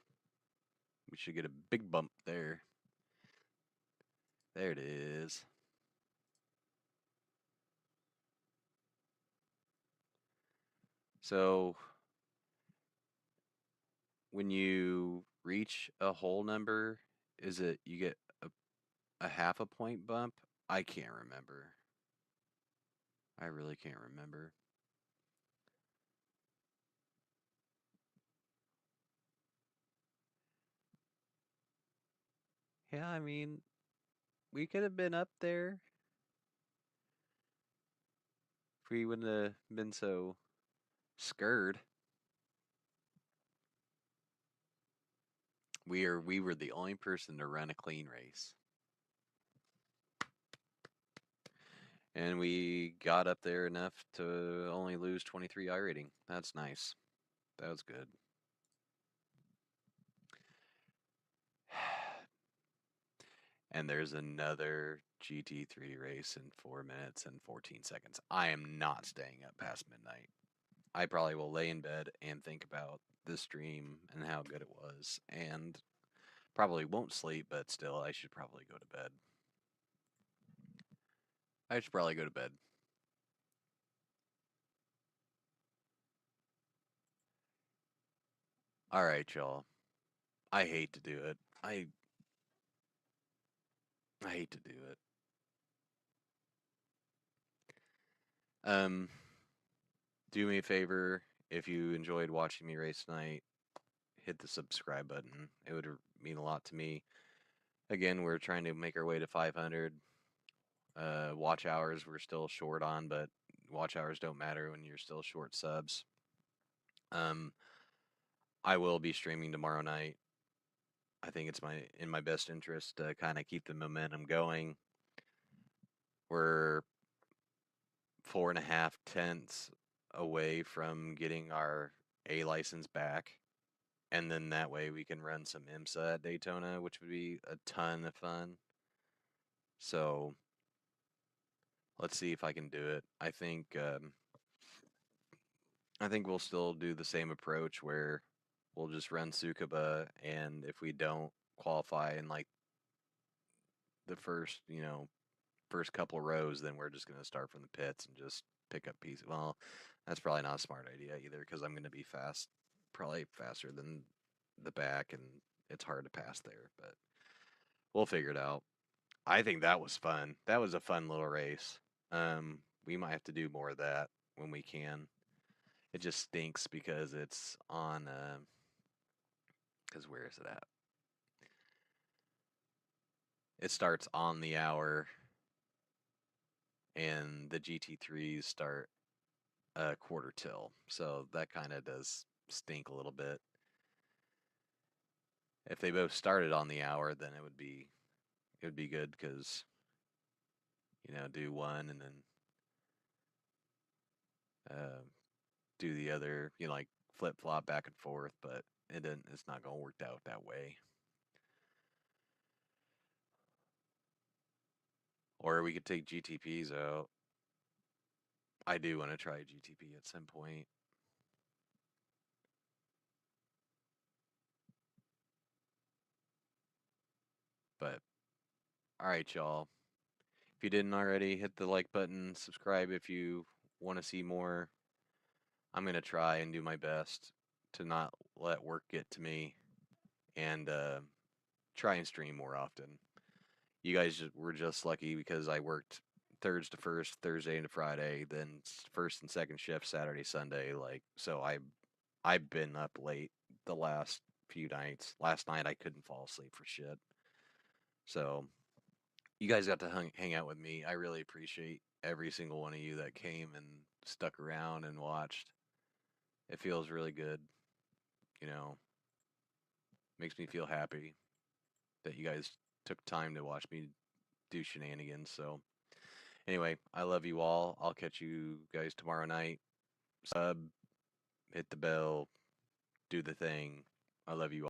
Speaker 1: We should get a big bump there. There it is. So when you reach a whole number, is it you get a half a point bump? I can't remember. I really can't remember. Yeah, I mean, we could have been up there if we wouldn't have been so scared. We were the only person to run a clean race. And we got up there enough to only lose 23 iRating. That's nice. That was good. And there's another GT3 race in 4 minutes and 14 seconds. I am not staying up past midnight. I probably will lay in bed and think about this stream and how good it was, and probably won't sleep, but still, I should probably go to bed. I should probably go to bed. Alright, y'all. I hate to do it. I hate to do it. Do me a favor, if you enjoyed watching me race tonight, hit the subscribe button. It would mean a lot to me. Again, we're trying to make our way to 500. Watch hours we're still short on, but watch hours don't matter when you're still short subs. I will be streaming tomorrow night. I think it's in my best interest to kind of keep the momentum going. We're 4.5 tenths away from getting our A license back, and then that way we can run some IMSA at Daytona, which would be a ton of fun. So let's see if I can do it. I think we'll still do the same approach where we'll just run Tsukuba, and if we don't qualify in like the first couple rows, then we're just going to start from the pits and just pick up pieces. Well, that's probably not a smart idea either, because I'm going to be fast, probably faster than the back, and it's hard to pass there, but we'll figure it out. I think that was fun. That was a fun little race. We might have to do more of that when we can. It just stinks because it's on, because where is it at? It starts on the hour, and the GT3s start a quarter till, so that kind of does stink a little bit. If they both started on the hour, then it would be good, because do one and then do the other, like flip flop back and forth, but it's not gonna work out that way. Or we could take GTPs out. I do want to try GTP at some point. But alright, y'all. If you didn't already, hit the like button, subscribe if you want to see more. I'm going to try and do my best to not let work get to me, and try and stream more often. You guys were just lucky because I worked thirds to first, Thursday into Friday, then first and second shift Saturday, Sunday. So I've been up late the last few nights. Last night I couldn't fall asleep for shit. So you guys got to hang out with me. I really appreciate every single one of you that came and stuck around and watched. It feels really good. Makes me feel happy that you guys took time to watch me do shenanigans. So anyway, I love you all. I'll catch you guys tomorrow night. Sub, hit the bell, do the thing. I love you all.